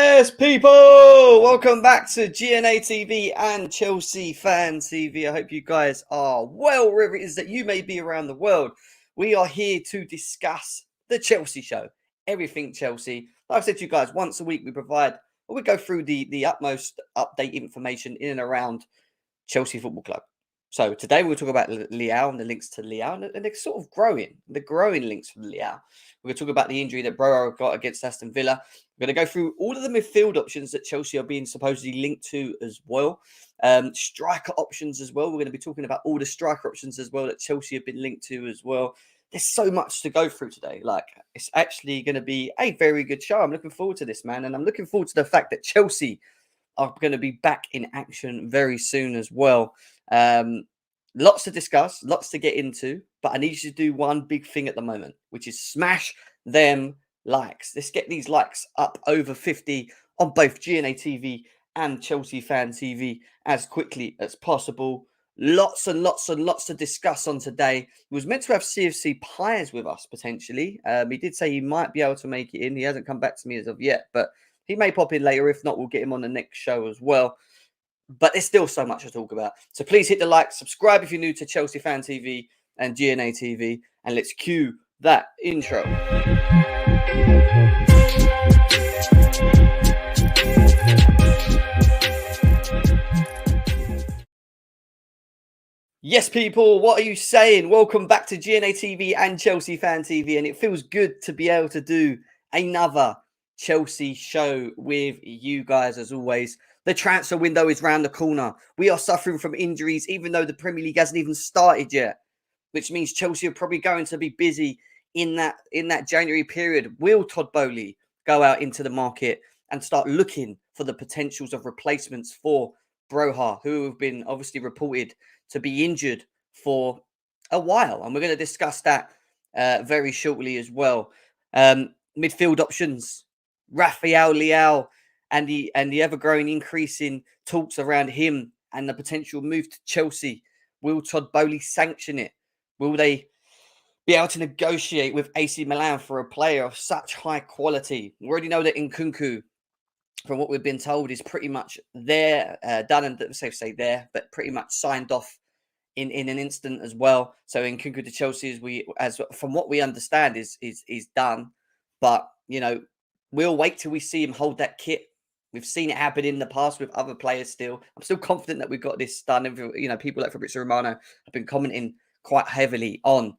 Yes, people! Welcome back to GNA TV and Chelsea Fan TV. I hope you guys are well, wherever it is that you may be around the world. We are here to discuss the Chelsea show. Everything Chelsea. Like I said to you guys, once a week we go through the utmost update information in and around Chelsea Football Club. So today we'll talk about Leao and the links to Leao, and they're sort of growing. The growing links from Leao. We're going to talk about the injury that Broja got against Aston Villa. We're going to go through all of the midfield options that Chelsea are being supposedly linked to as well. Striker options as well. We're going to be talking about all the striker options as well that Chelsea have been linked to as well. There's so much to go through today. Like, it's actually going to be a very good show. I'm looking forward to this, man. And I'm looking forward to the fact that Chelsea are going to be back in action very soon as well. Lots to discuss, lots to get into, but I need you to do one big thing at the moment, which is smash them likes. Let's get these likes up over 50 on both GNA TV and Chelsea Fan TV as quickly as possible. Lots and lots and lots to discuss on today. We was meant to have CFC Pies with us potentially. He did say he might be able to make it in. He hasn't come back to me as of yet, but he may pop in later. If not, we'll get him on the next show as well. But there's still so much to talk about. So please hit the like, subscribe if you're new to Chelsea Fan TV and GNA TV, and let's cue that intro. Yes, people, what are you saying? Welcome back to GNA TV and Chelsea Fan TV, and it feels good to be able to do another Chelsea show with you guys as always. The transfer window is round the corner. We are suffering from injuries, even though the Premier League hasn't even started yet, which means Chelsea are probably going to be busy in that January period. Will Todd Boehly go out into the market and start looking for the potentials of replacements for Broja, who have been obviously reported to be injured for a while? And we're going to discuss that very shortly as well. Midfield options, Rafael Leao, and the ever-growing increase in talks around him and the potential move to Chelsea. Will Todd Boehly sanction it? Will they be able to negotiate with AC Milan for a player of such high quality? We already know that Nkunku, from what we've been told, is pretty much there, done and safe to say there, but pretty much signed off in an instant as well. So Nkunku to Chelsea, as from what we understand, is done. But you know, we'll wait till we see him hold that kit. We've seen it happen in the past with other players still. I'm still confident that we've got this done. You know, people like Fabrizio Romano have been commenting quite heavily on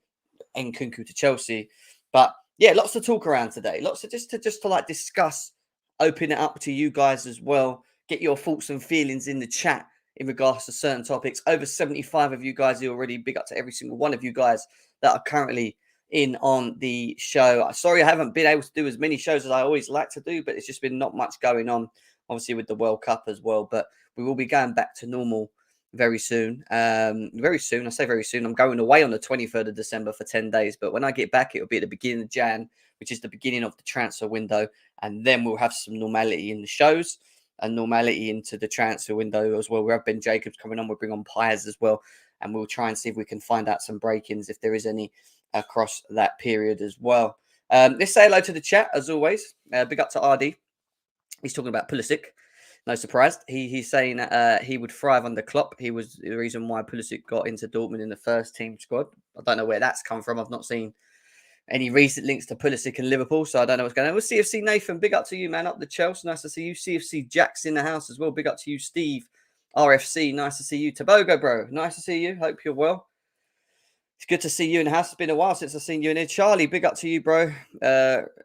Nkunku to Chelsea. But yeah, lots to talk around today. Lots to just to like discuss, open it up to you guys as well. Get your thoughts and feelings in the chat in regards to certain topics. Over 75 of you guys are already. Big up to every single one of you guys that are currently in on the show. Sorry I haven't been able to do as many shows as I always like to do, but it's just been not much going on, obviously with the World Cup as well. But we will be going back to normal very soon. Very soon. I say very soon. I'm going away on the 23rd of December for 10 days. But when I get back, it'll be at the beginning of Jan, which is the beginning of the transfer window. And then we'll have some normality in the shows and normality into the transfer window as well. We have Ben Jacobs coming on. We'll bring on Pies as well. And we'll try and see if we can find out some break-ins, if there is any, across that period as well. Let's say hello to the chat as always. Big up to RD. He's talking about Pulisic. No surprise. He's saying he would thrive under Klopp. He was the reason why Pulisic got into Dortmund in the first team squad. I don't know where that's come from. I've not seen any recent links to Pulisic and Liverpool, so I don't know what's going on. Well, CFC Nathan, big up to you, man. Up the Chelsea. Nice to see you. CFC Jack's in the house as well. Big up to you, Steve. RFC, nice to see you. Tobago, bro. Nice to see you. Hope you're well. It's good to see you in the house. It's been a while since I've seen you in here. Charlie, big up to you, bro.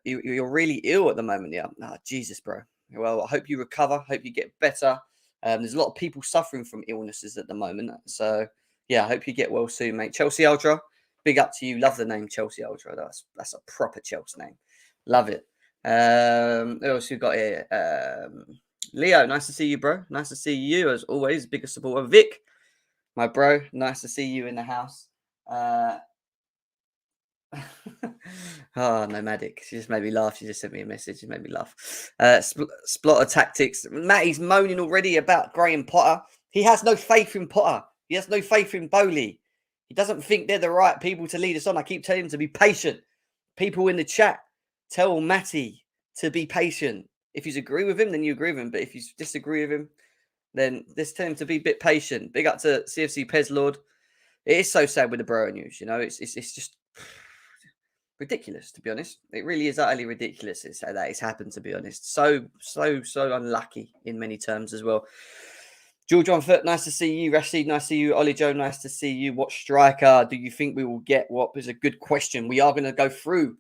You're really ill at the moment, yeah. Oh, Jesus, bro. Well, I hope you recover. Hope you get better. There's a lot of people suffering from illnesses at the moment. So, yeah, I hope you get well soon, mate. Chelsea Ultra, big up to you. Love the name Chelsea Ultra. That's a proper Chelsea name. Love it. Who else we got here? Leo, nice to see you, bro. Nice to see you, as always. Biggest supporter. Vic, my bro. Nice to see you in the house. Oh, Nomadic. She just made me laugh. She just sent me a message. She made me laugh. Splotter Tactics. Matty's moaning already about Graham Potter. He has no faith in Potter. He has no faith in Boehly. He doesn't think they're the right people to lead us on. I keep telling him to be patient. People in the chat, tell Matty to be patient. If you agree with him, then you agree with him. But if you disagree with him, then just tell him to be a bit patient. Big up to CFC Pez Lord. It is so sad with the Broja news, you know. It's just ridiculous, to be honest. It really is utterly ridiculous. It's that it's happened, to be honest. So unlucky in many terms as well. George on foot, nice to see you. Rashid, nice to see you. Ollie Joe, nice to see you. What striker do you think we will get? What is a good question? We are going to go through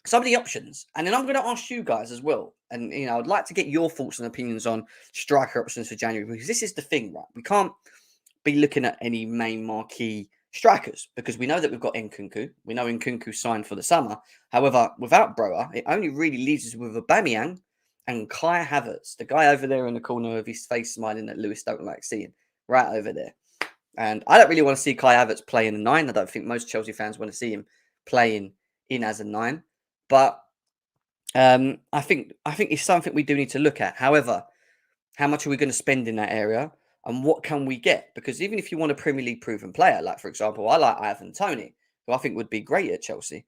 some of the options, and then I'm going to ask you guys as well. And you know, I'd like to get your thoughts and opinions on striker options for January, because this is the thing, right? We can't be looking at any main marquee strikers because we know that we've got Nkunku. We know Nkunku signed for the summer. However, without Broja, it only really leaves us with Aubameyang and Kai Havertz, the guy over there in the corner of his face smiling that Lewis don't like seeing, right over there. And I don't really want to see Kai Havertz play in a 9. I don't think most Chelsea fans want to see him playing in as a 9. But I think it's something we do need to look at. However, how much are we going to spend in that area? And what can we get? Because even if you want a Premier League proven player, like, for example, I like Ivan Toney, who I think would be great at Chelsea.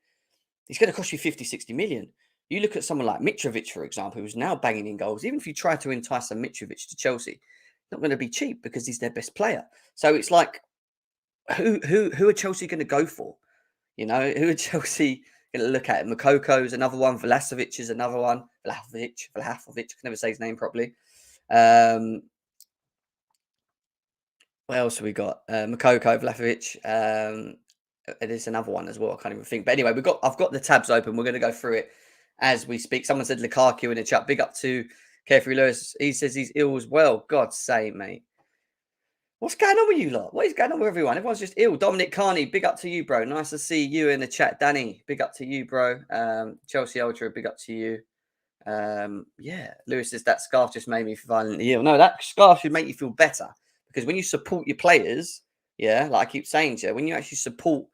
He's going to cost you 50, 60 million. You look at someone like Mitrovic, for example, who's now banging in goals. Even if you try to entice a Mitrovic to Chelsea, not going to be cheap because he's their best player. So it's like, who are Chelsea going to go for? You know, who are Chelsea going to look at? Mokoko's another one. Vlahovic is another one. Vlahovic. I can never say his name properly. What else have we got? Makoko, Vlahovic. There's another one as well. I can't even think. But anyway, I've got the tabs open. We're going to go through it as we speak. Someone said Lukaku in the chat. Big up to Carefree Lewis. He says he's ill as well. God's sake, mate. What's going on with you lot? What is going on with everyone? Everyone's just ill. Dominic Carney, big up to you, bro. Nice to see you in the chat. Danny, big up to you, bro. Chelsea Ultra, big up to you. Yeah, Lewis says that scarf just made me violently ill. No, that scarf should make you feel better. Because when you support your players, yeah, like I keep saying to you, when you actually support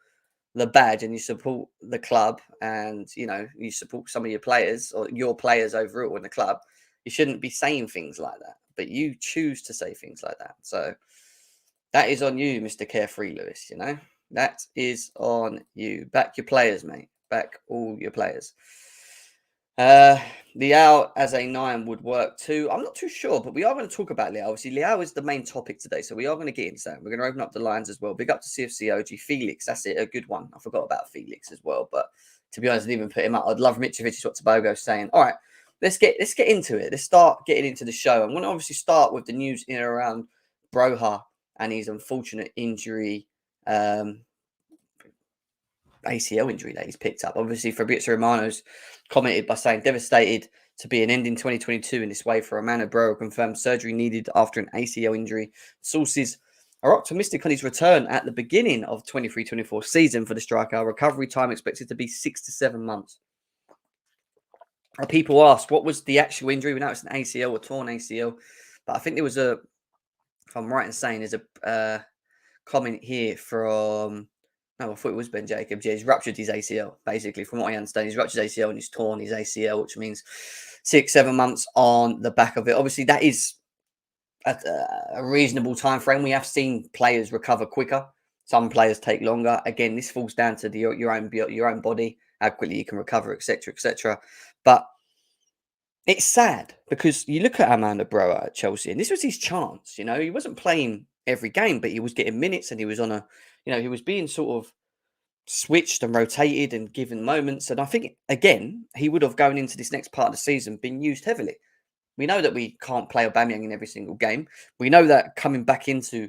the badge and you support the club and, you know, you support some of your players or your players overall in the club, you shouldn't be saying things like that. But you choose to say things like that. So that is on you, Mr. Carefree Lewis, you know. That is on you. Back your players, mate. Back all your players. Leao as a 9 would work too. I'm not too sure, but we are going to talk about Leao. Obviously, Leao is the main topic today, so we are going to get into that. We're going to open up the lines as well. Big up to CFC OG. Felix, that's it, a good one. I forgot about Felix as well, but to be honest, I didn't even put him up. I'd love Mitrovic, is what Tobogo's saying. All right, let's get into it. Let's start getting into the show. I'm going to obviously start with the news in and around Broja and his unfortunate injury. ACL injury that he's picked up. Obviously, Fabrizio Romano's commented by saying, devastated to be an end in 2022 in this way for a man of Broja, confirmed surgery needed after an ACL injury. Sources are optimistic on his return at the beginning of 23-24 season for the striker. Recovery time expected to be 6 to 7 months. People ask, what was the actual injury? We know it's an ACL, a torn ACL, but I think there was if I'm right in saying, there's a comment here from... No, I thought it was Ben Jacobs. Yeah, he's ruptured his ACL, basically, from what I understand. He's ruptured his ACL and he's torn his ACL, which means 6, 7 months on the back of it. Obviously, that is a reasonable time frame. We have seen players recover quicker. Some players take longer. Again, this falls down to your own body, how quickly you can recover, etc., etc. But it's sad because you look at Amanda Broja at Chelsea, and this was his chance. You know, he wasn't playing every game, but he was getting minutes and he was on a... You know, he was being sort of switched and rotated and given moments. And I think, again, he would have, going into this next part of the season, been used heavily. We know that we can't play Aubameyang in every single game. We know that coming back into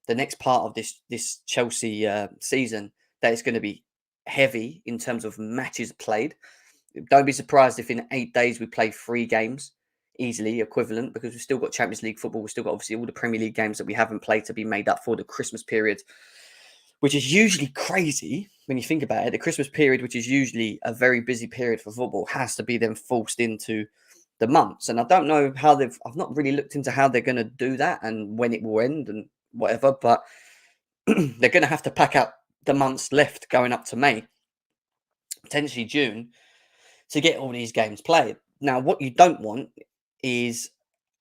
the next part of this Chelsea season, that it's going to be heavy in terms of matches played. Don't be surprised if in 8 days we play 3 games, easily equivalent, because we've still got Champions League football. We've still got, obviously, all the Premier League games that we haven't played to be made up for the Christmas period, which is usually crazy when you think about it. The Christmas period, which is usually a very busy period for football, has to be then forced into the months. And I don't know how I've not really looked into how they're going to do that and when it will end and whatever, but they're going to have to pack out the months left going up to May, potentially June, to get all these games played. Now, what you don't want is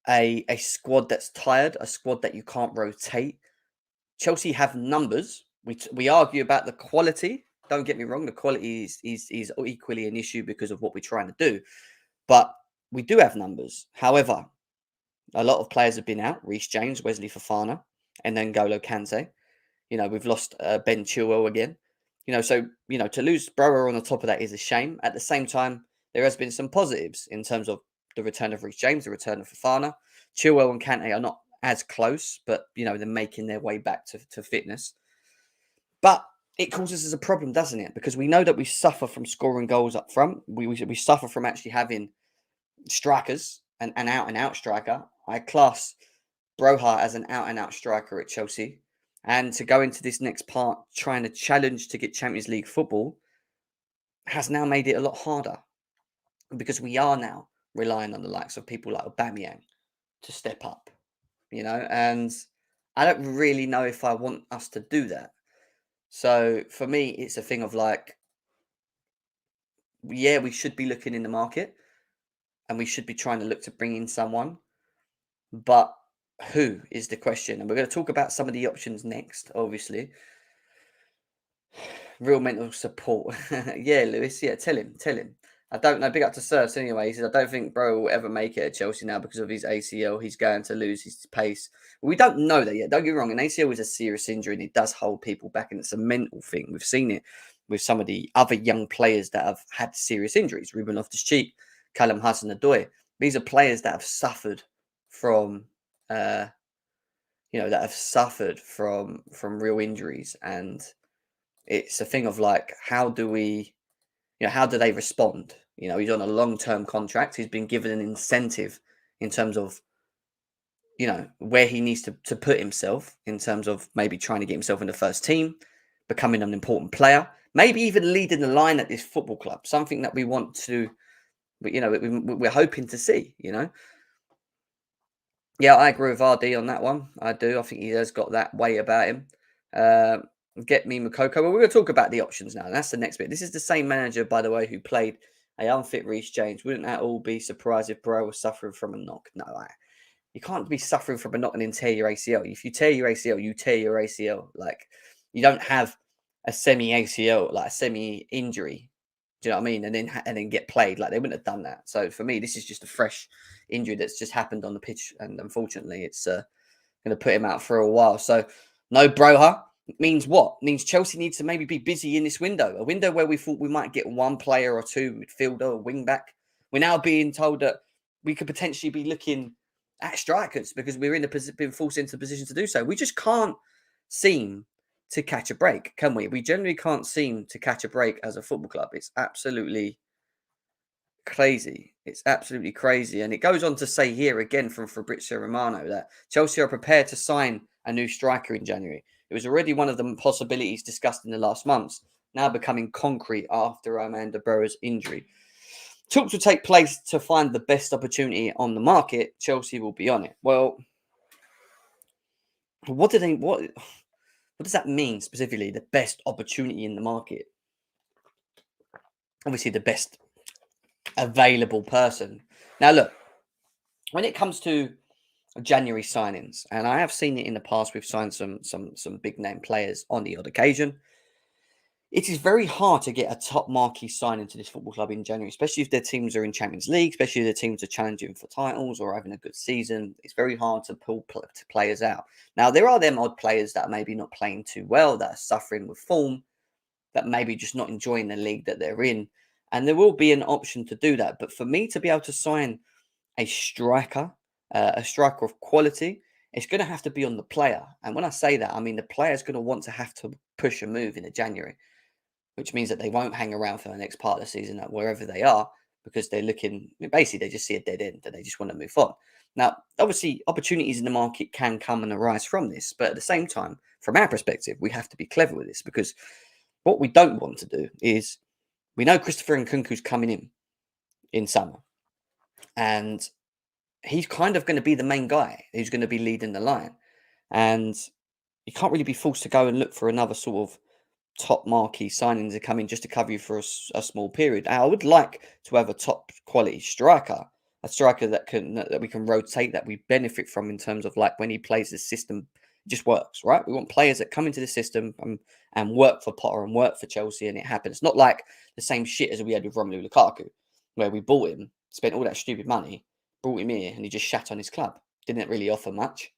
a squad that's tired, a squad that you can't rotate. Chelsea have numbers. We argue about the quality. Don't get me wrong. The quality is equally an issue because of what we're trying to do. But we do have numbers. However, a lot of players have been out. Reece James, Wesley Fofana, and then N'Golo Kante. We've lost Ben Chilwell again. So, to lose Broja on the top of that is a shame. At the same time, there has been some positives in terms of the return of Reece James, the return of Fofana. Chilwell and Kante are not as close, but, they're making their way back to fitness. But it causes us a problem, doesn't it? Because we know that we suffer from scoring goals up front. We suffer from actually having strikers, an out-and-out striker. I class Broja as an out-and-out striker at Chelsea. And to go into this next part, trying to challenge to get Champions League football has now made it a lot harder because we are now relying on the likes of people like Aubameyang to step up, and I don't really know if I want us to do that. So for me, it's a thing of yeah, we should be looking in the market and we should be trying to look to bring in someone, but who is the question? And we're going to talk about some of the options next, obviously. Real mental support. Yeah, Lewis. Yeah, tell him. I don't know. Big up to Surfs anyway. He says, I don't think Bro will ever make it at Chelsea now because of his ACL. He's going to lose his pace. We don't know that yet. Don't get me wrong. An ACL is a serious injury and it does hold people back, and it's a mental thing. We've seen it with some of the other young players that have had serious injuries. Ruben Loftus-Cheek, Callum Hudson-Odoi. These are players that have suffered from that have suffered from real injuries, and it's a thing of how do they respond? He's on a long-term contract. He's been given an incentive in terms of where he needs to put himself in terms of maybe trying to get himself in the first team, becoming an important player, maybe even leading the line at this football club, something that we want to, we're hoping to see. Yeah, I agree with RD on that one. I do. I think he has got that way about him. Get me Makoko. Well, we're going to talk about the options now. That's the next bit. This is the same manager, by the way, who played a unfit Reece James. Wouldn't that all be surprised if Bro was suffering from a knock? No, you can't be suffering from a knock and then tear your ACL. If you tear your ACL, you tear your ACL. You don't have a semi-ACL, a semi-injury. Do you know what I mean? And then get played. They wouldn't have done that. So for me, this is just a fresh injury that's just happened on the pitch, and unfortunately, it's going to put him out for a while. So no Broja means what? Means Chelsea needs to maybe be busy in this window, a window where we thought we might get one player or two, midfielder or wing back. We're now being told that we could potentially be looking at strikers because we're been forced into a position to do so. We just can't seem to catch a break, can we? We generally can't seem to catch a break as a football club. It's absolutely crazy. It's absolutely crazy. And it goes on to say here again from Fabrizio Romano that Chelsea are prepared to sign a new striker in January. It was already one of the possibilities discussed in the last months, now becoming concrete after Amanda Broja's injury. Talks will take place to find the best opportunity on the market. Chelsea will be on it. Well, what does that mean specifically? The best opportunity in the market? Obviously, the best available person. Now, look, when it comes to January signings, and I have seen it in the past, we've signed some big name players on the odd occasion. It is very hard to get a top marquee signing to this football club in January, especially if their teams are in Champions League, especially if their teams are challenging for titles or having a good season. It's very hard to pull players out. Now, there are them odd players that are maybe not playing too well, that are suffering with form, that maybe just not enjoying the league that they're in. And there will be an option to do that. But for me to be able to sign a striker of quality, it's going to have to be on the player. And when I say that, I mean the player's going to want to have to push a move in January, which means that they won't hang around for the next part of the season at wherever they are because they're looking, basically they just see a dead end and they just want to move on. Now, obviously, opportunities in the market can come and arise from this. But at the same time, from our perspective, we have to be clever with this because what we don't want to do is, we know Christopher Nkunku's coming in summer. And he's kind of going to be the main guy who's going to be leading the line. And you can't really be forced to go and look for another sort of top marquee signings to come in just to cover you for a small period. I would like to have a top quality striker, a striker that we can rotate, that we benefit from in terms of when he plays the system, it just works, right? We want players that come into the system and work for Potter and work for Chelsea, and it happens. Not like the same shit as we had with Romelu Lukaku, where we bought him spent all that stupid money, brought him here, and he just shat on his club. Didn't really offer much.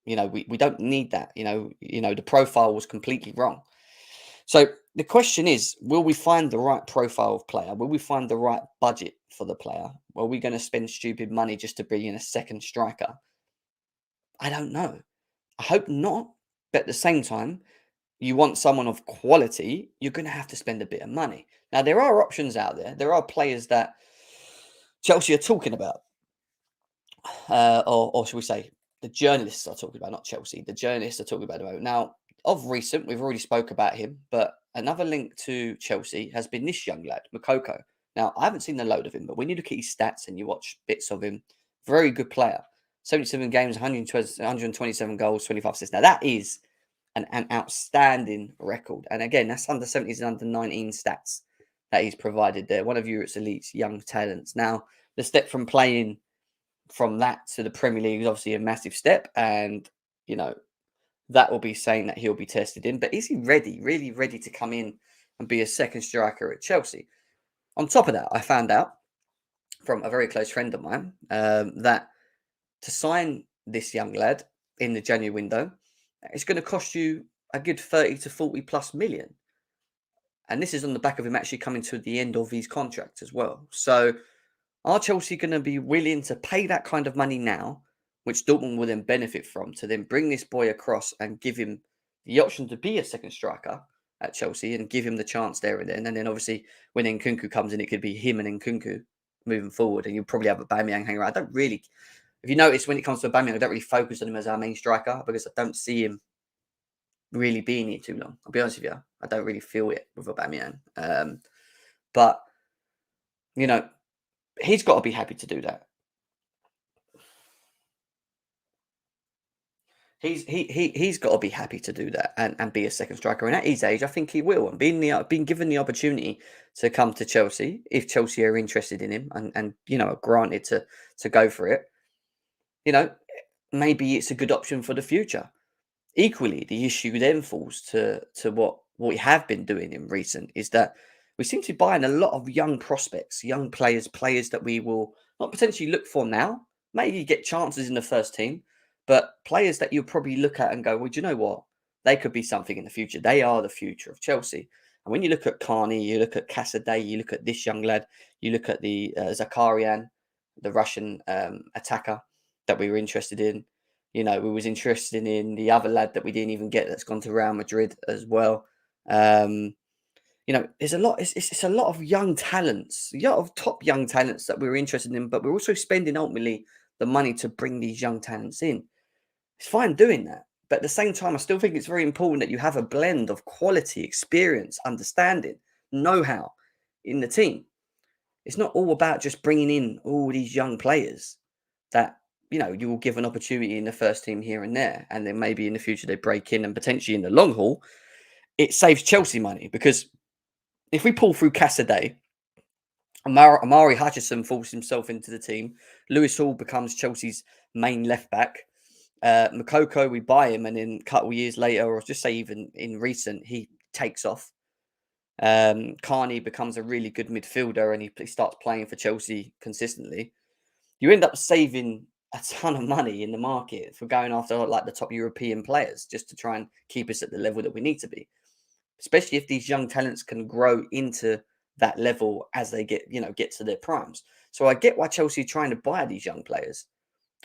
We don't need that. The profile was completely wrong. So the question is, will we find the right profile of player? Will we find the right budget for the player? Or are we going to spend stupid money just to bring in a second striker? I don't know. I hope not. But at the same time, you want someone of quality, you're going to have to spend a bit of money. Now, there are options out there. There are players that Chelsea are talking about. Or should we say, the journalists are talking about, not Chelsea. The journalists are talking about the moment. Now, of recent, we've already spoke about him, but another link to Chelsea has been this young lad, Makoko. Now, I haven't seen a load of him, but when you look at his stats and you watch bits of him, very good player. 77 games, 127 goals, 25 assists. Now, that is an outstanding record. And again, that's under 70s and under 19 stats that he's provided there. One of Europe's elite young talents. Now, the step from playing from that to the Premier League is obviously a massive step, and that will be saying that he'll be tested in. But is he ready, really ready to come in and be a second striker at Chelsea? On top of that, I found out from a very close friend of mine that to sign this young lad in the January window, it's going to cost you a good 30 to 40 plus million. And this is on the back of him actually coming to the end of his contract as well. So are Chelsea going to be willing to pay that kind of money now, which Dortmund will then benefit from, to then bring this boy across and give him the option to be a second striker at Chelsea and give him the chance there and then? And then obviously when Nkunku comes in, it could be him and Nkunku moving forward, and you'll probably have Aubameyang hanging around. If you notice, when it comes to Aubameyang, I don't really focus on him as our main striker because I don't see him really being here too long. I'll be honest with you. I don't really feel it with Aubameyang. But, he's got to be happy to do that. He's got to be happy to do that and be a second striker. And at his age, I think he will. And being given the opportunity to come to Chelsea, if Chelsea are interested in him and are granted to go for it, maybe it's a good option for the future. Equally, the issue then falls to what we have been doing in recent is that we seem to be buying a lot of young prospects, young players that we will not potentially look for now, maybe get chances in the first team, but players that you'll probably look at and go, well, do you know what? They could be something in the future. They are the future of Chelsea. And when you look at Carney, you look at Casadei, you look at this young lad, you look at the Zakarian, the Russian attacker that we were interested in. We was interested in the other lad that we didn't even get that's gone to Real Madrid as well. There's a lot. It's a lot of young talents, a lot of top young talents that we're interested in, but we're also spending ultimately the money to bring these young talents in. It's fine doing that, but at the same time, I still think it's very important that you have a blend of quality, experience, understanding, know-how in the team. It's not all about just bringing in all these young players that you will give an opportunity in the first team here and there, and then maybe in the future they break in, and potentially in the long haul, it saves Chelsea money. Because if we pull through Casadei, Amari Hutchison falls himself into the team. Lewis Hall becomes Chelsea's main left back. Makoko, we buy him, and then a couple of years later, or just say even in recent, he takes off. Carney becomes a really good midfielder, and he starts playing for Chelsea consistently. You end up saving a ton of money in the market for going after like the top European players just to try and keep us at the level that we need to be. Especially if these young talents can grow into that level as they get to their primes. So I get why Chelsea are trying to buy these young players.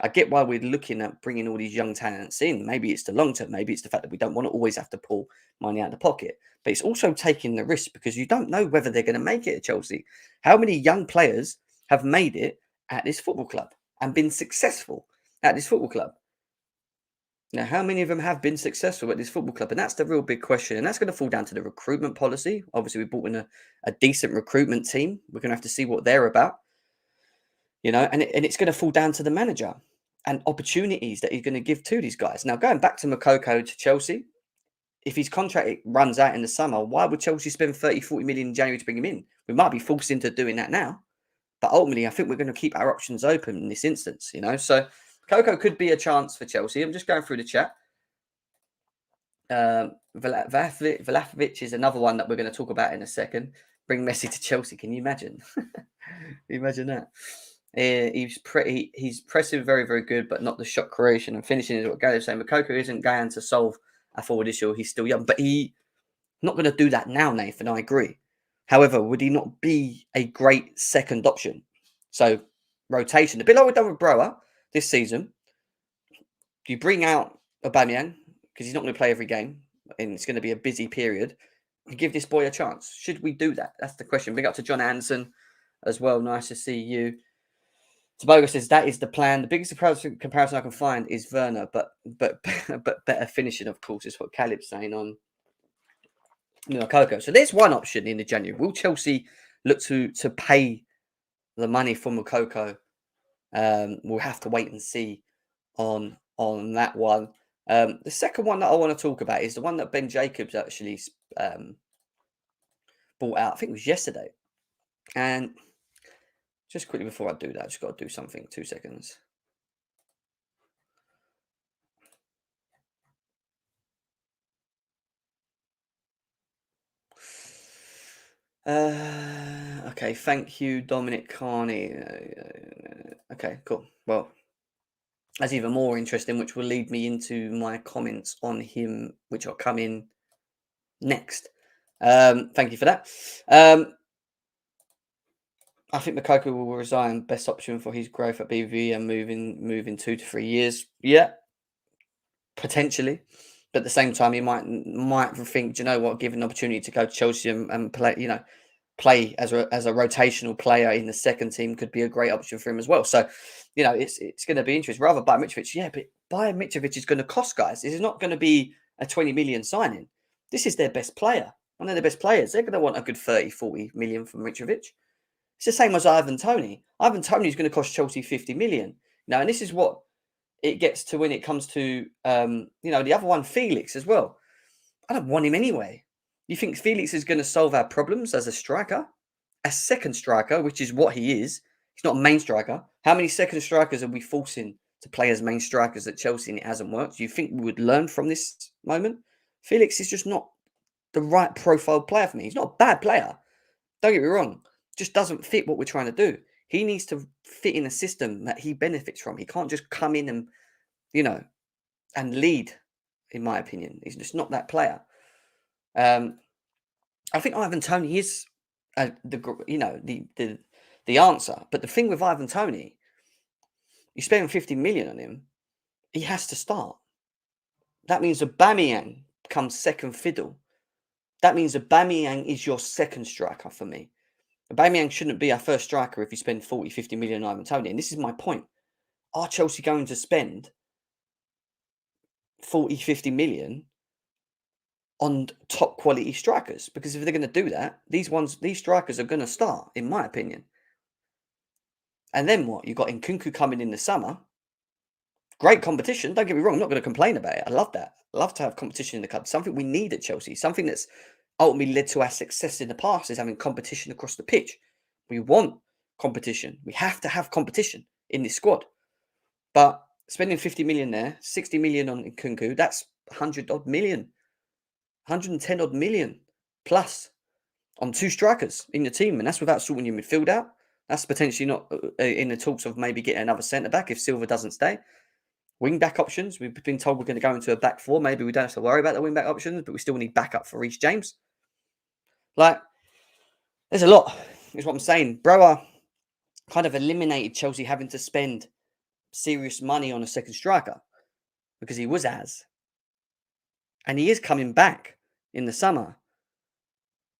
I get why we're looking at bringing all these young talents in. Maybe it's the long term. Maybe it's the fact that we don't want to always have to pull money out of the pocket. But it's also taking the risk because you don't know whether they're going to make it at Chelsea. How many young players have made it at this football club and been successful at this football club? Now, how many of them have been successful at this football club? And that's the real big question. And that's going to fall down to the recruitment policy. Obviously, we brought in a decent recruitment team. We're going to have to see what they're about. And it's going to fall down to the manager and opportunities that he's going to give to these guys. Now, going back to Makoko to Chelsea, if his contract runs out in the summer, why would Chelsea spend 30, 40 million in January to bring him in? We might be forced into doing that now. But ultimately, I think we're going to keep our options open in this instance, So Coco could be a chance for Chelsea. I'm just going through the chat. Vlahovic is another one that we're going to talk about in a second. bring Messi to Chelsea. Can you imagine? Can you imagine that? He's pressing very, very good, but not the shot creation and finishing is what Gary's saying. Makoko isn't going to solve a forward issue. He's still young, but he's not going to do that now, Nathan. I agree. However, would he not be a great second option? So rotation, a bit like we've done with Broja this season. You bring out Aubameyang because he's not going to play every game, and it's going to be a busy period. You give this boy a chance. Should we do that? That's the question. Big up to John Anderson as well. Nice to see you. Tobago says that is the plan. The biggest comparison I can find is Werner, but better finishing, of course, is what Caleb's saying on Coco. So there's one option in the January. Will Chelsea look to pay the money for Makoko? We'll have to wait and see on that one. The second one that I want to talk about is the one that Ben Jacobs actually brought out. I think it was yesterday. And just quickly before I do that, I just got to do something. 2 seconds. Okay, thank you, Dominic Carney. Okay, cool. Well, that's even more interesting, which will lead me into my comments on him, which will come in next. Thank you for that. I think Makoko will resign. Best option for his growth at BV and moving 2 to 3 years. Yeah, potentially. But at the same time, he might think, do you know what, given an opportunity to go to Chelsea and play, play as a rotational player in the second team could be a great option for him as well. So, it's going to be interesting. Rather buy Mitrovic, yeah, but buying Mitrovic is going to cost, guys. This is not going to be a 20 million signing. This is their best player. One of their best players. They're going to want a good 30, 40 million from Mitrovic. It's the same as Ivan Toney. Ivan Toney is going to cost Chelsea 50 million. And this is what it gets to when it comes to, the other one, Felix, as well. I don't want him anyway. You think Felix is going to solve our problems as a striker? A second striker, which is what he is. He's not a main striker. How many second strikers are we forcing to play as main strikers at Chelsea and it hasn't worked? Do you think we would learn from this moment? Felix is just not the right profile player for me. He's not a bad player. Don't get me wrong. Just doesn't fit what we're trying to do. He needs to fit in a system that he benefits from. He can't just come in and, and lead, in my opinion. He's just not that player. I think Ivan Toney is the answer. But the thing with Ivan Toney, you spend 50 million on him, he has to start. That means Aubameyang becomes second fiddle. That means Aubameyang is your second striker for me. Aubameyang shouldn't be our first striker if you spend 40, 50 million on Ivan Toney. And this is my point. Are Chelsea going to spend 40, 50 million on top quality strikers? Because if they're going to do that, these strikers are going to start, in my opinion. And then what? You've got Nkunku coming in the summer. Great competition. Don't get me wrong. I'm not going to complain about it. I love that. I love to have competition in the club. Something we need at Chelsea. Something that's ultimately led to our success in the past is having competition across the pitch. We want competition. We have to have competition in this squad. But spending 50 million there, 60 million on Nkunku, that's 100 odd million. 110 odd million plus on 2 strikers in your team. And that's without sorting your midfield out. That's potentially not in the talks of maybe getting another centre-back if Silva doesn't stay. Wing-back options. We've been told we're going to go into a back 4. Maybe we don't have to worry about the wing-back options, but we still need backup for Reece James. There's a lot, is what I'm saying. Broja kind of eliminated Chelsea having to spend serious money on a second striker because he was as. And he is coming back in the summer.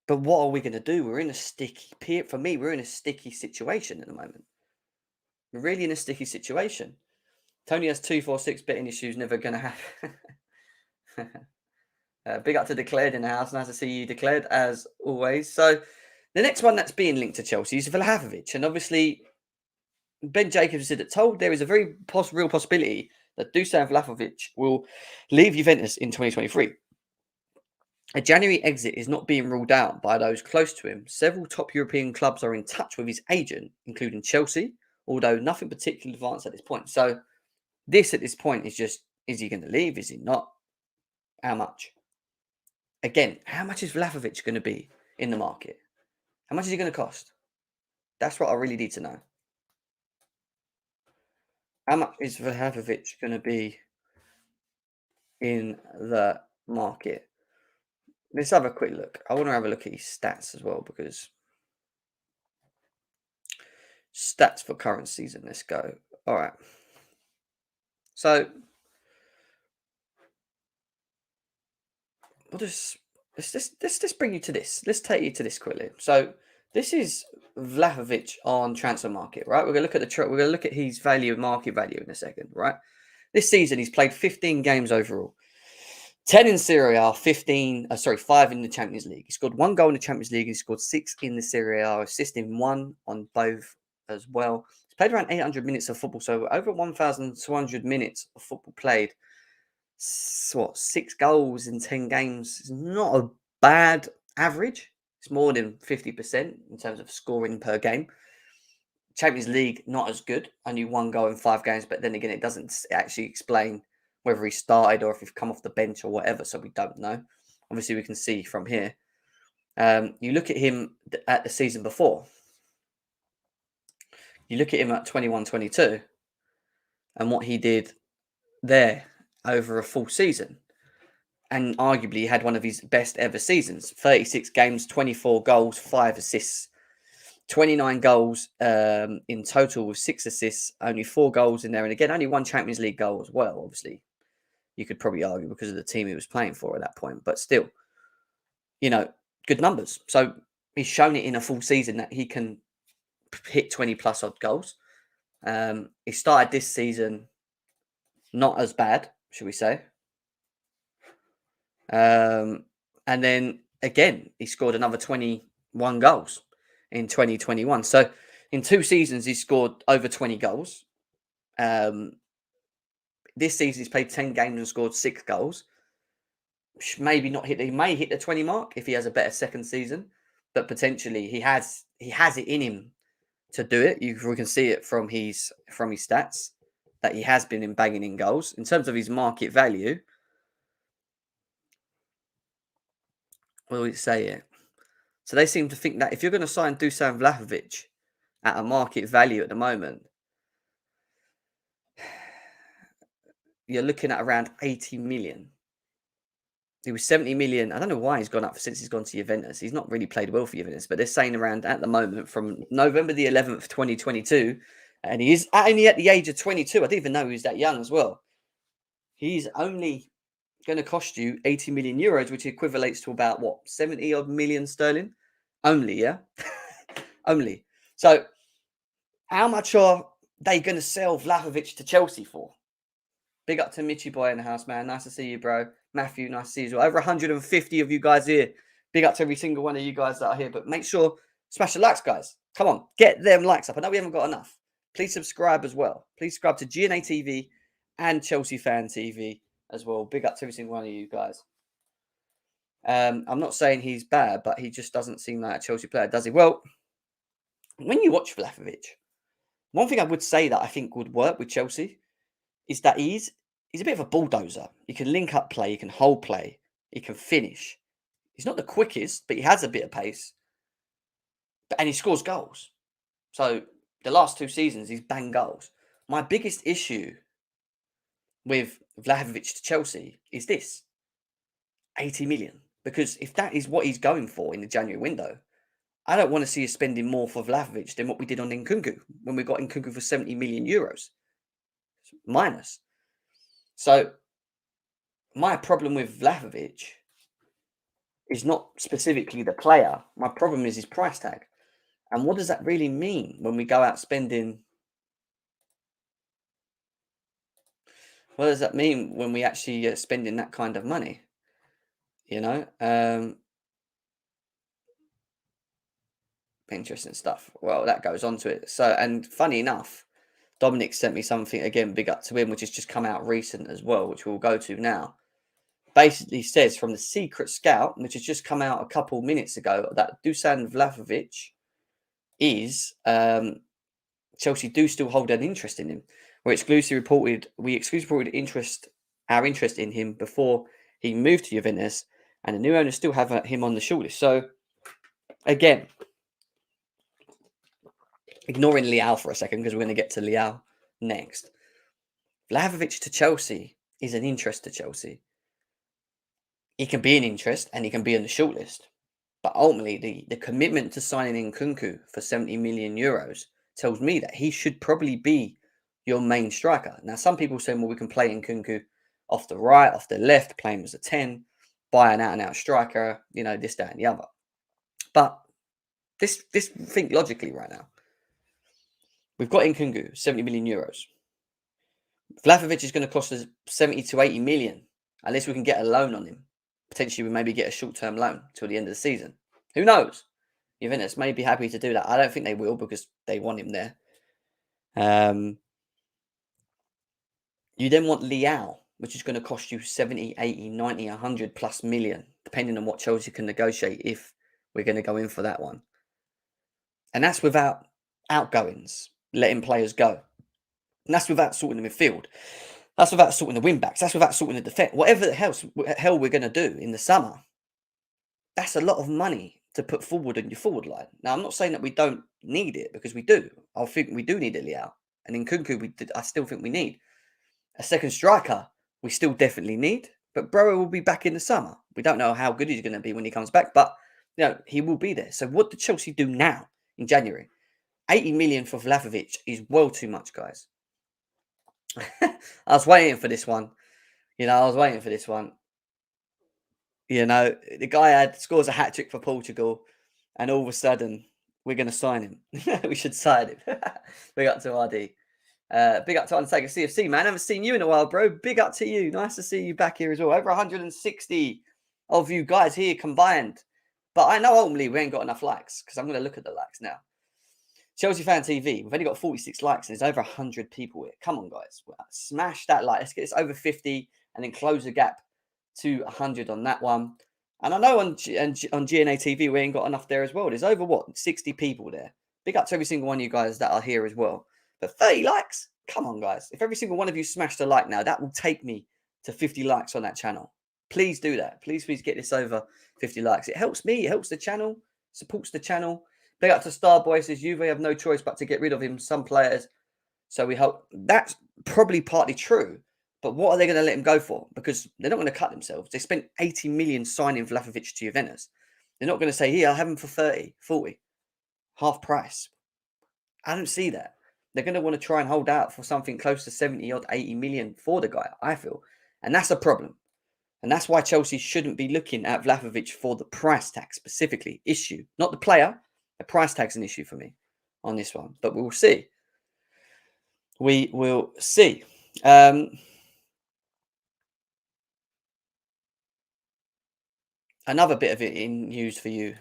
But what are we going to do? We're in a sticky period. For me, we're in a sticky situation at the moment. We're really in a sticky situation. Tony has 246 betting issues, never going to have. Big up to Declared in the house. Nice to see you, Declared, as always. So the next one that's being linked to Chelsea is Vlahovic. And obviously, Ben Jacobs said that told there is a very real possibility that Dusan Vlahovic will leave Juventus in 2023. A January exit is not being ruled out by those close to him. Several top European clubs are in touch with his agent, including Chelsea, although nothing particularly advanced at this point. So this at this point is just, is he going to leave? Is he not? How much? Again, how much is Vlahovic going to be in the market? How much is he going to cost? That's what I really need to know. How much is Vlahovic going to be in the market? Let's have a quick look. I want to have a look at his stats as well, because stats for current season. Let's go. All right. So we'll let's bring you to this. Let's take you to this quickly. So this is Vlahovic on transfer market, right? We're gonna look at we're gonna look at his market value in a second, right? This season he's played 15 games overall. 10 in Serie A, 5 in the Champions League. He scored 1 goal in the Champions League. He scored 6 in the Serie A, assisting 1 on both as well. He's played around 800 minutes of football, so over 1,200 minutes of football played. 6 goals in 10 games is not a bad average. It's more than 50% in terms of scoring per game. Champions League, not as good. Only 1 goal in 5 games, but then again, it doesn't actually explain whether he started or if he's come off the bench or whatever, so we don't know. Obviously, we can see from here. You look at him at the season before. You look at him at 21-22 and what he did there over a full season. And arguably he had one of his best ever seasons. 36 games, 24 goals, 5 assists. 29 goals in total with 6 assists, only 4 goals in there. And again, only 1 Champions League goal as well, obviously. You could probably argue because of the team he was playing for at that point. But still, good numbers. So he's shown it in a full season that he can hit 20 plus odd goals. He started this season not as bad, should we say. And then again, he scored another 21 goals in 2021. So in 2 seasons, he scored over 20 goals. This season, he's played 10 games and scored 6 goals. Maybe not hit. He may hit the 20 mark if he has a better second season, but potentially he has it in him to do it. We can see it from his stats that he has been banging in goals. In terms of his market value, what do we say here? So they seem to think that if you're going to sign Dusan Vlahovic at a market value at the moment, you're looking at around 80 million. He was 70 million. I don't know why he's gone up since he's gone to Juventus. He's not really played well for Juventus, but they're saying around at the moment from November the 11th, 2022, and he is only at the age of 22. I didn't even know he was that young as well. He's only going to cost you 80 million euros, which equivalates to about 70 odd million sterling. Only, yeah? Only. So how much are they going to sell Vlahovic to Chelsea for? Big up to Mitchy Boy in the house, man. Nice to see you, bro. Matthew, nice to see you as well. Over 150 of you guys here. Big up to every single one of you guys that are here. But make sure, smash the likes, guys. Come on, get them likes up. I know we haven't got enough. Please subscribe as well. Please subscribe to GNA TV and Chelsea Fan TV as well. Big up to every single one of you guys. I'm not saying he's bad, but he just doesn't seem like a Chelsea player, does he? Well, when you watch Vlahovic, one thing I would say that I think would work with Chelsea is that he's a bit of a bulldozer. He can link up play, he can hold play, he can finish. He's not the quickest, but he has a bit of pace. And he scores goals. So the last 2 seasons, he's banged goals. My biggest issue with Vlahovic to Chelsea is this: 80 million. Because if that is what he's going for in the January window, I don't want to see us spending more for Vlahovic than what we did on Nkunku when we got Nkunku for 70 million euros. Minus. So my problem with Vlahovic is not specifically the player. My problem is his price tag. And what does that really mean when we go out spending? What does that mean when we actually spending that kind of money? Interesting stuff. Well, that goes on to it. So, and funny enough, Dominic sent me something again, big up to him, which has just come out recent as well, which we'll go to now. Basically says from the Secret Scout, which has just come out a couple minutes ago, that Dusan Vlahovic is Chelsea do still hold an interest in him. We exclusively reported our interest in him before he moved to Juventus, and the new owners still have him on the shortlist. So again, ignoring Leao for a second because we're going to get to Leao next. Vlahovic to Chelsea is an interest to Chelsea. He can be an interest and he can be on the shortlist. But ultimately, the commitment to signing Nkunku for 70 million euros tells me that he should probably be your main striker. Now, some people say, well, we can play Nkunku off the right, off the left, play him as a 10, buy an out-and-out striker, this, that, and the other. But this think logically right now. We've got Nkunku, 70 million euros. Vlahovic is going to cost us 70 to 80 million, unless we can get a loan on him. Potentially, we maybe get a short-term loan till the end of the season. Who knows? Juventus may be happy to do that. I don't think they will because they want him there. You then want Leao, which is going to cost you 70, 80, 90, 100 plus million, depending on what Chelsea can negotiate if we're going to go in for that one. And that's without outgoings, letting players go. And that's without sorting the midfield. That's without sorting the wing-backs. That's without sorting the defence. Whatever the hell we're going to do in the summer, that's a lot of money to put forward in your forward line. Now, I'm not saying that we don't need it, because we do. I think we do need a Leao. And in Nkunku, I still think we need. A second striker, we still definitely need. But Broja will be back in the summer. We don't know how good he's going to be when he comes back, but he will be there. So what did Chelsea do now in January? 80 million for Vlahovic is well too much, guys. I was waiting for this one. The guy scores a hat-trick for Portugal, and all of a sudden, we're going to sign him. We should sign him. Big up to RD. Big up to Undertaker CFC, man. I haven't seen you in a while, bro. Big up to you. Nice to see you back here as well. Over 160 of you guys here combined. But I know ultimately we ain't got enough likes, because I'm going to look at the likes now. Chelsea Fan TV, we've only got 46 likes and there's over 100 people here. Come on, guys. Smash that like. Let's get this over 50 and then close the gap to 100 on that one. And I know on GNA TV, we ain't got enough there as well. There's over, 60 people there. Big up to every single one of you guys that are here as well. But 30 likes? Come on, guys. If every single one of you smashed a like now, that will take me to 50 likes on that channel. Please do that. Please get this over 50 likes. It helps me. It helps the channel. Supports the channel. Big up to Starboy, says Juve have no choice but to get rid of him, some players. So we hope that's probably partly true. But what are they going to let him go for? Because they're not going to cut themselves. They spent 80 million signing Vlahovic to Juventus. They're not going to say, here, I'll have him for 30, 40, half price. I don't see that. They're going to want to try and hold out for something close to 70 or 80 million for the guy, I feel. And that's a problem. And that's why Chelsea shouldn't be looking at Vlahovic for the price tag specifically. Issue, not the player. The price tag's an issue for me on this one, but we will see. We will see. Another bit of it in news for you,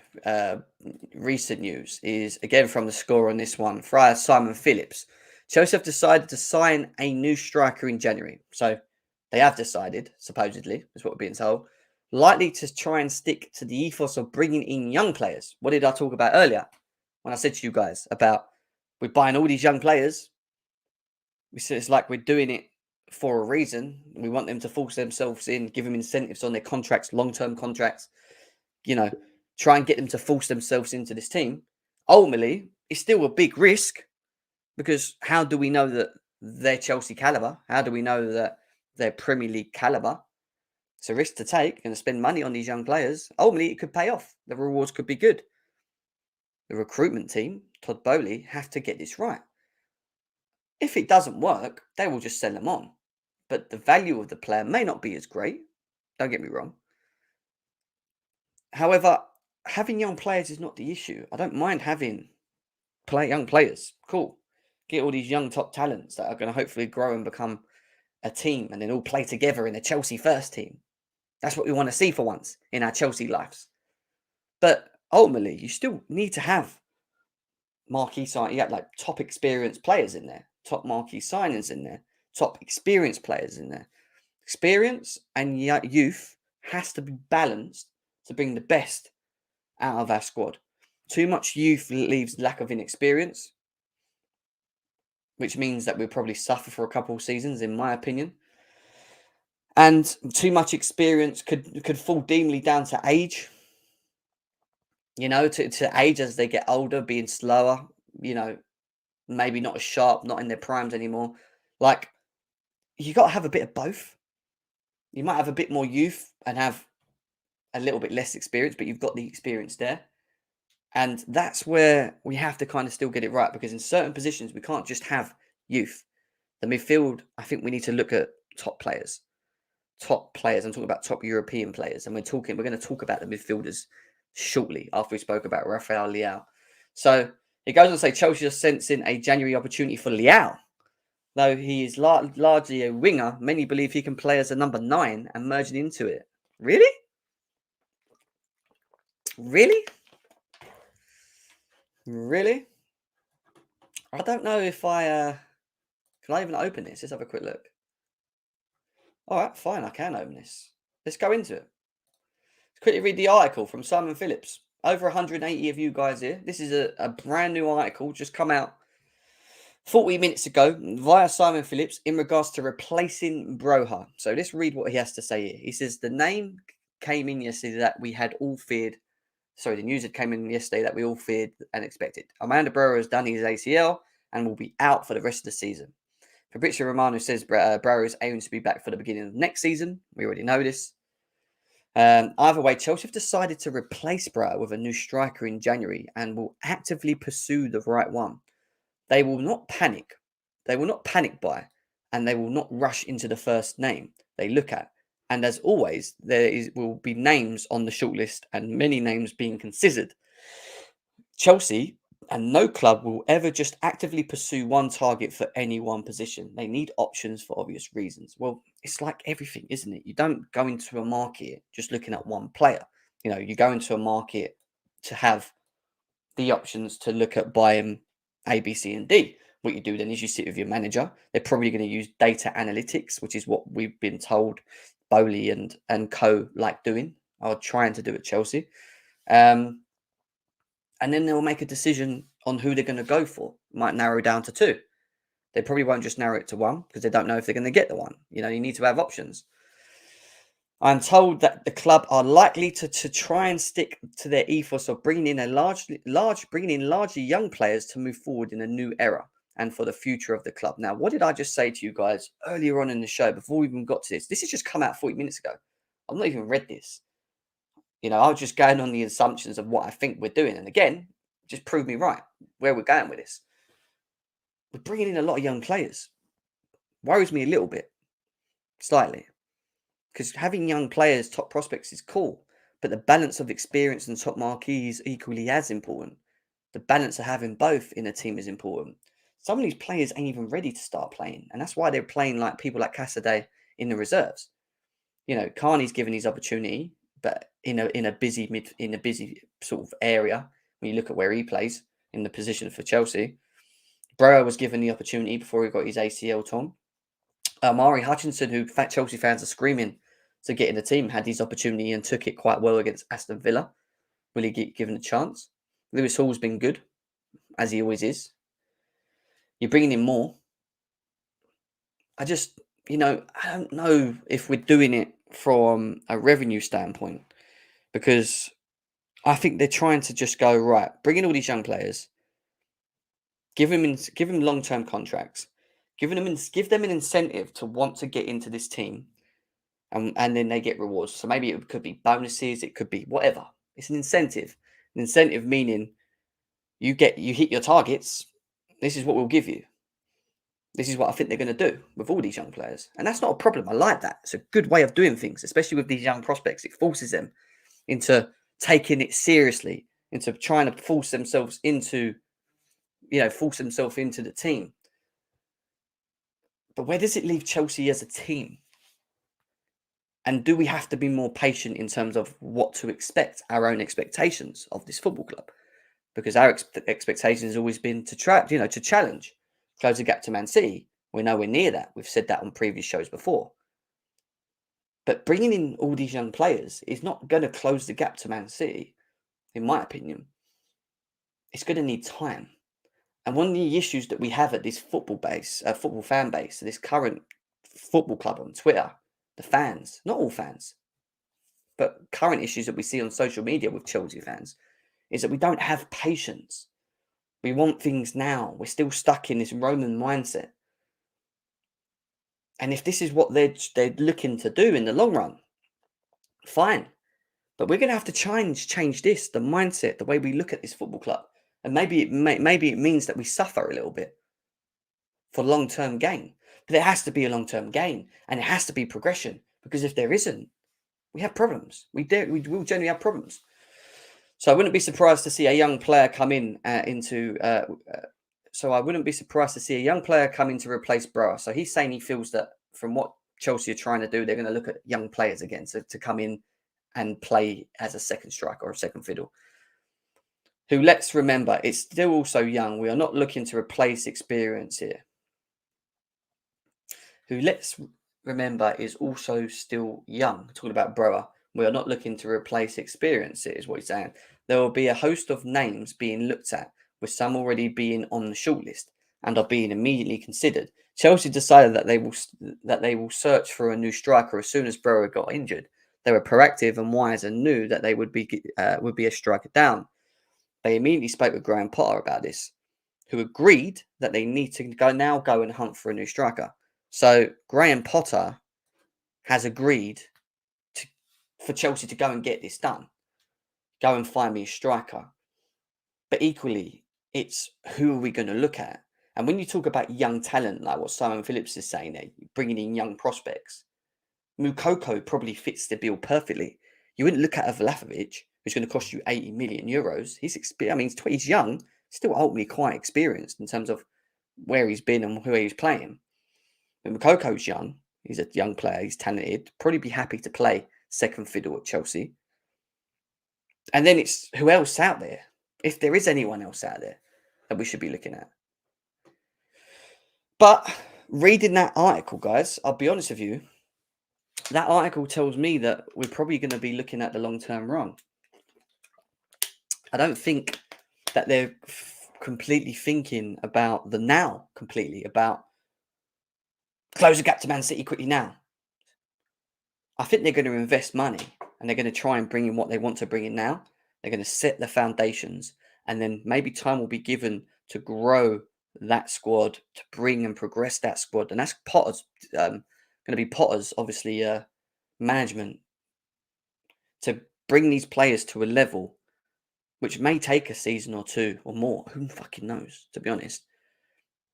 recent news, is again from the score on this one. Friar Simon Phillips. Chelsea have decided to sign a new striker in January. So they have decided, supposedly, is what we're being told, likely to try and stick to the ethos of bringing in young players. What did I talk about earlier when I said to you guys about we're buying all these young players? We said it's like we're doing it for a reason. We want them to force themselves in, give them incentives on their contracts, long-term contracts, try and get them to force themselves into this team. Ultimately, it's still a big risk, because how do we know that they're Chelsea caliber? How do we know that they're Premier League caliber? It's a risk to take and spend money on these young players. Ultimately, it could pay off. The rewards could be good. The recruitment team, Todd Bowley, have to get this right. If it doesn't work, they will just sell them on. But the value of the player may not be as great. Don't get me wrong. However, having young players is not the issue. I don't mind having young players. Cool. Get all these young top talents that are going to hopefully grow and become a team and then all play together in a Chelsea first team. That's what we want to see for once in our Chelsea lives. But ultimately, you still need to have marquee sign. You have like top experienced players in there, top marquee signings in there, top experienced players in there. Experience and youth has to be balanced to bring the best out of our squad. Too much youth leaves lack of inexperience, which means that we'll probably suffer for a couple of seasons, in my opinion. And too much experience could fall deemly down to age. To age as they get older, being slower, maybe not as sharp, not in their primes anymore. Like, you got to have a bit of both. You might have a bit more youth and have a little bit less experience, but you've got the experience there. And that's where we have to kind of still get it right, because in certain positions, we can't just have youth. The midfield, I think we need to look at top players. Top players. I'm talking about top European players. And we're going to talk about the midfielders shortly after we spoke about Rafael Leao. So it goes on to say Chelsea are sensing a January opportunity for Leao. Though he is largely a winger, many believe he can play as a number 9 and merging into it. Really? Really? Really? I don't know if can I even open this? Let's have a quick look. All right, fine, I can open this. Let's go into it. Let's quickly read the article from Simon Phillips. Over 180 of you guys here. This is a brand new article, just come out 40 minutes ago via Simon Phillips in regards to replacing Broja. So let's read what he has to say here. He says, the name came in yesterday that we had all feared. Sorry, the news that came in yesterday that we all feared and expected. Amanda Broja has done his ACL and will be out for the rest of the season. Fabrizio Romano says Broja is aiming to be back for the beginning of next season. We already know this. Either way, Chelsea have decided to replace Broja with a new striker in January and will actively pursue the right one. They will not panic. They will not panic buy, and they will not rush into the first name they look at. And as always, will be names on the shortlist and many names being considered. Chelsea and no club will ever just actively pursue one target for any one position. They need options for obvious reasons. Well, it's like everything, isn't it? You don't go into a market just looking at one player. You know, you go into a market to have the options to look at buying A, B, C, and D. What you do then is you sit with your manager. They're probably going to use data analytics, which is what we've been told Bowley and co like doing, or trying to do at Chelsea. And then they'll make a decision on who they're going to go for. Might narrow down to 2. They probably won't just narrow it to 1 because they don't know if they're going to get the one. You know, you need to have options. I'm told that the club are likely to try and stick to their ethos of bringing in largely young players to move forward in a new era and for the future of the club. Now, what did I just say to you guys earlier on in the show before we even got to this? This has just come out 40 minutes ago. I've not even read this. You know, I was just going on the assumptions of what I think we're doing. And again, just prove me right where we're going with this. We're bringing in a lot of young players. Worries me a little bit, slightly. Because having young players, top prospects is cool. But the balance of experience and top marquees is equally as important. The balance of having both in a team is important. Some of these players ain't even ready to start playing. And that's why they're playing like people like Casadei in the reserves. You know, Carney's given his opportunity, but in a busy sort of area, when you look at where he plays in the position for Chelsea. Broja was given the opportunity before he got his ACL torn. Mari Hutchinson, who fat Chelsea fans are screaming to get in the team, had his opportunity and took it quite well against Aston Villa. Will he get given a chance? Lewis Hall's been good, as he always is. You're bringing in more. I don't know if we're doing it from a revenue standpoint, because I think they're trying to just go, right, bring in all these young players, give them long-term contracts, give them an incentive to want to get into this team, and then they get rewards. So maybe it could be bonuses, it could be whatever. It's an incentive. An incentive meaning you hit your targets. This is what we'll give you. This is what I think they're going to do with all these young players. And that's not a problem. I like that. It's a good way of doing things, especially with these young prospects. It forces them into taking it seriously, into trying to force themselves into the team. But where does it leave Chelsea as a team? And do we have to be more patient in terms of what to expect, our own expectations of this football club? Because our expectation has always been to challenge, close the gap to Man City. We're nowhere near that. We've said that on previous shows before. But bringing in all these young players is not going to close the gap to Man City, in my opinion. It's going to need time. And one of the issues that we have at this football fan base, this current football club on Twitter, the fans, not all fans, but current issues that we see on social media with Chelsea fans, is that we don't have patience. We want things now. We're still stuck in this Roman mindset. And if this is what they're looking to do in the long run, fine. But we're going to have to change this, the mindset, the way we look at this football club. And maybe it means that we suffer a little bit for long-term gain. But there has to be a long-term gain, and it has to be progression. Because if there isn't, we have problems. We will generally have problems. So I wouldn't be surprised to see a young player come in So I wouldn't be surprised to see a young player come in to replace Broja. So he's saying he feels that from what Chelsea are trying to do, they're going to look at young players again to come in and play as a second striker or a second fiddle. Who, let's remember, is still also young. We are not looking to replace experience here. Who, let's remember, is also still young. Talking about Broja, we are not looking to replace experience, is what he's saying. There will be a host of names being looked at, with some already being on the shortlist and are being immediately considered. Chelsea decided that they will search for a new striker as soon as Broja got injured. They were proactive and wise and knew that they would be a striker down. They immediately spoke with Graham Potter about this, who agreed that they need to go and hunt for a new striker. So Graham Potter has agreed for Chelsea to go and get this done. Go and find me a striker. But equally, it's who are we going to look at? And when you talk about young talent, like what Simon Phillips is saying there, bringing in young prospects, Mukoko probably fits the bill perfectly. You wouldn't look at a Vlahovic, who's going to cost you 80 million euros. He's young, still ultimately quite experienced in terms of where he's been and who he's playing. But Mukoko's young. He's a young player. He's talented. Probably be happy to play second fiddle at Chelsea. And then it's who else out there? If there is anyone else out there that we should be looking at. But reading that article, guys, I'll be honest with you, that article tells me that we're probably going to be looking at the long term wrong. I don't think that they're completely thinking about the now, about close the gap to Man City quickly now. I think they're going to invest money and they're going to try and bring in what they want to bring in now. They're going to set the foundations, and then maybe time will be given to grow that squad, to bring and progress that squad. And that's Potter's going to be Potter's, obviously, management to bring these players to a level which may take a season or two or more. Who fucking knows, to be honest,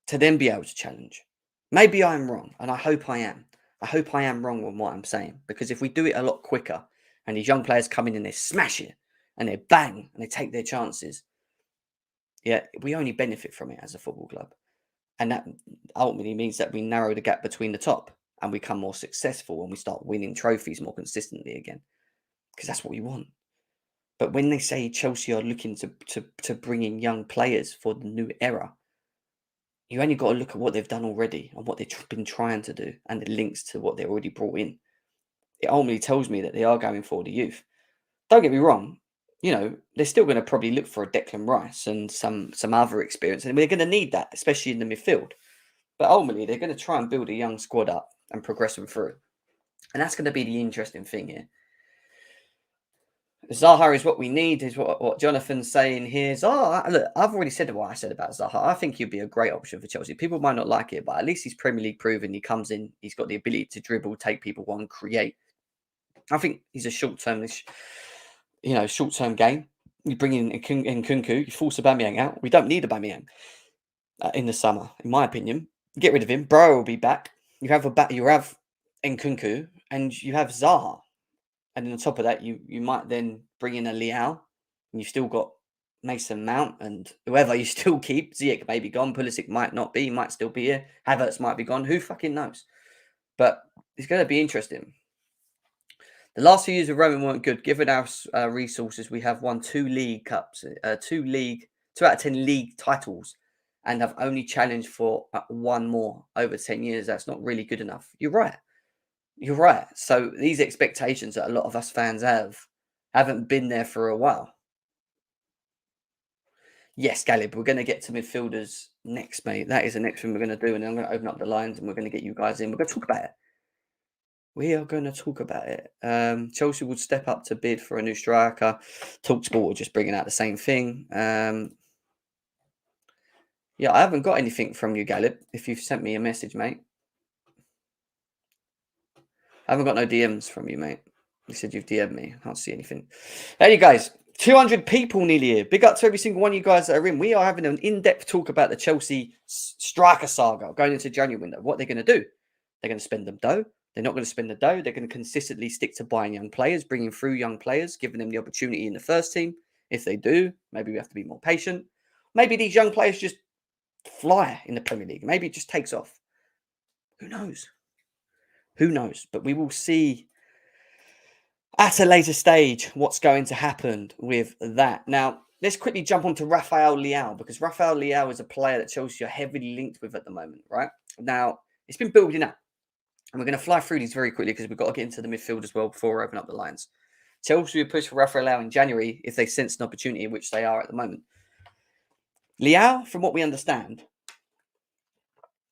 to then be able to challenge. Maybe I'm wrong, and I hope I am. I hope I am wrong on what I'm saying, because if we do it a lot quicker and these young players come in and they smash it and they bang and they take their chances, yeah, we only benefit from it as a football club. And that ultimately means that we narrow the gap between the top and we become more successful and we start winning trophies more consistently again, because that's what we want. But when they say Chelsea are looking to bring in young players for the new era, you only got to look at what they've done already and what they've been trying to do and the links to what they've already brought in. It ultimately tells me that they are going for the youth. Don't get me wrong, they're still going to probably look for a Declan Rice and some other experience, and we're going to need that, especially in the midfield. But ultimately, they're going to try and build a young squad up and progress them through. And that's going to be the interesting thing here. Zaha is what we need, is what Jonathan's saying here. Zaha, look, I've already said what I said about Zaha. I think he'd be a great option for Chelsea. People might not like it, but at least he's Premier League proven. He comes in, he's got the ability to dribble, take people on, create. I think he's a short-term game. You bring in Nkunku, you force Aubameyang out. We don't need Aubameyang in the summer, in my opinion. Get rid of him. Bro will be back. You have Nkunku, and you have Zaha. And then on top of that, you might then bring in a Leao, and you've still got Mason Mount and whoever you still keep. Ziyech may be gone. Pulisic might not be. He might still be here. Havertz might be gone. Who fucking knows? But it's going to be interesting. The last few years of Roman weren't good. Given our resources, we have won 2 league cups, 2 out of 10 league titles, and have only challenged for 1 more over 10 years. That's not really good enough. You're right. You're right. So these expectations that a lot of us fans haven't been there for a while. Yes, Galib, we're going to get to midfielders next, mate. That is the next thing we're going to do. And then I'm going to open up the lines and we're going to get you guys in. We're going to talk about it. We are going to talk about it. Chelsea would step up to bid for a new striker. TalkSport are just bringing out the same thing. Yeah, I haven't got anything from you, Galib. If you've sent me a message, mate. I haven't got no DMs from you, mate. You said you've DM'd me. I can't see anything. Hey, you guys. 200 people nearly here. Big up to every single one of you guys that are in. We are having an in-depth talk about the Chelsea striker saga going into January window. What they're going to do. They're going to spend the dough. They're not going to spend the dough. They're going to consistently stick to buying young players, bringing through young players, giving them the opportunity in the first team. If they do, maybe we have to be more patient. Maybe these young players just fly in the Premier League. Maybe it just takes off. Who knows? Who knows? But we will see at a later stage what's going to happen with that. Now, let's quickly jump on to Rafael Leao, because Rafael Leao is a player that Chelsea are heavily linked with at the moment, right? Now, it's been building up. And we're going to fly through these very quickly because we've got to get into the midfield as well before we open up the lines. Chelsea will push for Rafael Leao in January if they sense an opportunity, which they are at the moment. Leao, from what we understand,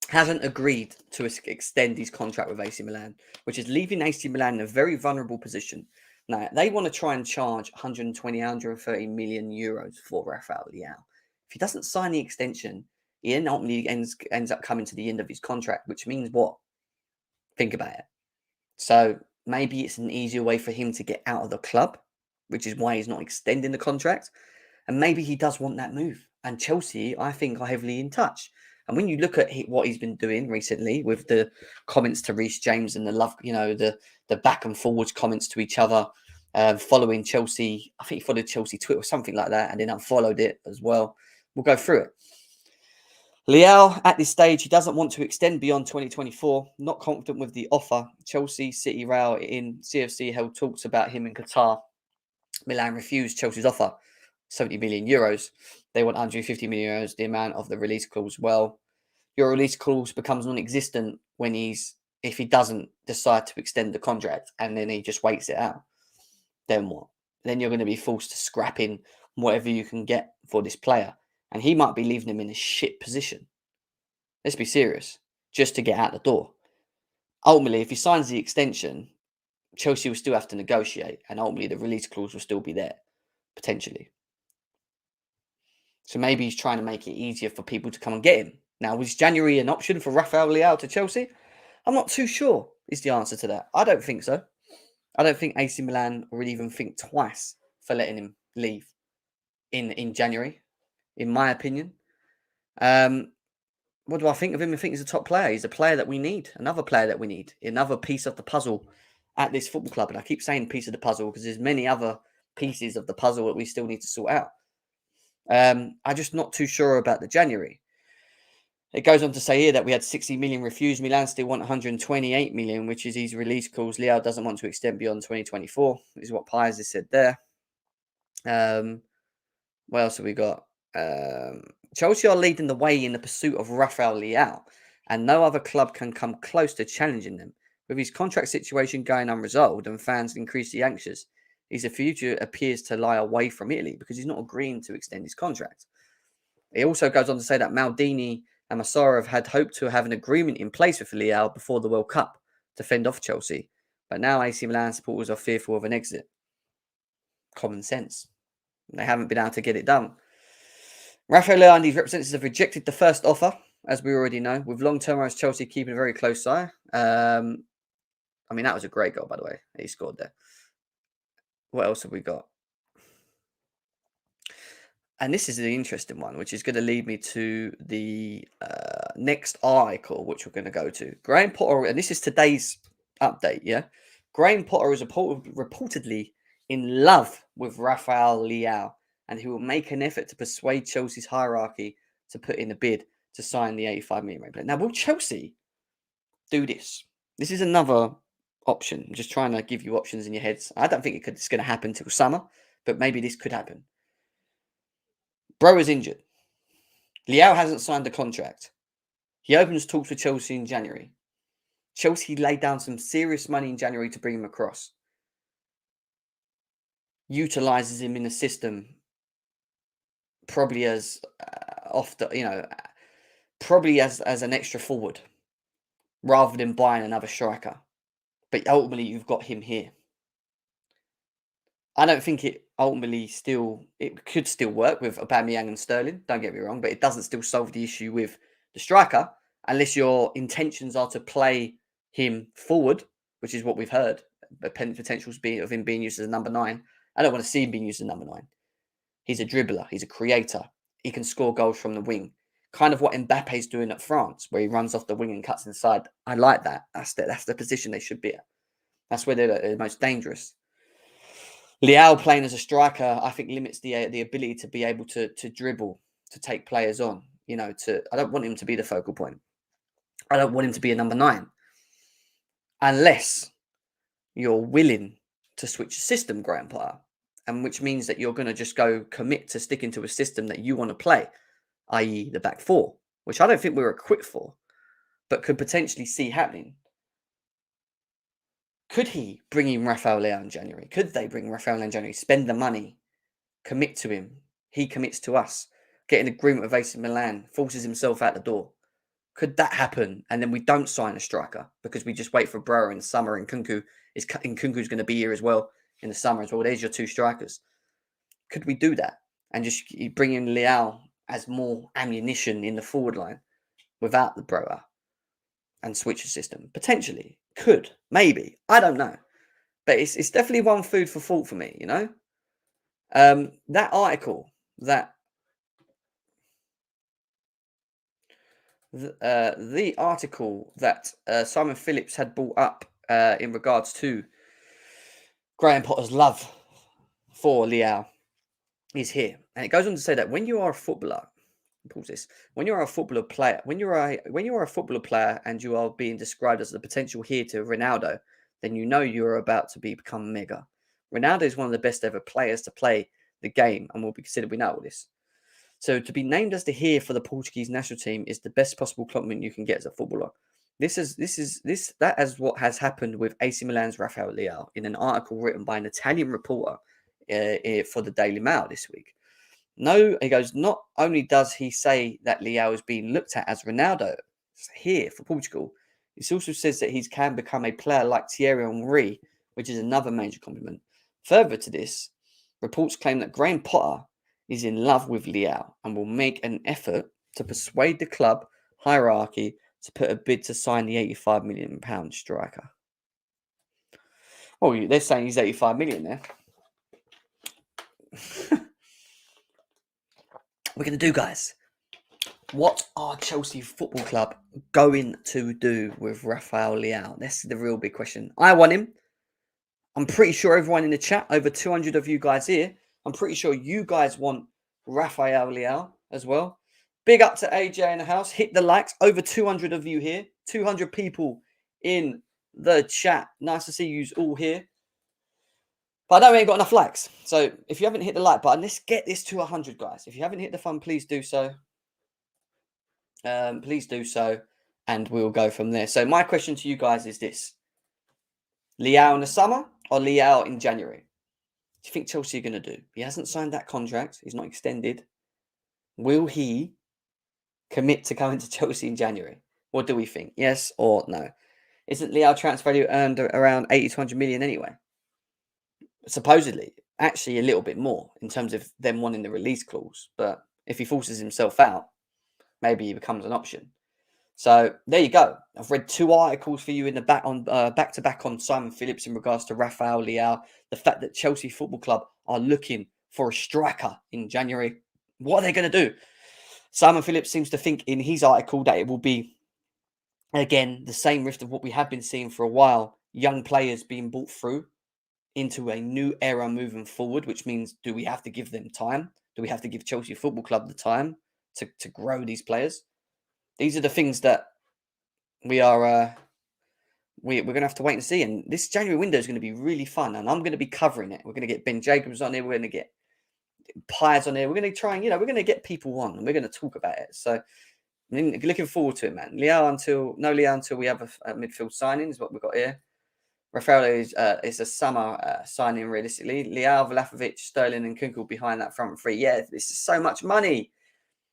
hasn't agreed to extend his contract with AC Milan, which is leaving AC Milan in a very vulnerable position. Now, they want to try and charge 120, 130 million euros for Rafael Leao. If he doesn't sign the extension, he ultimately ends up coming to the end of his contract, which means what? Think about it. So maybe it's an easier way for him to get out of the club, which is why he's not extending the contract. And maybe he does want that move. And Chelsea, I think, are heavily in touch. And when you look at what he's been doing recently with the comments to Reece James and the love, the back and forwards comments to each other, following Chelsea, I think he followed Chelsea Twitter or something like that, and then unfollowed it as well. We'll go through it. Leao, at this stage, he doesn't want to extend beyond 2024. Not confident with the offer. Chelsea, City, Real in CFC held talks about him in Qatar. Milan refused Chelsea's offer, 70 million euros. They want 150 million euros, the amount of the release clause. Well, your release clause becomes non-existent if he doesn't decide to extend the contract and then he just waits it out. Then what? Then you're going to be forced to scrap in whatever you can get for this player. And he might be leaving him in a shit position. Let's be serious. Just to get out the door. Ultimately, if he signs the extension, Chelsea will still have to negotiate. And ultimately, the release clause will still be there. Potentially. So maybe he's trying to make it easier for people to come and get him. Now, was January an option for Rafael Leao to Chelsea? I'm not too sure is the answer to that. I don't think so. I don't think AC Milan would even think twice for letting him leave in January, in my opinion. What do I think of him? I think he's a top player. He's a player that we need. Another player that we need. Another piece of the puzzle at this football club. And I keep saying piece of the puzzle because there's many other pieces of the puzzle that we still need to sort out. I'm just not too sure about the January. It goes on to say here that we had 60 million refused. Milan still want 128 million, which is his release clause. Leao doesn't want to extend beyond 2024, is what Pies has said there. What else have we got? Chelsea are leading the way in the pursuit of Rafael Leao, and no other club can come close to challenging them. With his contract situation going unresolved and fans increasingly anxious, his future appears to lie away from Italy because he's not agreeing to extend his contract. He also goes on to say that Maldini and Massara have had hoped to have an agreement in place with Leao before the World Cup to fend off Chelsea, but now AC Milan supporters are fearful of an exit. Common sense. They haven't been able to get it done. Rafael Leao and his representatives have rejected the first offer, as we already know, with long-term as Chelsea keeping a very close eye. I mean, that was a great goal, by the way. He scored there. What else have we got? And this is the interesting one, which is going to lead me to the next article, which we're going to go to. Graham Potter, and this is today's update, yeah? Graham Potter is reportedly in love with Rafael Leao, and he will make an effort to persuade Chelsea's hierarchy to put in a bid to sign the 85 million player. Now, will Chelsea do this? This is another option. I'm just trying to give you options in your heads. I don't think it's going to happen till summer, but maybe this could happen. Bro is injured. Leao hasn't signed the contract. He opens talks with Chelsea in January. Chelsea laid down some serious money in January to bring him across. Utilizes him in the system, probably as probably as an extra forward, rather than buying another striker. But ultimately, you've got him here. I don't think ultimately it could still work with Aubameyang and Sterling. Don't get me wrong, but it doesn't still solve the issue with the striker unless your intentions are to play him forward, which is what we've heard. The potentials of him being used as a number 9. I don't want to see him being used as a number 9. He's a dribbler. He's a creator. He can score goals from the wing. Kind of what Mbappe's doing at France, where he runs off the wing and cuts inside. I like that. That's the position they should be at. That's where they're the most dangerous. Leao playing as a striker, I think, limits the ability to be able to dribble, to take players on. I don't want him to be the focal point. I don't want him to be a number 9. Unless you're willing to switch a system, Graham Potter, and which means that you're going to just go commit to sticking to a system that you want to play, i.e. the back 4, which I don't think we're equipped for, but could potentially see happening. Could he bring in Rafael Leao in January? Could they bring Rafael Leao in January? Spend the money, commit to him. He commits to us. Get an agreement with AC Milan, forces himself out the door. Could that happen? And then we don't sign a striker because we just wait for Broja in the summer, and Kunku's going to be here as well in the summer as well. There's your 2 strikers. Could we do that and just bring in Leao as more ammunition in the forward line without the Broja and switch the system? Potentially. Could. Maybe. I don't know. But it's definitely one food for thought for me, That article that the article that Simon Phillips had brought up in regards to Graham Potter's love for Leao is here, and it goes on to say that when you are a footballer, pause this. When you are a footballer player, when you are a footballer player, and you are being described as the potential heir to Ronaldo, then you know you are about to become mega. Ronaldo is one of the best ever players to play the game, and will be considered. We know all this. So to be named as the heir for the Portuguese national team is the best possible compliment you can get as a footballer. That is what has happened with AC Milan's Rafael Leao in an article written by an Italian reporter for the Daily Mail this week. No, he goes, not only does he say that Leao is being looked at as Ronaldo here for Portugal, he also says that he can become a player like Thierry Henry, which is another major compliment. Further to this, reports claim that Graham Potter is in love with Leao and will make an effort to persuade the club hierarchy to put a bid to sign the £85 million striker. Oh, they're saying he's 85 million there. We're going to do, guys. What are Chelsea Football Club going to do with Rafael Leao? That's the real big question. I want him. I'm pretty sure everyone in the chat, over 200 of you guys here, I'm pretty sure you guys want Rafael Leao as well. Big up to AJ in the house. Hit the likes. Over 200 of you here. 200 people in the chat. Nice to see you all here. But I know we ain't got enough likes. So if you haven't hit the like button, let's get this to 100, guys. If you haven't hit the fun, please do so. Please do so. And we'll go from there. So my question to you guys is this. Leao in the summer or Leao in January? What do you think Chelsea are going to do? He hasn't signed that contract. He's not extended. Will he commit to coming to Chelsea in January? What do we think? Yes or no? Isn't Leao transfer value earned around 80 to 100 million anyway? Supposedly, actually a little bit more in terms of them wanting the release clause. But if he forces himself out, maybe he becomes an option. So there you go. I've read 2 articles for you in the back to back on Simon Phillips in regards to Rafael Leao. The fact that Chelsea Football Club are looking for a striker in January. What are they going to do? Simon Phillips seems to think in his article that it will be, again, the same rift of what we have been seeing for a while. Young players being brought through into a new era moving forward, which means, do we have to give them time? Do we have to give Chelsea Football Club the time to grow these players? These are the things that we are we're going to have to wait and see. And this January window is going to be really fun, and I'm going to be covering it. We're going to get Ben Jacobs on here. We're going to get Pies on here. We're going to try and, we're going to get people on, and we're going to talk about it. So I'm looking forward to it, man. Leao until we have a midfield signing is what we've got here. Rafael is a summer signing realistically. Leao, Vlahovic, Sterling, and Kunkel behind that front three. Yeah, this is so much money.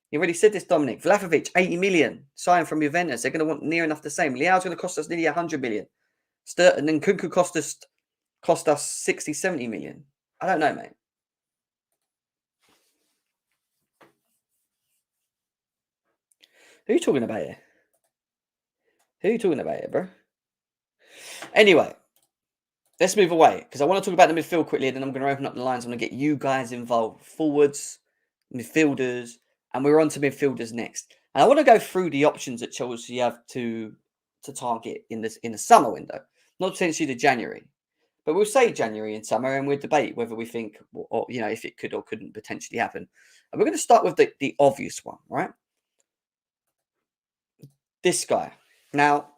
You already said this, Dominic. Vlahovic, 80 million, signed from Juventus. They're going to want near enough the same. Leao's going to cost us nearly 100 million. And then Kunku cost us 60, 70 million. I don't know, mate. Who are you talking about here? Who are you talking about here, bro? Anyway, let's move away because I want to talk about the midfield quickly. Then I'm going to open up the lines. I'm going to get you guys involved. Forwards, midfielders, and we're on to midfielders next. And I want to go through the options that Chelsea have to target in the summer window, not potentially the January. But we'll say January and summer, and we'll debate whether we think, or if it could or couldn't potentially happen. And we're going to start with the obvious one, right? This guy. Now,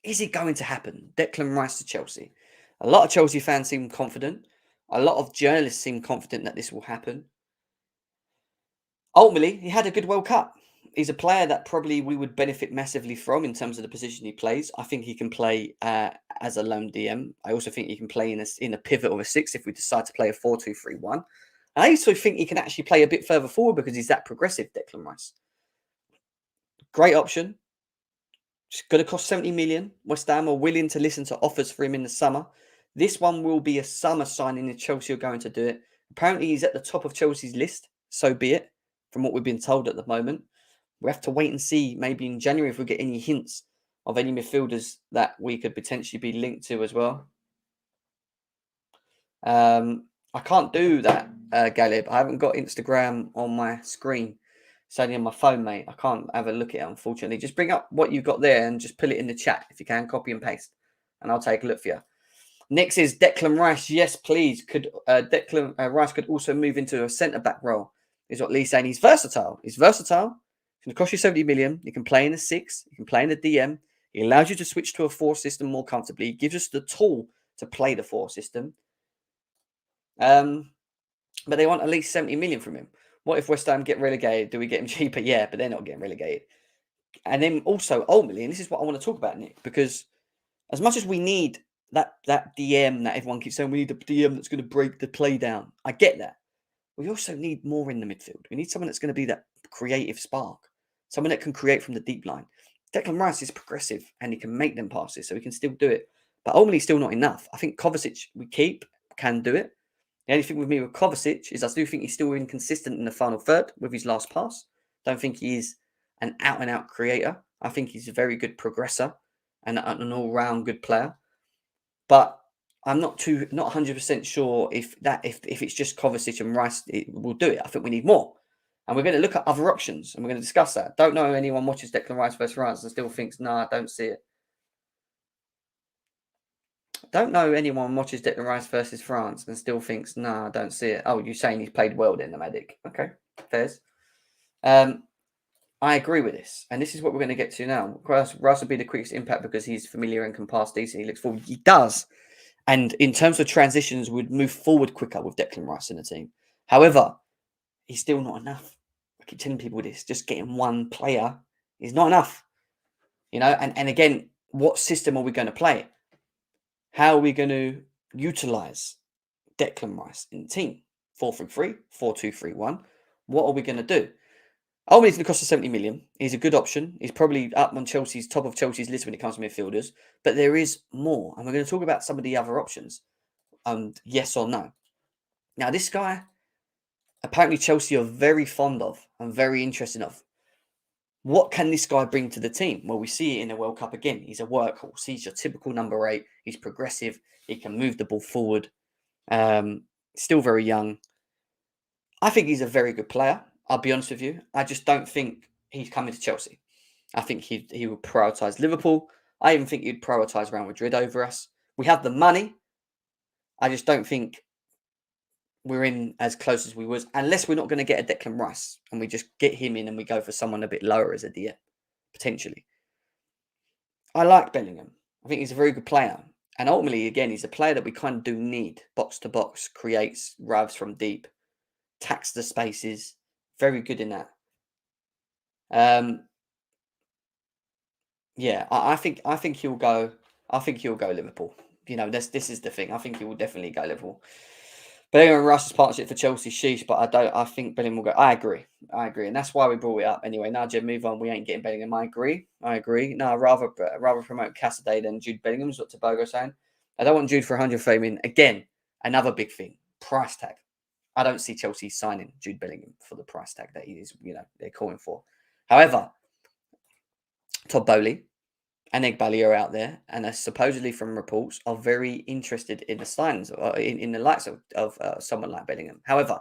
is it going to happen? Declan Rice to Chelsea. A lot of Chelsea fans seem confident. A lot of journalists seem confident that this will happen. Ultimately, he had a good World Cup. He's a player that probably we would benefit massively from in terms of the position he plays. I think he can play as a lone DM. I also think he can play in a pivot or a six if we decide to play a 4-2-3-1. And I also think he can actually play a bit further forward because he's that progressive, Declan Rice. Great option. It's going to cost 70 million. West Ham are willing to listen to offers for him in the summer. This one will be a summer signing if Chelsea are going to do it. Apparently, he's at the top of Chelsea's list. So be it, from what we've been told at the moment. We have to wait and see maybe in January if we get any hints of any midfielders that we could potentially be linked to as well. I can't do that, Galib. I haven't got Instagram on my screen. It's only on my phone, mate. I can't have a look at it, unfortunately. Just bring up what you've got there and just put it in the chat if you can, copy and paste. And I'll take a look for you. Next is Declan Rice. Yes, please. Could Declan Rice could also move into a centre-back role, is what Lee's saying. He's versatile. He's versatile. It's going to cost you 70 million. You can play in the 6. You can play in the DM. He allows you to switch to a 4 system more comfortably. He gives us the tool to play the 4 system. But they want at least 70 million from him. What if West Ham get relegated? Do we get him cheaper? Yeah, but they're not getting relegated. And then also, ultimately, and this is what I want to talk about, Nick, because as much as we need that DM that everyone keeps saying, we need the DM that's going to break the play down. I get that. We also need more in the midfield. We need someone that's going to be that creative spark. Someone that can create from the deep line. Declan Rice is progressive and he can make them passes, so he can still do it. But ultimately, still not enough. I think Kovacic, we can do it. The only thing with me with Kovacic is I do think he's still inconsistent in the final third with his last pass. Don't think he is an out-and-out creator. I think he's a very good progressor and an all-round good player. But I'm not 100% sure if it's just Kovacic and Rice will do it. I think we need more. And we're going to look at other options and we're going to discuss that. Don't know if anyone watches Declan Rice versus France and still thinks, nah, I don't see it. Don't know anyone watches Declan Rice versus France and still thinks, nah, I don't see it. Oh, you're saying he's played well then, the medic. Okay, fairs. I agree with this. And this is what we're going to get to now. Rice will be the quickest impact because he's familiar and can pass decent. He looks forward. He does. And in terms of transitions, would move forward quicker with Declan Rice in the team. However, he's still not enough. I keep telling people this. Just getting one player is not enough. And again, what system are we going to play? How are we going to utilize Declan Rice in the team? 4-3-3, 4-2-3-1. What are we going to do? Ultimately, it's going to cost us 70 million. He's a good option. He's probably up on top of Chelsea's list when it comes to midfielders. But there is more. And we're going to talk about some of the other options. Yes or no. Now, this guy, apparently Chelsea are very fond of and very interested of. What can this guy bring to the team? Well, we see it in the World Cup again. He's a workhorse. He's your typical number 8. He's progressive. He can move the ball forward. Still very young. I think he's a very good player. I'll be honest with you. I just don't think he's coming to Chelsea. I think he would prioritise Liverpool. I even think he'd prioritise Real Madrid over us. We have the money. I just don't think we're in as close as we was, unless we're not going to get a Declan Rice and we just get him in and we go for someone a bit lower as a DM, potentially. I like Bellingham. I think he's a very good player. And ultimately, again, he's a player that we kind of do need. Box to box, creates, drives from deep, attacks the spaces. Very good in that. Yeah, I think he'll go. I think he'll go Liverpool. This is the thing. I think he will definitely go Liverpool. Bellingham and Rice's partnership for Chelsea, sheesh, but I think Bellingham will go. I agree. And that's why we brought it up. Anyway, now, Jed, move on. We ain't getting Bellingham. I agree. No, rather promote Cassidy than Jude Bellingham, is what Tobago's saying. I don't want Jude for 130 million. Again, another big thing. Price tag. I don't see Chelsea signing Jude Bellingham for the price tag that he is, they're calling for. However, Todd Bowley and Egbali are out there, and are supposedly from reports are very interested in the signs in the likes of someone like Bellingham. However,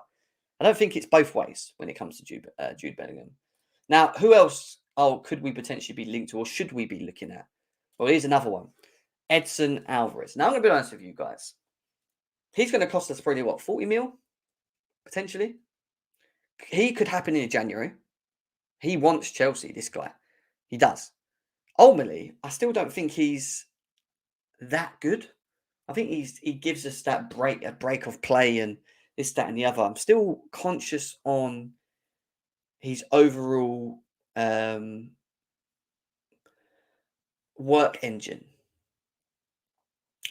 I don't think it's both ways when it comes to Jude Bellingham. Now, who else could we potentially be linked to, or should we be looking at? Well, here's another one. Edson Alvarez. Now, I'm going to be honest with you guys. He's going to cost us probably, 40 mil? Potentially. He could happen in January. He wants Chelsea, this guy. He does. Ultimately, I still don't think he's that good. I think he gives us that break of play and this, that, and the other. I'm still conscious on his overall work engine.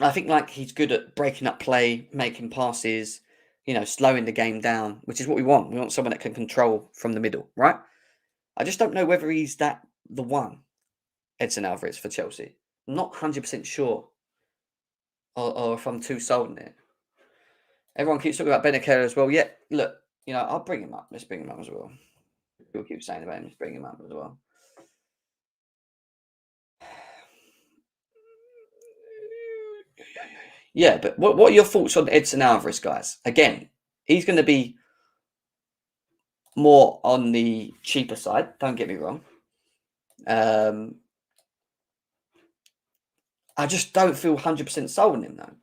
I think he's good at breaking up play, making passes, slowing the game down, which is what we want. We want someone that can control from the middle, right? I just don't know whether he's the one, Edson Alvarez, for Chelsea. I'm not 100% sure, or if I'm too sold on it. Everyone keeps talking about Benacer as well. Yeah, look, I'll bring him up. Let's bring him up as well. People keep saying about him. Let's bring him up as well. Yeah, but what are your thoughts on Edson Alvarez, guys? Again, he's going to be more on the cheaper side. Don't get me wrong. I just don't feel 100% sold on him, though.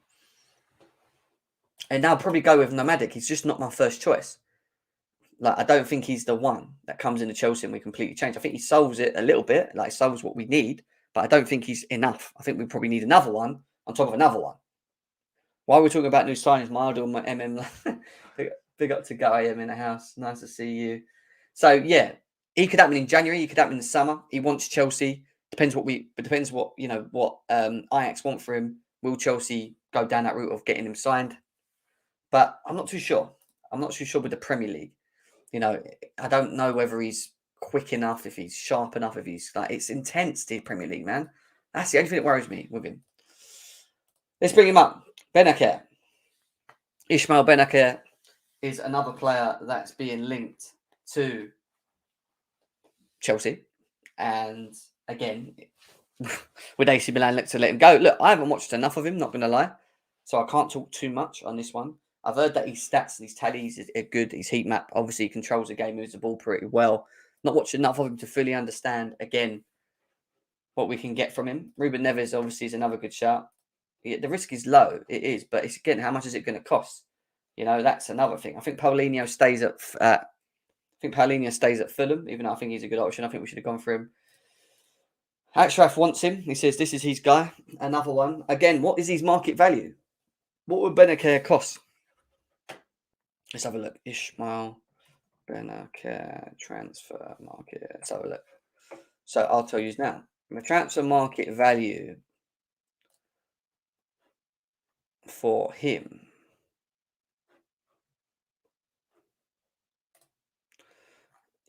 And I'll probably go with Nomadic. He's just not my first choice. I don't think he's the one that comes into Chelsea and we completely change. I think he solves it a little bit, solves what we need, but I don't think he's enough. I think we probably need another one on top of another one. While we're talking about new signings, my idol, my MM, big up to Guy M in the house. Nice to see you. So yeah, he could happen in January. He could happen in the summer. He wants Chelsea. Depends what Ajax want for him. Will Chelsea go down that route of getting him signed? But I'm not too sure. I'm not too sure with the Premier League. I don't know whether he's quick enough, if he's sharp enough, if he's it's intense, the Premier League, man. That's the only thing that worries me with him. Let's bring him up. Benacer. Ismail Benacer is another player that's being linked to Chelsea. And again, would AC Milan look to let him go? Look, I haven't watched enough of him, not going to lie. So I can't talk too much on this one. I've heard that his stats and his tallies are good. His heat map, obviously, he controls the game, moves the ball pretty well. Not watched enough of him to fully understand, again, what we can get from him. Ruben Neves, obviously, is another good shout. Yeah, the risk is low. It is. But it's, again, how much is it going to cost? That's another thing. I think Paulinho stays at Fulham, even though I think he's a good option. I think we should have gone for him. Achraf wants him. He says this is his guy. Another one. Again, what is his market value? What would Benacer cost? Let's have a look. Ismail Benacer transfer market. Let's have a look. So I'll tell you now. The transfer market value for him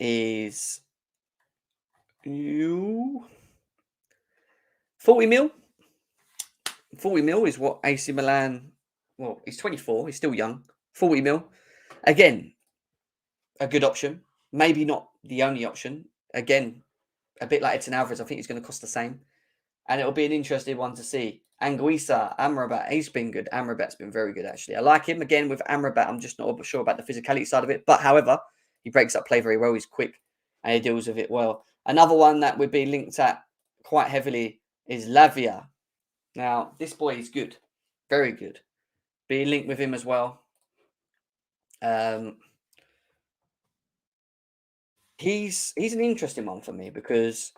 is 40 mil. 40 mil is what AC Milan. Well, he's 24. He's still young. 40 mil. Again, a good option. Maybe not the only option. Again, a bit like Edson Alvarez, I think he's going to cost the same. And it'll be an interesting one to see. Anguissa, Amrabat, he's been good. Amrabat's been very good, actually. I like him. Again, with Amrabat, I'm just not sure about the physicality side of it. But, however, he breaks up play very well. He's quick and he deals with it well. Another one that would be linked at quite heavily is Lavia. Now, this boy is good. Very good. Be linked with him as well. He's an interesting one for me because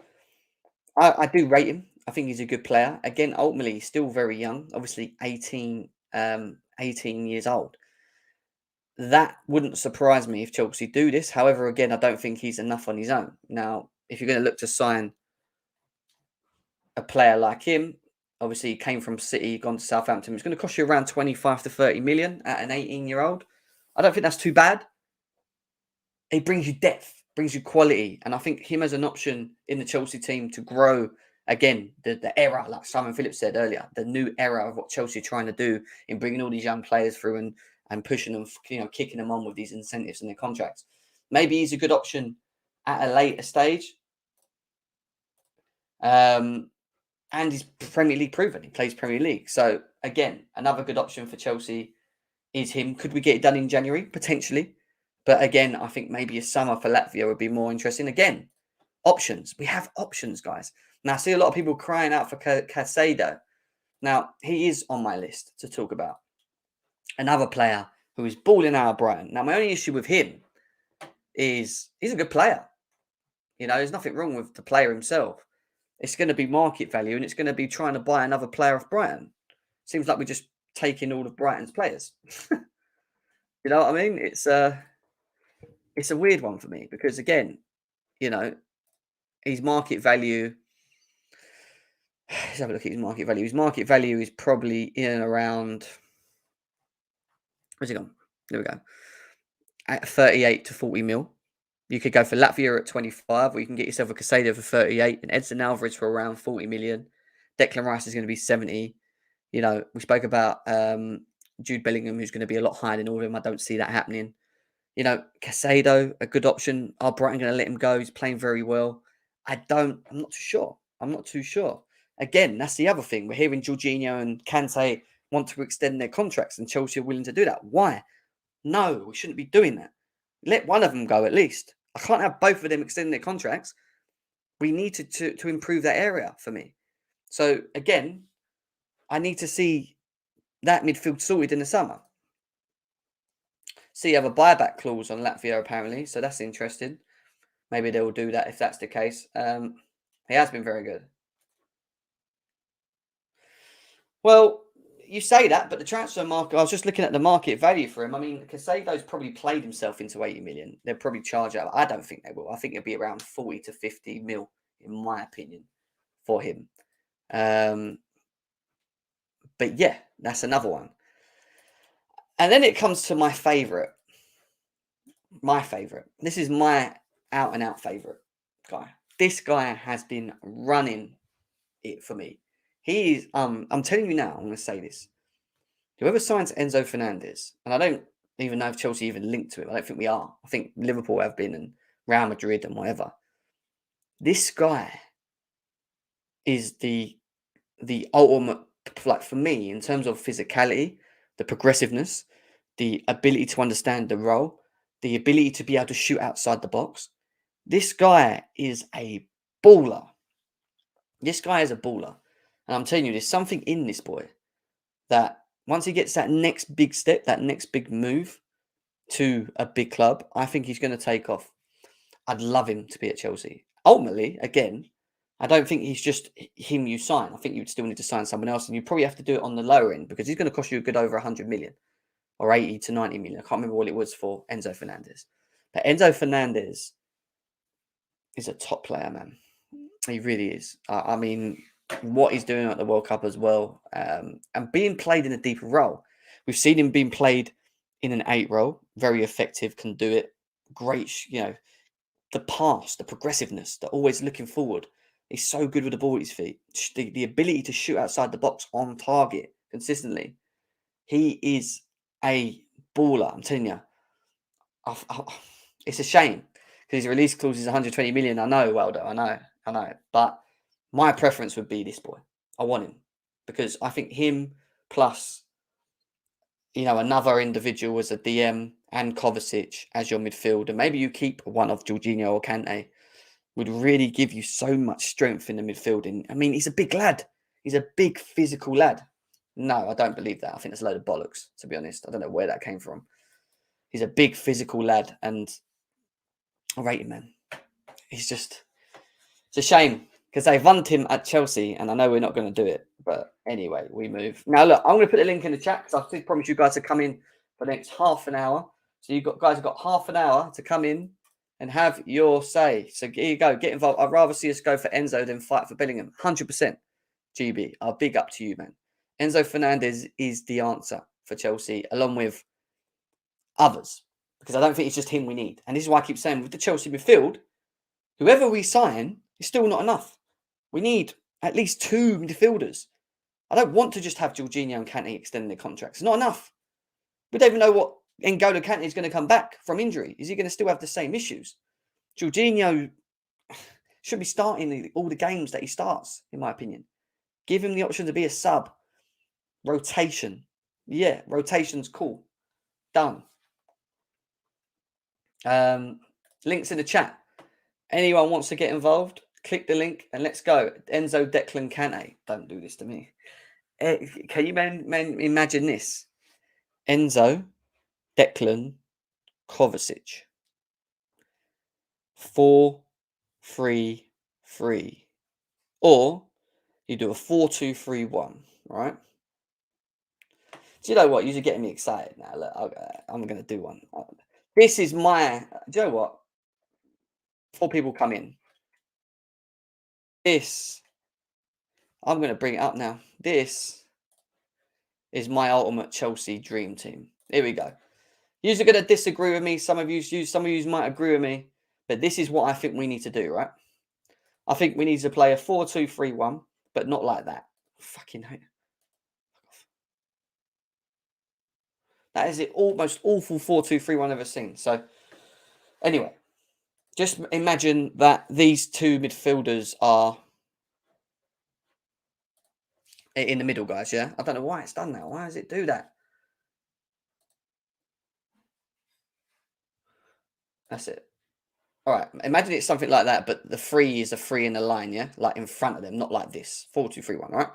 I do rate him. I think he's a good player. Again, ultimately, he's still very young. Obviously, 18 years old. That wouldn't surprise me if Chelsea do this. However, again, I don't think he's enough on his own. Now, if you're going to look to sign a player like him, obviously he came from City, gone to Southampton. It's going to cost you around 25 to 30 million at an 18-year-old. I don't think that's too bad. It brings you depth, brings you quality. And I think him as an option in the Chelsea team to grow, again, the era, like Simon Phillips said earlier, the new era of what Chelsea are trying to do in bringing all these young players through and pushing them, kicking them on with these incentives and their contracts. Maybe he's a good option at a later stage. And he's Premier League proven. He plays Premier League. So, again, another good option for Chelsea is him. Could we get it done in January? Potentially. But again, I think maybe a summer for Latvia would be more interesting. Again, options. We have options, guys. Now, I see a lot of people crying out for Casado. Now, he is on my list to talk about. Another player who is balling out of Brighton. Now, my only issue with him is he's a good player. There's nothing wrong with the player himself. It's going to be market value, and it's going to be trying to buy another player off Brighton. Seems like we're just taking all of Brighton's players. You know what I mean? It's a weird one for me because, again, his market value. Let's have a look at his market value. His market value is probably in and around. Where's it gone? There we go. At 38 to 40 mil. You could go for Latvia at 25, or you can get yourself a Casado for 38, and Edson Alvarez for around 40 million. Declan Rice is going to be 70. We spoke about Jude Bellingham, who's going to be a lot higher than all of them. I don't see that happening. Casado, a good option. Are Brighton going to let him go? He's playing very well. I'm not too sure. Again, that's the other thing. We're hearing Jorginho and Kante want to extend their contracts, and Chelsea are willing to do that. Why? No, we shouldn't be doing that. Let one of them go at least. I can't have both of them extending their contracts. We need to improve that area for me. So, again, I need to see that midfield sorted in the summer. See, you have a buyback clause on Latvia, apparently. So, that's interesting. Maybe they will do that if that's the case. He has been very good. Well, you say that, but the transfer market, I was just looking at the market value for him. I mean, Casado's probably played himself into 80 million. They'll probably charge out. I don't think they will. I think it'll be around 40 to 50 mil, in my opinion, for him. But yeah, that's another one. And then it comes to my favourite. My favourite. This is my out and out favourite guy. This guy has been running it for me. He is, I'm telling you now, I'm going to say this. Whoever signs Enzo Fernandez, and I don't even know if Chelsea even linked to him. I don't think we are. I think Liverpool have been, and Real Madrid and whatever. This guy is the ultimate, like for me, in terms of physicality, the progressiveness, the ability to understand the role, the ability to be able to shoot outside the box. This guy is a baller. This guy is a baller. And I'm telling you, there's something in this boy that once he gets that next big step, that next big move to a big club, I think he's going to take off. I'd love him to be at Chelsea. Ultimately, again, I don't think he's just him you sign. I think you'd still need to sign someone else, and you probably have to do it on the lower end because he's going to cost you a good over 100 million or 80 to 90 million. I can't remember what it was for Enzo Fernandez. But Enzo Fernandez is a top player, man. He really is. I mean, what he's doing at the World Cup as well, and being played in a deeper role. We've seen him being played in an 8 role, very effective, can do it. Great, the pass, the progressiveness, the always looking forward. He's so good with the ball at his feet. The ability to shoot outside the box on target consistently. He is a baller. I'm telling you. It's a shame because his release clause is 120 million. I know, Waldo. I know. But my preference would be this boy. I want him because I think him plus, another individual as a DM and Kovacic as your midfield, and maybe you keep one of Jorginho or Kante, would really give you so much strength in the midfield. And I mean, he's a big lad. He's a big physical lad. No, I don't believe that. I think that's a load of bollocks, to be honest. I don't know where that came from. He's a big physical lad, and I rate him, man. It's a shame because they want him at Chelsea, and I know we're not going to do it. But anyway, we move. Now, look, I'm going to put a link in the chat because I did promise you guys to come in for the next half an hour. So guys have got half an hour to come in and have your say. So here you go. Get involved. I'd rather see us go for Enzo than fight for Bellingham. 100%. GB. I'll big up to you, man. Enzo Fernandez is the answer for Chelsea, along with others, because I don't think it's just him we need. And this is why I keep saying with the Chelsea midfield, whoever we sign is still not enough. We need at least 2 midfielders. I don't want to just have Jorginho and Kante extending their contracts. It's not enough. We don't even know what N'Golo Kante is going to come back from injury. Is he going to still have the same issues? Jorginho Should be starting all the games that he starts, in my opinion. Give him the option to be a sub. Rotation. Yeah, rotation's cool. Done. Links in the chat. Anyone wants to get involved, click the link and let's go. Enzo, Declan, Kante. Don't do this to me. Can you imagine this? Enzo, Declan, Kovacic. 4-3-3. Or you do a 4-2-3-1, right? Do you know what? You're getting me excited now. Look, I'm going to do one. This is my... Do you know what? Before people come in. This... I'm going to bring it up now. This is my ultimate Chelsea dream team. Here we go. You're going to disagree with me. Some of you might agree with me. But this is what I think we need to do, right? I think we need to play a 4-2-3-1, but not like that. Fucking hate. That is the most awful 4-2-3-1 I've ever seen. So, anyway, just imagine that these two midfielders are in the middle, guys, yeah? I don't know why it's done that. Why does it do that? That's it. All right, imagine it's something like that, but the 3 is a 3 in the line, yeah? Like in front of them, not like this. 4-2-3-1, all right?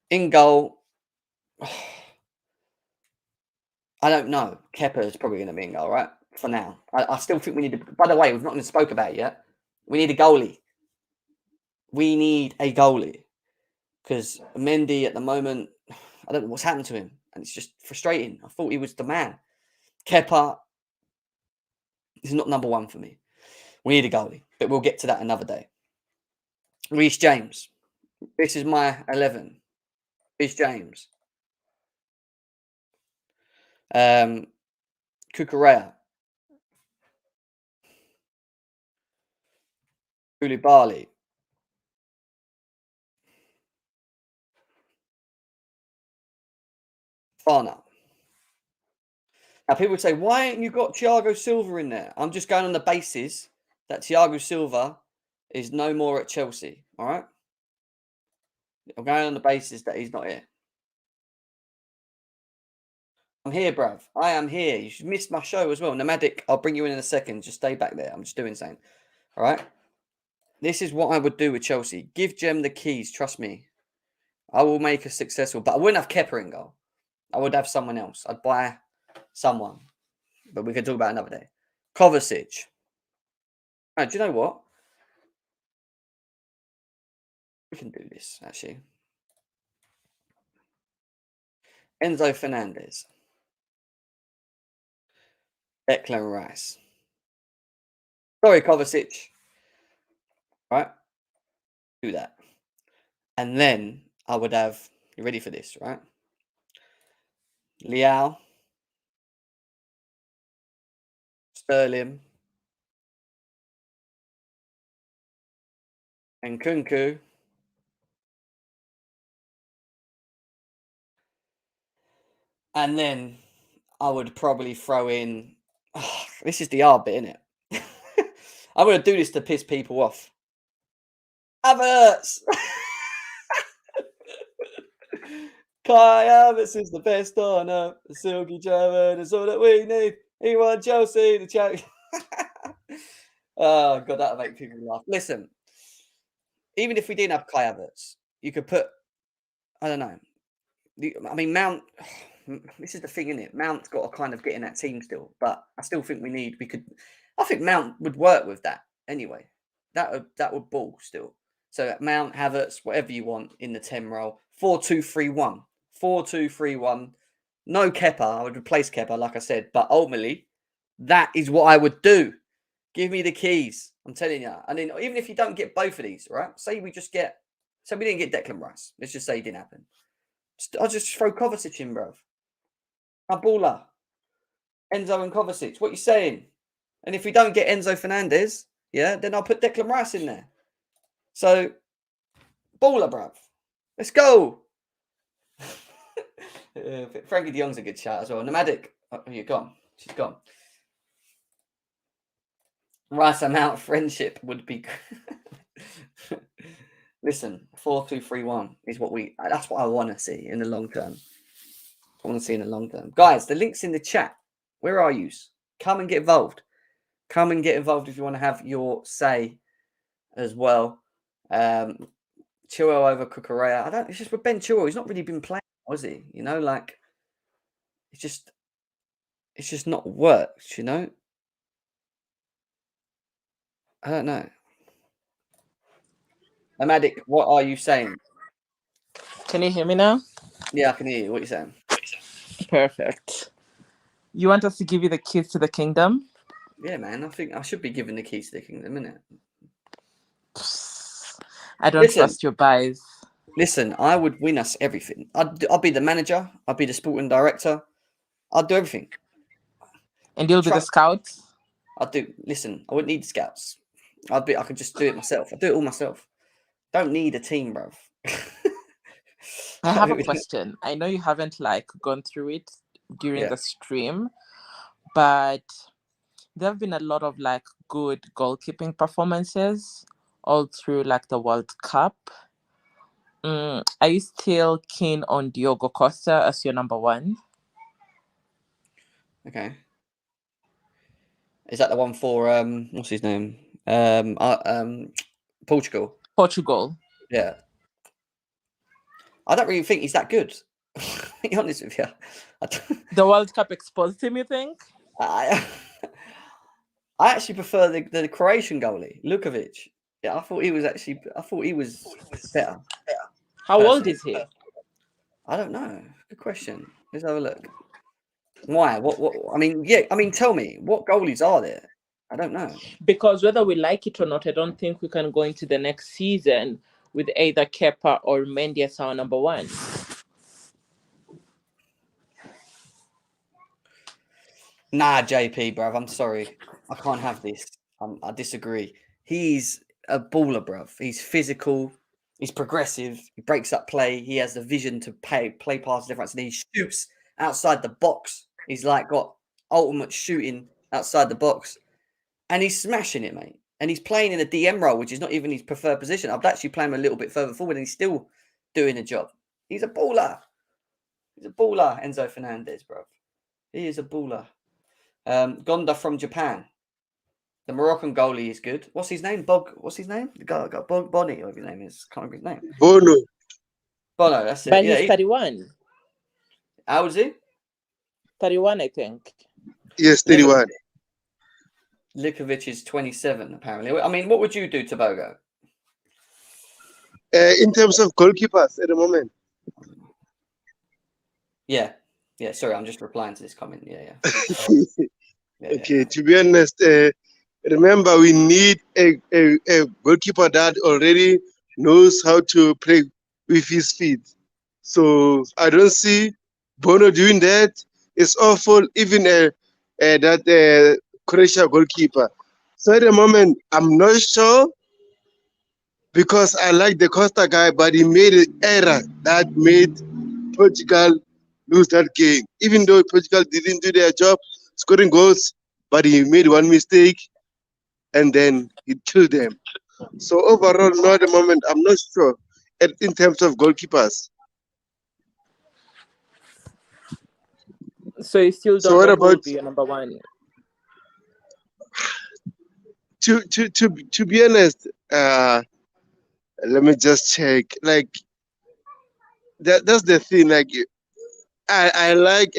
In goal... I don't know. Kepa is probably going to be in goal, right? For now. I still think we need to... By the way, we've not even spoke about it yet. We need a goalie. We need a goalie. Because Mendy at the moment, I don't know what's happened to him. And it's just frustrating. I thought he was the man. Kepa is not number one for me. We need a goalie. But we'll get to that another day. Reece James. This is my 11. Reece James. Cucurella. Koulibaly. Fana. Now, people would say, why haven't you got Thiago Silva in there? I'm just going on the basis that Thiago Silva is no more at Chelsea, all right? I'm going on the basis that he's not here. I'm here, bruv. I am here. You missed my show as well. Nomadic, I'll bring you in a second. Just stay back there. I'm just doing something, all right? This is what I would do with Chelsea. Give Jem the keys. Trust me. I will make us successful. But I wouldn't have Kepa in goal. I would have someone else. I'd buy someone. But we can talk about another day. Kovacic. Do you know what? We can do this, actually. Enzo Fernandez. Declan Rice. Sorry, Kovacic. Right? Do that. And then I would have... You ready for this, right? Leao. Sterling. And Kunku. And then I would probably throw in... Oh, this is the hard bit, isn't it? I'm going to do this to piss people off. Havertz! Kai Havertz is the best on earth. The silky German is all that we need. He won Chelsea, the champion. Oh, God, that'll make people laugh. Listen, even if we didn't have Kai Havertz, you could put... I don't know. I mean, Mount... This is the thing, isn't it? Mount's got to kind of get in that team still, but I still think I think Mount would work with that anyway. That would ball still. So Mount, Havertz, whatever you want in the 10 role. 4-2-3-1. 4-2-3-1. No Kepa. I would replace Kepa, like I said. But ultimately, that is what I would do. Give me the keys. I'm telling you. And then even if you don't get both of these, right? Say we didn't get Declan Rice. Let's just say it didn't happen. I'll just throw Kovacic in, bro. Abula. Enzo and Kovacic. What you saying? And if we don't get Enzo Fernandez, yeah, then I'll put Declan Rice in there. So, baller, bruv. Let's go. Frankie de Jong's a good shout as well. Nomadic. Oh, you're gone. She's gone. Right amount of friendship would be. Listen, 4-2-3-1 is what that's what I want to see in the long term. I want to see in the long term. Guys, the link's in the chat. Where are you? Come and get involved. Come and get involved if you want to have your say as well. Chilwell over Cucurella. It's just with Ben Chilwell. He's not really been playing, has he? You know, like it's just not worked, you know? I don't know. Amadik, what are you saying? Can you hear me now? Yeah, I can hear you. What are you saying? Perfect. You want us to give you the keys to the kingdom? Yeah, man. I think I should be giving the keys to the kingdom, innit? I don't trust your buys. Listen, I would win us everything. I'd be the manager. I'd be the sporting director. I'd do everything. And you'll be the scout? I'd do. Listen, I wouldn't need scouts. I could just do it myself. I'd do it all myself. Don't need a team, bruv. I have a question. I know you haven't gone through it during the stream, but there have been a lot of good goalkeeping performances all through the World Cup. Are you still keen on Diogo Costa as your number one? Okay. Is that the one for what's his name? Portugal. Portugal. Yeah. I don't really think he's that good. To be honest with you. The World Cup exposed him, you think? I actually prefer the Croatian goalie, Lukovic. Yeah, I thought he was better. How old is he? I don't know. Good question. Let's have a look. Why? What? I mean, tell me, what goalies are there? I don't know. Because whether we like it or not, I don't think we can go into the next season with either Kepa or Mendy as our number one. Nah, JP, bruv. I'm sorry. I can't have this. I disagree. He's a baller, bruv. He's physical. He's progressive. He breaks up play. He has the vision to play past difference, and he shoots outside the box. He's got ultimate shooting outside the box, and he's smashing it, mate. And he's playing in a DM role, which is not even his preferred position. I'd actually play him a little bit further forward, and he's still doing the job. He's a baller. He's a baller, Enzo Fernandez, bruv. He is a baller. Gonda from Japan. The Moroccan goalie is good. What's his name? What's his name? The guy got Bonnie, whatever his name is. Can't remember his name. Bono, that's it. But he's 31. How old is he? 31, I think. Yes, 31. Likovic is 27, apparently. I mean, what would you do, Tobago? In terms of goalkeepers at the moment? Yeah. Yeah, sorry, I'm just replying to this comment. Yeah. Okay, to be honest, remember we need a goalkeeper that already knows how to play with his feet. So I don't see Bono doing that. It's awful, even that Croatia goalkeeper. So at the moment, I'm not sure because I like the Costa guy, but he made an error that made Portugal lose that game. Even though Portugal didn't do their job scoring goals, but he made one mistake and then he killed them. So overall, now at the moment, I'm not sure in terms of goalkeepers. So you still don't know who will be your number one? To be honest, let me just check. That's the thing. I like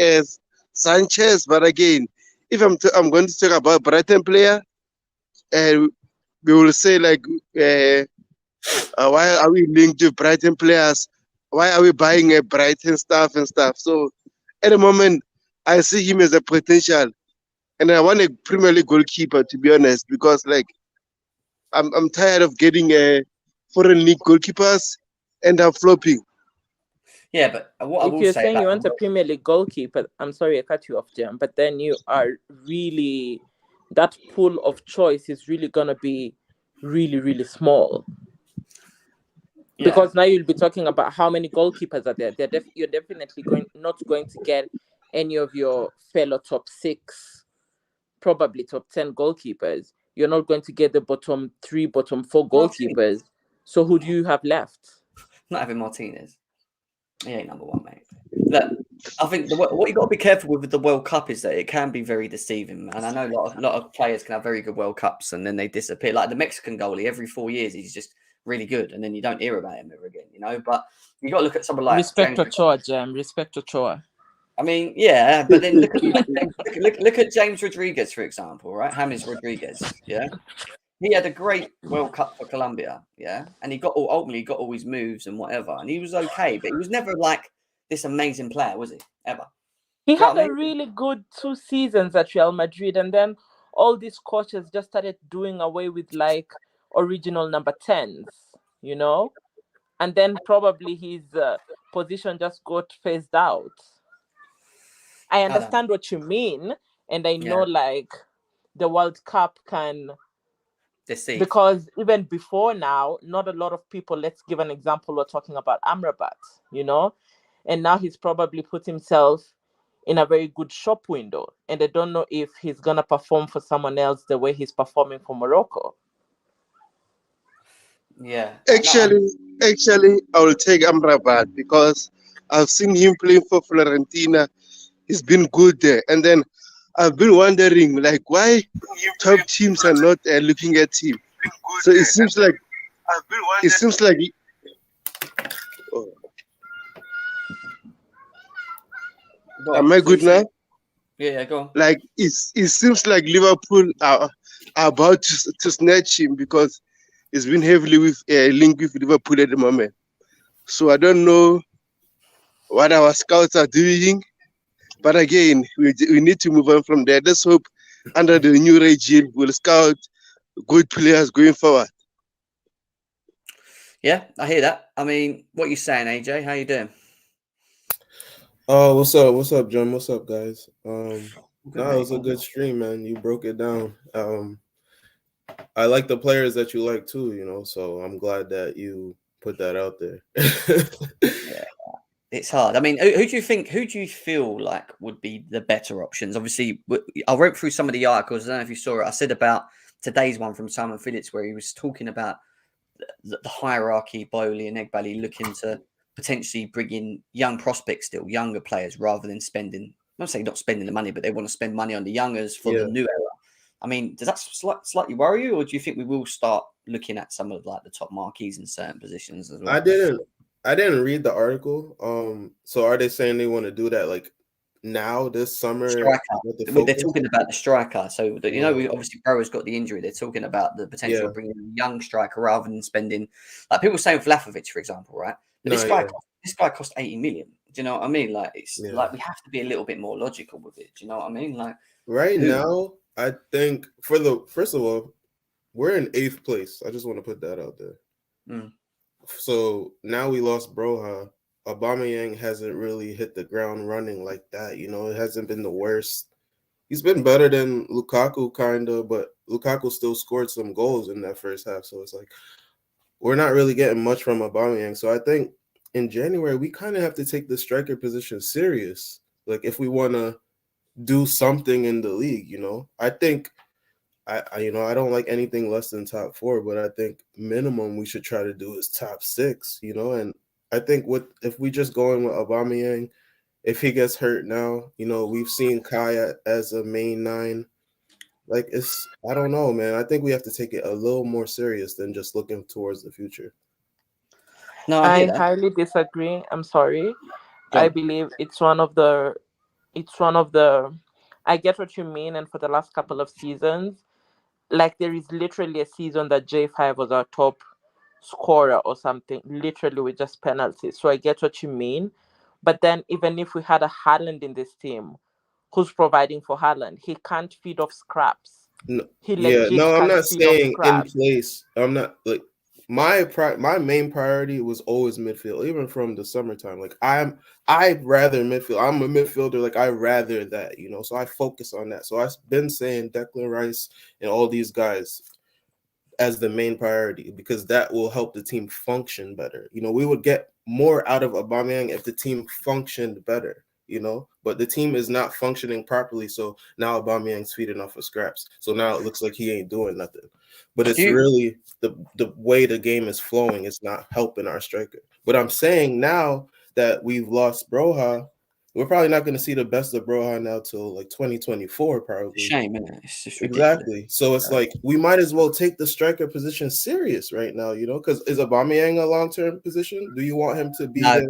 Sanchez, but again, if I'm going to talk about Brighton player, we will say why are we linked to Brighton players? Why are we buying a Brighton stuff and stuff? So at the moment, I see him as a potential, and I want a Premier League goalkeeper, to be honest, because I'm tired of getting foreign league goalkeepers and I'm flopping. Yeah, but what I will say, if you're saying you want a Premier League goalkeeper, I'm sorry I cut you off, Jam, but then you are really, that pool of choice is really going to be really, really small. Yeah. Because now you'll be talking about how many goalkeepers are there. You're definitely not going to get any of your fellow top 6, probably top 10 goalkeepers. you're not going to get the bottom 3, bottom 4 goalkeepers. So who do you have left? Not having Martinez. He ain't number one, mate. Look, I think what you got to be careful with the World Cup is that it can be very deceiving. And I know a lot of players can have very good World Cups and then they disappear. Like the Mexican goalie, every 4 years he's just really good, and then you don't hear about him ever again. You know, but you got to look at someone like Respect Ochoa, Jam. Respect Ochoa. I mean, yeah, but then look at James Rodriguez, for example, right? James Rodriguez, yeah. He had a great World Cup for Colombia, yeah, and he ultimately got all his moves and whatever, and he was okay, but he was never like this amazing player, was he? Ever? He had a really good 2 seasons at Real Madrid, and then all these coaches just started doing away with like original number 10s, you know, and then probably his position just got phased out. I understand what you mean, and I know like the World Cup can deceive, because even before now, not a lot of people. Let's give an example. We're talking about Amrabat, you know, and now he's probably put himself in a very good shop window, and I don't know if he's gonna perform for someone else the way he's performing for Morocco. Yeah. Actually, I will take Amrabat because I've seen him playing for Fiorentina. He's been good there, and then I've been wondering like why top teams are not looking at him. So it seems like Am I good now? Yeah, go on. Like it seems like Liverpool are about to snatch him because he's been heavily linked with Liverpool at the moment. So I don't know what our scouts are doing, but again, we need to move on from there. Let's hope under the new regime we'll scout good players going forward. Yeah, I hear that. I mean, what are you saying, AJ? How you doing? Oh, what's up? What's up, John? What's up, guys? No, it was a good stream, man. You broke it down. I like the players that you like too, you know, so I'm glad that you put that out there. Yeah, it's hard. I mean, who do you feel like would be the better options? Obviously, I wrote through some of the articles. I don't know if you saw it. I said about today's one from Simon Phillips where he was talking about the hierarchy, Bowley and Egbali looking to potentially bring in young prospects, still younger players, rather than spending. I'm not saying not spending the money, but they want to spend money on the youngers for the new era. I mean, does that slightly worry you, or do you think we will start looking at some of like the top marquees in certain positions as well? I didn't read the article. So are they saying they want to do that like now this summer? They're talking about the striker. So you know, obviously Broja's got the injury. They're talking about the potential of bringing in a young striker rather than spending, like people saying Vlahovic, for example, right? But this guy cost 80 million. Do you know what I mean? Like it's like we have to be a little bit more logical with it. Do you know what I mean? Like now, I think first of all, we're in 8th place. I just want to put that out there. So now we lost Broja. Aubameyang hasn't really hit the ground running like that. You know, it hasn't been the worst. He's been better than Lukaku, kind of, but Lukaku still scored some goals in that first half. So it's like we're not really getting much from Aubameyang. So I think in January, we kind of have to take the striker position serious. Like if we want to do something in the league, you know, I think I don't like anything less than top 4, but I think minimum we should try to do is top 6, you know, and I think if we just go in with Aubameyang, if he gets hurt now, you know, we've seen Kai as a main 9. Like I don't know, man. I think we have to take it a little more serious than just looking towards the future. No, I highly disagree. I'm sorry. I believe it's one of the. I get what you mean, and for the last couple of seasons, like there is literally a season that J5 was our top scorer or something, literally with just penalties. So I get what you mean. But then even if we had a Haaland in this team, who's providing for Haaland, he can't feed off scraps. No, I'm not saying in place. I'm not like my main priority was always midfield, even from the summertime. Like I'd rather midfield. I'm a midfielder. Like I'd rather that, you know. So I focus on that. So I've been saying Declan Rice and all these guys as the main priority because that will help the team function better. You know, we would get more out of Aubameyang if the team functioned better. you know, but the team is not functioning properly. So now Aubameyang's feeding off of scraps. So now it looks like he ain't doing nothing. But it's really the way the game is flowing. It's not helping our striker. But I'm saying now that we've lost Broja, we're probably not going to see the best of Broja now till like 2024, probably. Shame, isn't it? It's just ridiculous. Exactly. So it's like we might as well take the striker position serious right now, you know, because is Aubameyang a long-term position? Do you want him to be there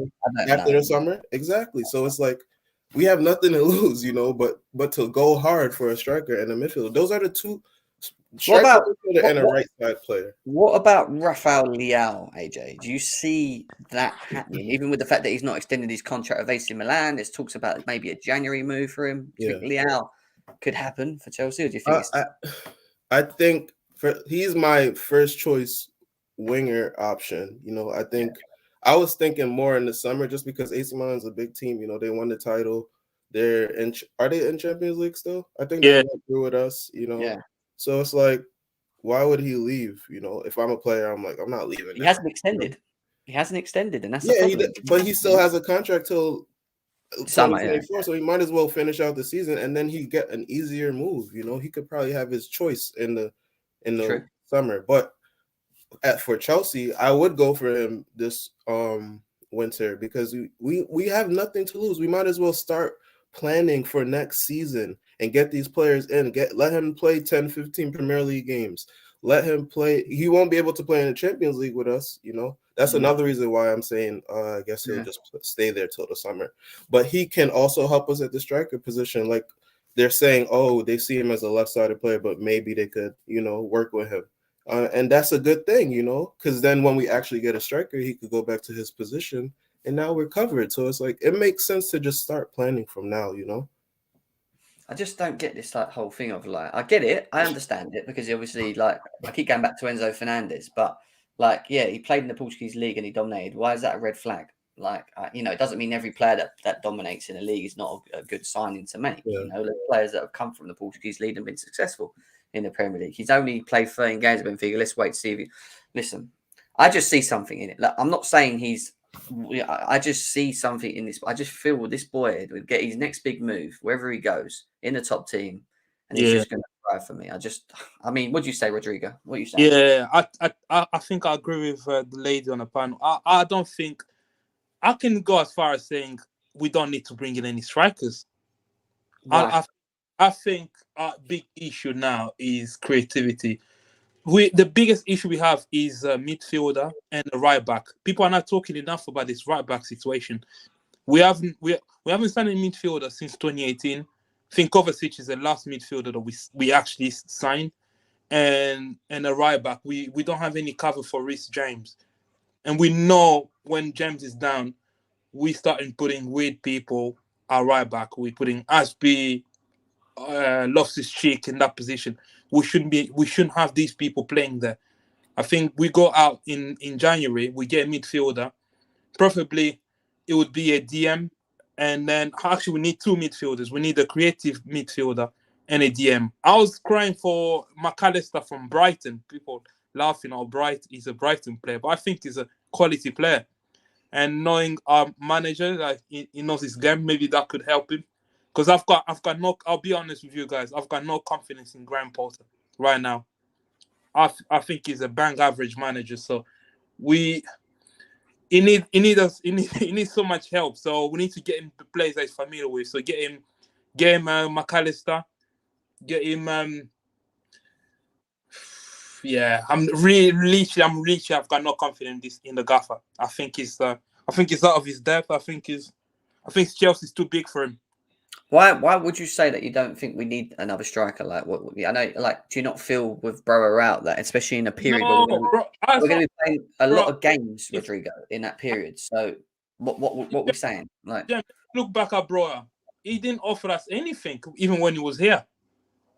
after the summer? Exactly. So it's like we have nothing to lose, you know, but to go hard for a striker and a midfielder. Those are the two. What about and a right side player? What about Rafael Leao, AJ? Do you see that happening? Even with the fact that he's not extended his contract with AC Milan, there's talks about maybe a January move for him. Do you think Leao could happen for Chelsea? Or do you think I think he's my first choice winger option. You know, I think I was thinking more in the summer just because AC Milan's a big team. You know, they won the title. Are they in Champions League still? I think they went through with us. You know. Yeah. So it's like, why would he leave? You know, if I'm a player, I'm like, I'm not leaving. He hasn't extended. You know? He hasn't extended, and that's but he still has a contract till summer, 2024, so he might as well finish out the season, and then he get an easier move. You know, he could probably have his choice in the summer. But for Chelsea, I would go for him this winter because we have nothing to lose. We might as well start planning for next season and get these players in. Let him play 10, 15 Premier League games. Let him play. He won't be able to play in the Champions League with us, you know. That's another reason why I'm saying I guess he'll just stay there till the summer. But he can also help us at the striker position. Like they're saying, they see him as a left-sided player, but maybe they could, you know, work with him. And that's a good thing, you know, because then when we actually get a striker, he could go back to his position. And now we're covered. So it's like, it makes sense to just start planning from now, you know? I just don't get this like whole thing of like, I get it. I understand it because obviously like, I keep going back to Enzo Fernandez, but like, he played in the Portuguese league and he dominated. Why is that a red flag? Like, you know, it doesn't mean every player that dominates in a league is not a good signing to make. You know, the players that have come from the Portuguese league and been successful in the Premier League. He's only played 13 games with Benfica. Let's wait to see if he... Listen, I just see something in it. Like, I'm not saying I just see something in this. I just feel this boy would get his next big move wherever he goes in the top team, and he's just going to thrive for me. I mean, what do you say, Rodrigo? What are you saying? Yeah, I think I agree with the lady on the panel. I don't think I can go as far as saying we don't need to bring in any strikers. I think our big issue now is creativity. The biggest issue we have is a midfielder and a right back. People are not talking enough about this right back situation. We haven't signed a midfielder since 2018. I think Kovacic is the last midfielder that we actually signed, and a right back. We don't have any cover for Reece James, and we know when James is down, we started putting weird people at right back. We putting Ashby, Loftus-Cheek in that position. We shouldn't have these people playing there. I think we go out in January, we get a midfielder. Preferably it would be a DM, and then actually we need two midfielders. We need a creative midfielder and a DM. I was crying for McAllister from Brighton. People laughing, he's a Brighton player, but I think he's a quality player. And knowing our manager, like he knows his game, maybe that could help him. Because I've got no. I'll be honest with you guys. I've got no confidence in Graham Potter right now. I think he's a bang average manager. So he needs so much help. So we need to get him to players that he's familiar with. So get him McAllister, get him. I'm really. I've got no confidence in the gaffer. I think he's out of his depth. I think Chelsea's too big for him. Why would you say that you don't think we need another striker? Like, I know, like, do you not feel with Broja out that, especially in a period where we're going to be playing a lot of games, Rodrigo, in that period? So, what we're saying? Like, look back at Broja. He didn't offer us anything, even when he was here.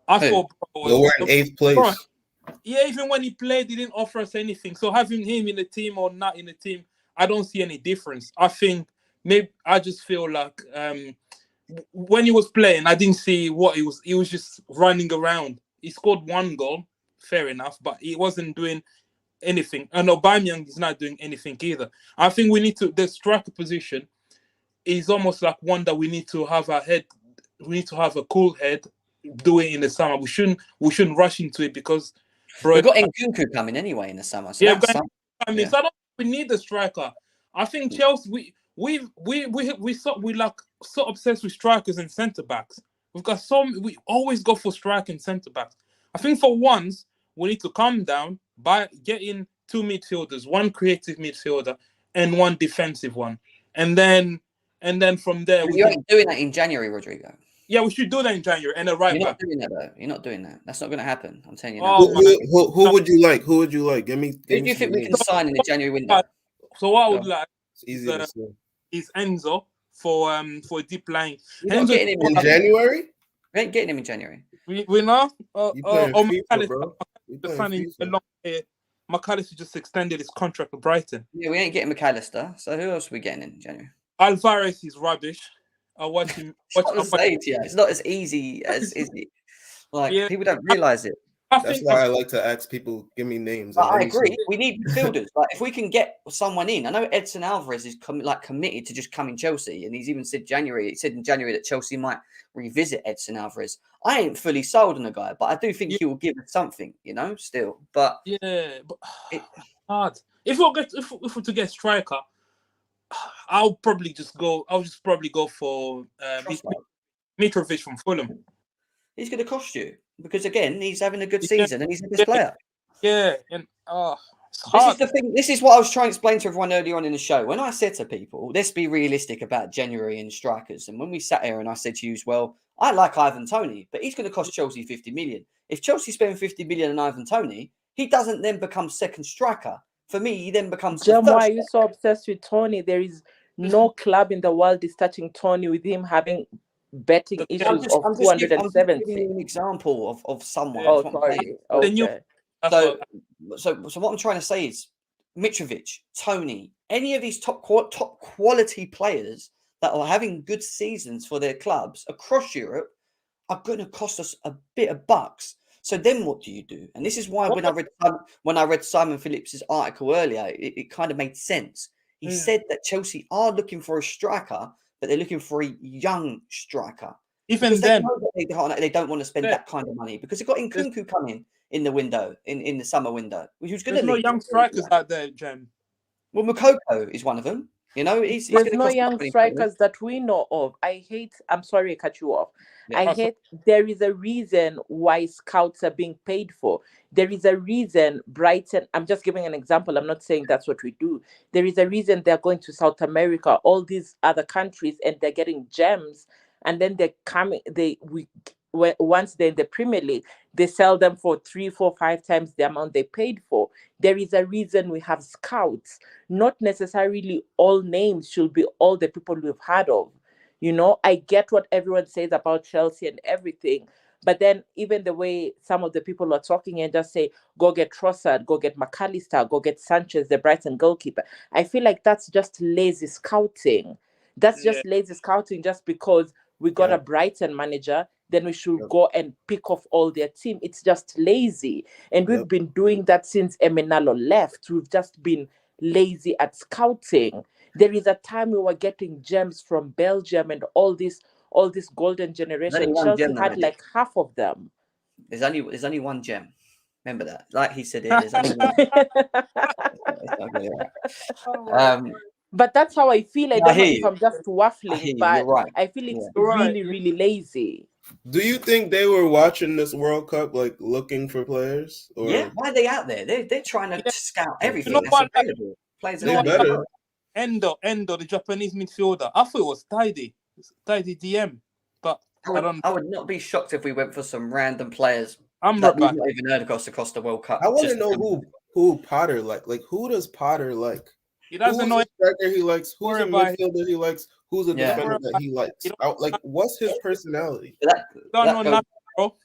I thought we're in 8th place. Yeah, even when he played, he didn't offer us anything. So having him in the team or not in the team, I don't see any difference. I think maybe I just feel like. When he was playing, I didn't see what he was. He was just running around. He scored one goal, fair enough, but he wasn't doing anything. And Aubameyang is not doing anything either. I think we need the striker position. is almost like one that we need to have our head. We need to have a cool head. Do it in the summer. We shouldn't rush into it because, bro, we've got Nkunku coming anyway in the summer. So yeah, that's so I don't think we need a striker. I think Chelsea we like so obsessed with strikers and centre backs. We've got we always go for striker and centre backs. I think for once we need to calm down by getting 2 midfielders, one creative midfielder and one defensive one, and then from there you ain't doing that in January, Rodrigo. Yeah, we should do that in January and a right You're back. not doing that though. You're not doing that. That's not going to happen. I'm telling you now. Who would you like? Who would you like? Give me. Who do you think we can sign in the January window? So what I would like is Enzo for a deep line. Enzo getting him in January. We ain't getting him in January. We know. McAllister just extended his contract with Brighton. Yeah, we ain't getting McAllister. So who else are we getting in January? Alvarez is rubbish. I watch him. It's not as easy as is it. Like people don't realize it. That's why I like to ask people, give me names. I agree. We need midfielders. Like if we can get someone in, I know Edson Alvarez is committed to just coming Chelsea, and he's even said January. He said in January that Chelsea might revisit Edson Alvarez. I ain't fully sold on the guy, but I do think he will give us something, still. But but hard. If we're to get striker, I'll just probably go for Mitrovic from Fulham. He's going to cost you because again, he's having a good season and he's the best player. Yeah, and this is the thing. This is what I was trying to explain to everyone earlier on in the show. When I said to people, let's be realistic about January and strikers. And when we sat here and I said to you as well, I like Ivan Toney, but he's going to cost Chelsea 50 million. If Chelsea spend 50 million on Ivan Toney, he doesn't then become second striker. For me, he then becomes Jam, why are you so obsessed with Toney? There is no club in the world is touching Toney with him having betting issues of 270. I'm just giving you an example of someone. Oh, sorry. Okay. So what I'm trying to say is Mitrovic, Toney, any of these top quality players that are having good seasons for their clubs across Europe are going to cost us a bit of bucks. So then what do you do? And this is why when I read Simon Phillips's article earlier, it kind of made sense. He said that Chelsea are looking for a striker, but they're looking for a young striker. Even then, they don't want to spend that kind of money because they've got Nkunku coming in the window, in the summer window. Who's going to no young strikers out there, Jem. Well, Moukoko is one of them. He's there's no young strikers that we know of. I'm sorry I cut you off. Yeah. There is a reason why scouts are being paid for. There is a reason Brighton, I'm just giving an example. I'm not saying that's what we do. There is a reason they're going to South America, all these other countries, and they're getting gems. And then they're coming, once they're in the Premier League, they sell them for 3, 4, 5 times the amount they paid for. There is a reason we have scouts. Not necessarily all names should be all the people we've heard of. I get what everyone says about Chelsea and everything, but then even the way some of the people are talking and just say, go get Trossard, go get McAllister, go get Sanchez, the Brighton goalkeeper. I feel like that's just lazy scouting. That's just lazy scouting just because we got a Brighton manager, then we should go and pick off all their team. It's just lazy. And we've been doing that since Emenalo left. We've just been lazy at scouting. There is a time we were getting gems from Belgium and all this golden generation. Chelsea had like half of them. There's only one gem. Remember that. Like he said, there's only one. But that's how I feel. I don't know if I'm just waffling, but right. I feel it's really, really lazy. Do you think they were watching this World Cup, like looking for players? Or... Yeah, why are they out there? They're trying to scout everything. Players better. Endo, the Japanese midfielder. I thought it was Tidy DM, but I would not be shocked if we went for some random players. We've not even heard across the World Cup. I want to know who Potter like. Like who does Potter like? He doesn't know a striker he likes. Who's a midfielder he likes? Who's a defender that he likes? What's his personality? Don't know nothing, bro.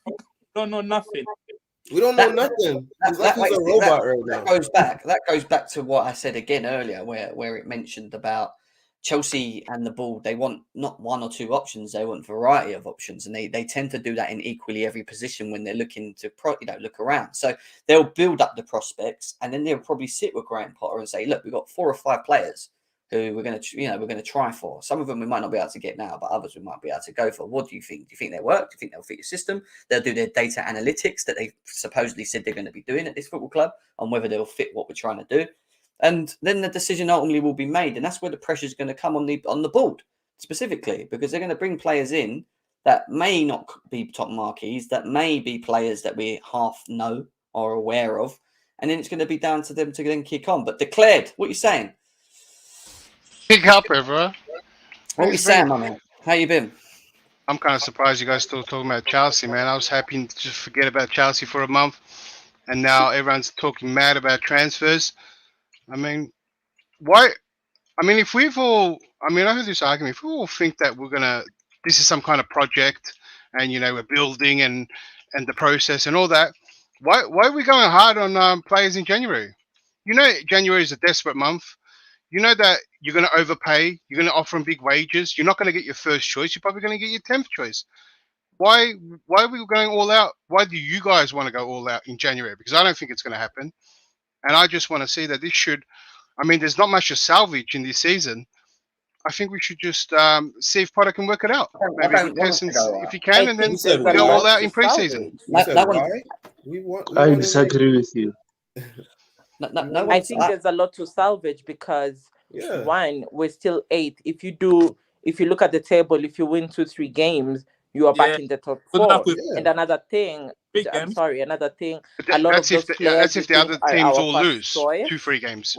Don't know nothing. We don't know nothing. He's like he's a robot right now. That goes back to what I said again earlier, where it mentioned about Chelsea and the ball. They want not 1 or 2 options; they want a variety of options, and they tend to do that in equally every position when they're looking to look around. So they'll build up the prospects, and then they'll probably sit with Graham Potter and say, "Look, we've got 4 or 5 players who we're going to try for. Some of them we might not be able to get now, but others we might be able to go for. What do you think? Do you think they'll work? Do you think they'll fit your system? They'll do their data analytics that they supposedly said they're going to be doing at this football club on whether they'll fit what we're trying to do. And then the decision ultimately will be made. And that's where the pressure is going to come on the board specifically, because they're going to bring players in that may not be top marquees, that may be players that we half know or aware of. And then it's going to be down to them to then kick on. But Declared, what are you saying? Big helper, bro. What are you saying, my man? How you been? I'm kind of surprised you guys still talking about Chelsea, man. I was happy to just forget about Chelsea for a month, and now everyone's talking mad about transfers. I mean, why? I mean, if we've all, I mean, I heard this argument. If we all think that this is some kind of project, and we're building and the process and all that, why are we going hard on players in January? January is a desperate month. You know that you're going to overpay. You're going to offer them big wages. You're not going to get your first choice. You're probably going to get your 10th choice. Why are we going all out? Why do you guys want to go all out in January? Because I don't think it's going to happen. And I just want to see that this should, I mean, there's not much to salvage in this season. I think we should just see if Potter can work it out. Maybe if he can, and then go all out in preseason. I disagree with you. I think there's a lot to salvage because one, we're still 8th. If you look at the table, if you win 2-3 games, you are back in the top 4. And another thing, a lot of those players, that's if the other teams all lose 2-3 games.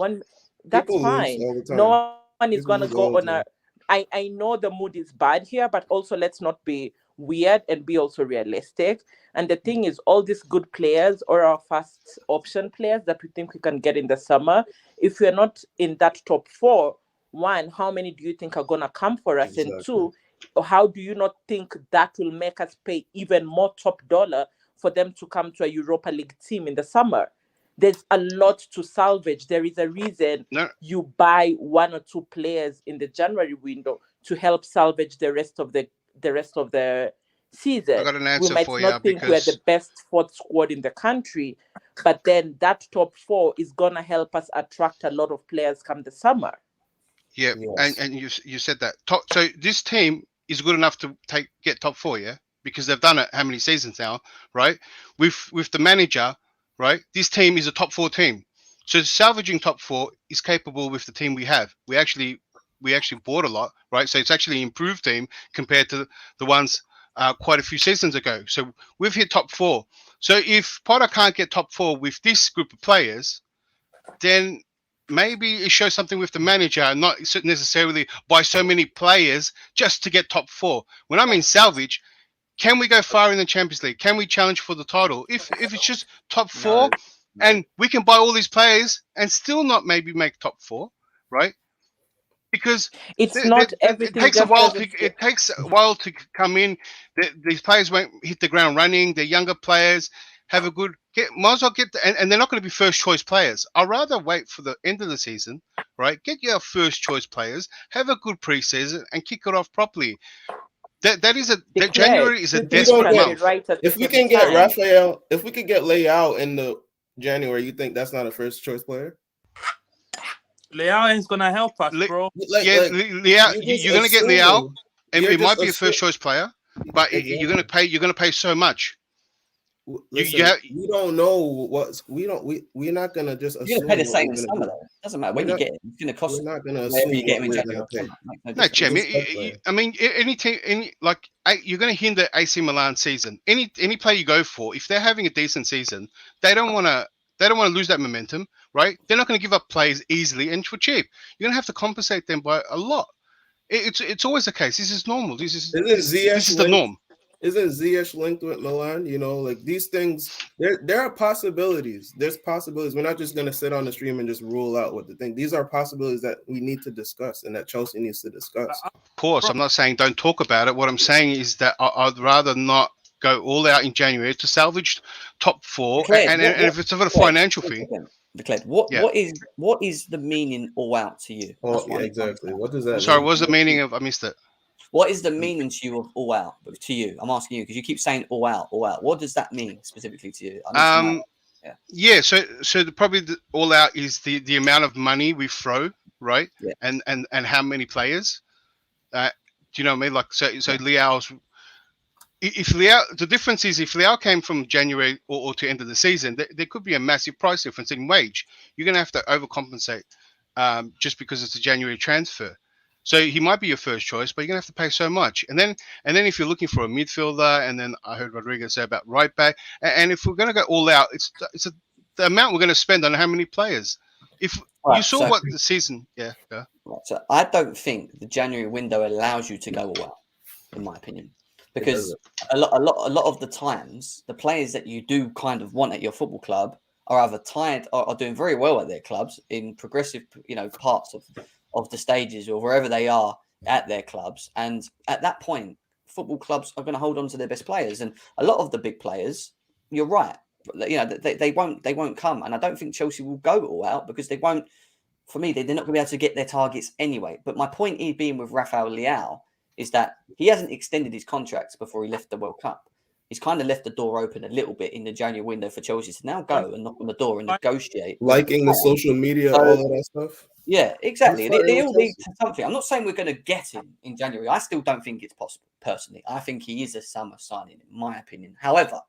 That's fine. No one is going to go on I know the mood is bad here, but also let's not be weird and be also realistic. And the thing is, all these good players or our first option players that we think we can get in the summer, if we're not in that top 4, one, how many do you think are going to come for us? Exactly. And 2, how do you not think that will make us pay even more top dollar for them to come to a Europa League team in the summer? There's a lot to salvage. There is a reason you buy 1 or 2 players in the January window to help salvage the rest of the season. I got an answer we might for not think we're the best 4th squad in the country, but then that top 4 is gonna help us attract a lot of players come the summer. Yeah, yes. and you said that. So this team is good enough to get top 4, yeah, because they've done it how many seasons now, right? With the manager, right? This team is a top 4 team. So salvaging top 4 is capable with the team we have. We actually bought a lot, right? So it's actually an improved team compared to the ones quite a few seasons ago. So we've hit top 4. So if Potter can't get top 4 with this group of players, then maybe it shows something with the manager and not necessarily buy so many players just to get top 4. When I mean salvage, can we go far in the Champions League? Can we challenge for the title? If it's just top 4 and we can buy all these players and still not maybe make top 4, right? Because it's not everything. It takes a while. It takes a while to come in. These players won't hit the ground running. They're younger players. Have a good might as well get and they're not going to be first choice players. I'd rather wait for the end of the season, right? Get your first choice players. Have a good preseason and kick it off properly. January is a desperate month. If we can get Raphael, if we could get Leao in the January, you think that's not a first choice player? Leao ain't gonna help us, bro. Leao, you're gonna get Leao, and it might be a first choice player, but you're gonna pay so much. Listen, we don't know we're not gonna just assume. You're gonna pay the same in summer though. Doesn't matter when you get it. It's gonna cost. We're not gonna assume you get him in January. No, Jim. I mean, any team, you're gonna hinder AC Milan season. Any player you go for, if they're having a decent season, they don't want to lose that momentum, right? They're not going to give up players easily and for cheap. You're going to have to compensate them by a lot. It's always the case. This is normal. This is the norm. Isn't Ziyech linked with Milan? Like these things, there are possibilities. There's possibilities. We're not just going to sit on the stream and just rule out what the thing. These are possibilities that we need to discuss and that Chelsea needs to discuss. Of course, I'm not saying don't talk about it. What I'm saying is that I'd rather not go all out in January to salvage top 4, and if it's a financial fee. What is the meaning all out to you? Exactly. What does that? Sorry, what was the meaning of? I missed it. What is the meaning to you of all out? To you, I'm asking you because you keep saying all out, all out. What does that mean specifically to you? So probably all out is the amount of money we throw right? Yeah. And how many players? Do you know what I mean? Like so Leao's. If Leao, the difference is if Leao came from January or to end of the season, there could be a massive price difference in wage. You're going to have to overcompensate just because it's a January transfer. So he might be your first choice, but you're going to have to pay so much. And then if you're looking for a midfielder, and then I heard Rodriguez say about right back, and if we're going to go all out, it's the amount we're going to spend on how many players. If you saw what the season, yeah. Right, so I don't think the January window allows you to go all out, in my opinion. Because a lot of the times, the players that you do kind of want at your football club are either tired or are doing very well at their clubs in progressive, parts of the stages or wherever they are at their clubs. And at that point, football clubs are going to hold on to their best players. And a lot of the big players, you're right, they won't come. And I don't think Chelsea will go all out because they won't. For me, they're not going to be able to get their targets anyway. But my point being with Rafael Leao is that he hasn't extended his contract before he left the World Cup. He's kind of left the door open a little bit in the January window for Chelsea to now go and knock on the door and negotiate. Liking the social media, all of that stuff. Yeah, exactly. They all lead to something. I'm not saying we're going to get him in January. I still don't think it's possible, personally. I think he is a summer signing, in my opinion. However,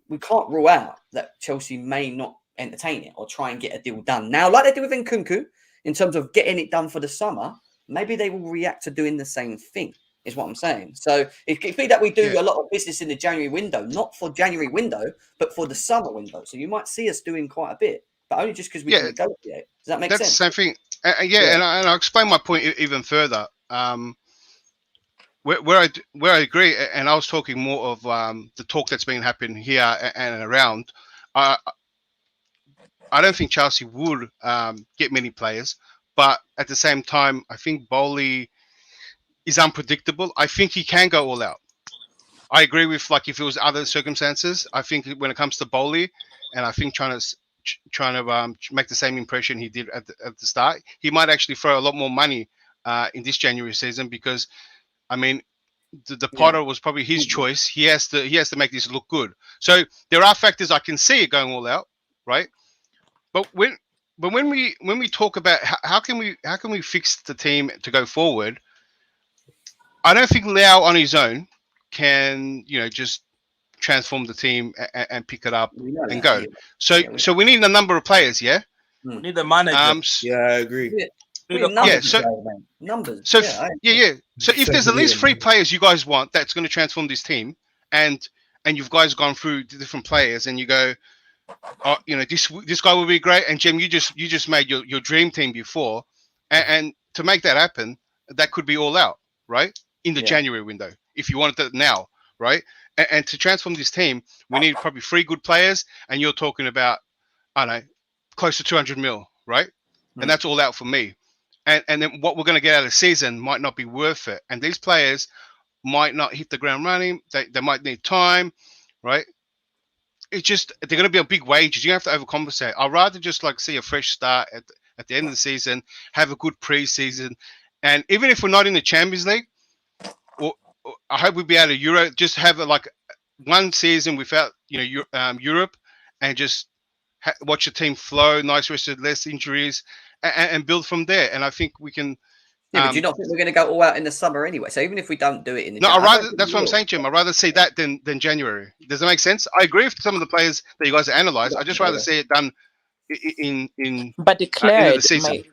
we can't rule out that Chelsea may not entertain it or try and get a deal done. Now, like they did with Nkunku, in terms of getting it done for the summer, maybe they will react to doing the same thing. Is what I'm saying. So it could be that we do a lot of business in the January window, not for January window, but for the summer window. So you might see us doing quite a bit, but only just because we can negotiate. Does that make sense? That's the same thing. And I'll explain my point even further. Where I agree, and I was talking more of the talk that's been happening here and around. I don't think Chelsea would get many players, but at the same time, I think Bowley is unpredictable. I think he can go all out. I agree with if it was other circumstances. I think when it comes to Bowley, and I think trying to make the same impression he did at the start, he might actually throw a lot more money in this January season because, I mean, the Potter was probably his choice. He has to make this look good. So there are factors I can see it going all out, right? But when we talk about how can we fix the team to go forward. I don't think Leao on his own can, just transform the team and pick it up and go. So we need a number of players, yeah? We need a manager. I agree. Numbers. So if there's at least 3 players you guys want that's going to transform this team, and you've guys gone through the different players, and you go, oh, this guy will be great. And Jim, you just made your dream team before, and to make that happen, that could be all out, right? In the January window, if you wanted it now, right? And to transform this team, we need probably 3 good players, and you're talking about, I don't know, close to 200 mil, right? And that's all out for me. And then what we're going to get out of the season might not be worth it. And these players might not hit the ground running. They might need time, right? It's just, they're going to be on big wages. You have to overcompensate. I'd rather just see a fresh start at the end of the season, have a good pre-season. And even if we're not in the Champions League, I hope we'll be able to Euro. Just have one season without Europe, and just watch the team flow, nice rested, less injuries, and build from there. And I think we can. Yeah, but do you not think we're going to go all out in the summer anyway? So even if we don't do it in the that's what I'm saying, Jim. I'd rather see that than January. Does that make sense? I agree with some of the players that you guys analysed. I just rather see it done in. But declared the season.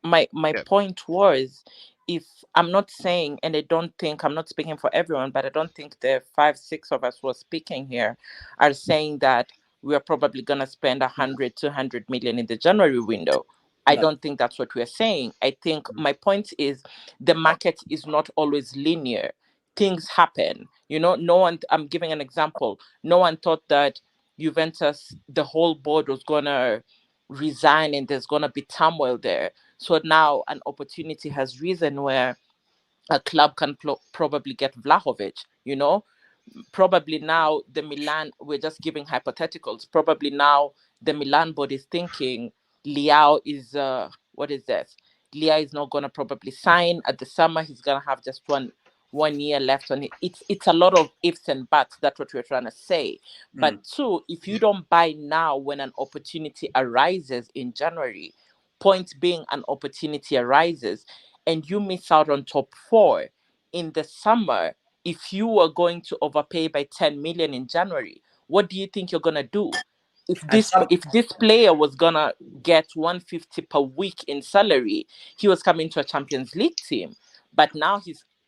My point was, if I'm not saying, and I'm not speaking for everyone, but I don't think the 5-6 of us who are speaking here are saying that we are probably going to spend 100-200 million in the January window. I don't think that's what we're saying. I think my point is the market is not always linear. Things happen. I'm giving an example. No one thought that Juventus, the whole board was going to resign and there's going to be turmoil there. So now an opportunity has risen where a club can probably get Vlahovic, Probably now the Milan, we're just giving hypotheticals. Probably now the Milan board is thinking Leao is, what is this? Leao is not going to probably sign at the summer. He's going to have just one year left on it. It's a lot of ifs and buts. That's what we're trying to say. But 2, if you don't buy now when an opportunity arises in January, point being an opportunity arises and you miss out on top 4 in the summer, if you were going to overpay by 10 million in January, what do you think you're going to do? If this player was going to get 150 per week in salary, he was coming to a Champions League team. But now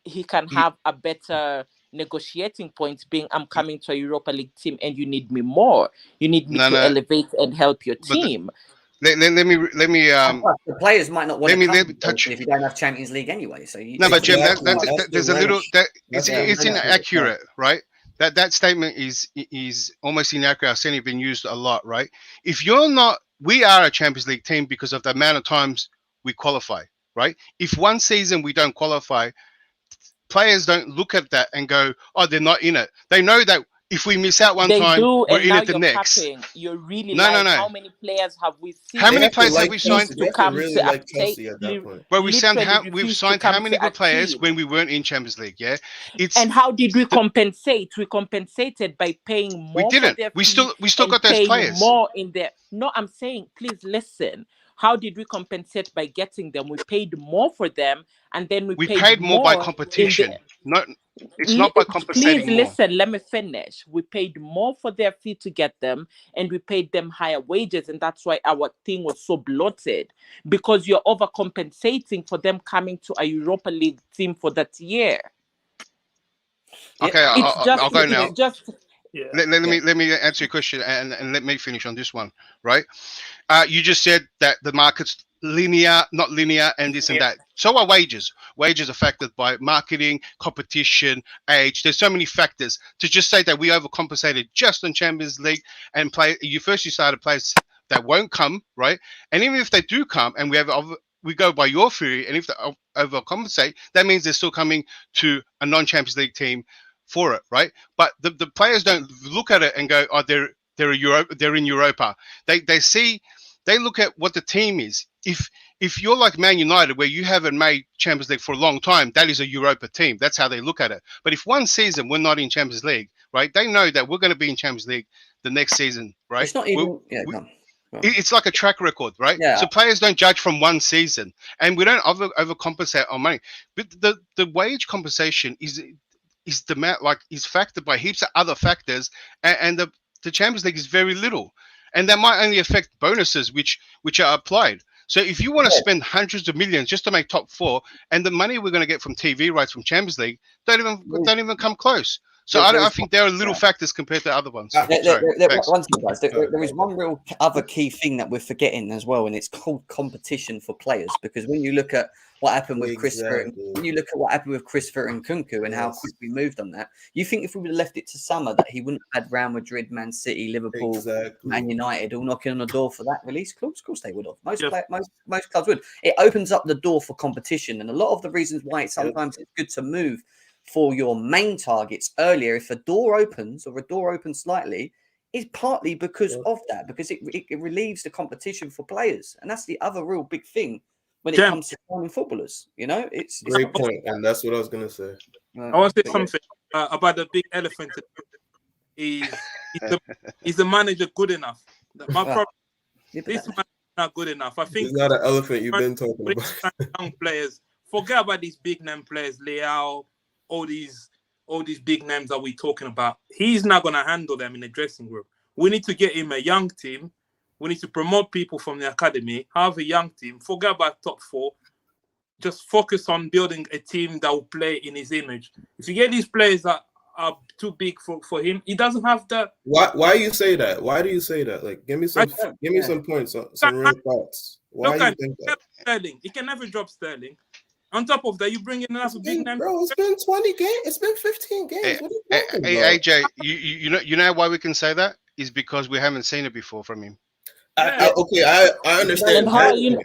he can have a better negotiating point being, I'm coming to a Europa League team and you need me more. You need me to elevate and help your team. Let me the players might not want to touch if you don't have Champions League anyway. So but Jim, there's a little it's inaccurate, right? That statement is almost inaccurate. I've seen it being used a lot, right? If you're not, we are a Champions League team because of the amount of times we qualify, right? If one season we don't qualify, players don't look at that and go, oh, they're not in it. They know that if we miss out one time, we're in it the next. Capping. You're really no. How many players have we seen? How many players have we signed? They really like Chelsea at that point. Well, we've signed how many good players when we weren't in Champions League? Yeah, and how did we compensate? We compensated by paying more. We didn't. For their we still got those players. More in there. No, I'm saying, please listen. How did we compensate by getting them? We paid more for them, and then we paid more by competition. It's not by compensating. Please listen, let me finish. We paid more for their fee to get them, and we paid them higher wages, and that's why our thing was so bloated, because you're overcompensating for them coming to a Europa League team for that year. Okay, I'll go now. Yeah. Let me answer your question and let me finish on this one, right? You just said that the market's linear, not linear, and this and that. So are wages. Wages are affected by marketing, competition, age. There's so many factors. To just say that we overcompensated just on Champions League and you started players that won't come, right? And even if they do come, and we go by your theory, and if they overcompensate, that means they're still coming to a non-Champions League team for it, right? But the players don't look at it and go, oh, they're in Europa. They look at what the team is. If you're like Man United, where you haven't made Champions League for a long time, that is a Europa team. That's how they look at it. But if one season we're not in Champions League, right? They know that we're going to be in Champions League the next season, right? It's not even. It's like a track record, right? Yeah. So players don't judge from one season, and we don't overcompensate on money. But the wage compensation is factored by heaps of other factors, and the Champions League is very little, and that might only affect bonuses which are applied. So if you want to spend hundreds of millions just to make top 4, and the money we're going to get from TV rights from Champions League don't even come close. So I think there are little factors compared to other ones. There is one real other key thing that we're forgetting as well, and it's called competition for players. Because when you look at what happened with Christopher and Kunku and how quick we moved on that, you think if we would have left it to summer that he wouldn't have had Real Madrid, Man City, Liverpool, Man United all knocking on the door for that release clause? Of course they would have. Most clubs would. It opens up the door for competition, and a lot of the reasons why it's good to move for your main targets earlier, if a door opens slightly, is partly because of that, because it relieves the competition for players, and that's the other real big thing when it comes to signing footballers. It's great point, and that's what I was gonna say. I want to say something about the big elephant. Is the manager good enough? My problem. This manager is not good enough. I think it's not an elephant you've been talking about. Young players, forget about these big name players, Leao. All these big names that we're talking about, he's not going to handle them in the dressing room. We need to get him a young team. We need to promote people from the academy, have a young team, forget about top 4. Just focus on building a team that will play in his image. If you get these players that are too big for him, he doesn't have that. Why you say that? Why do you say that? Like, give me some points, some real thoughts. Why do you think that? Sterling. He can never drop Sterling. On top of that, you bring in another big name. Bro, it's been 20 games. It's been 15 games. What are you talking about? AJ, you know why we can say that is because we haven't seen it before from him. I understand. How are you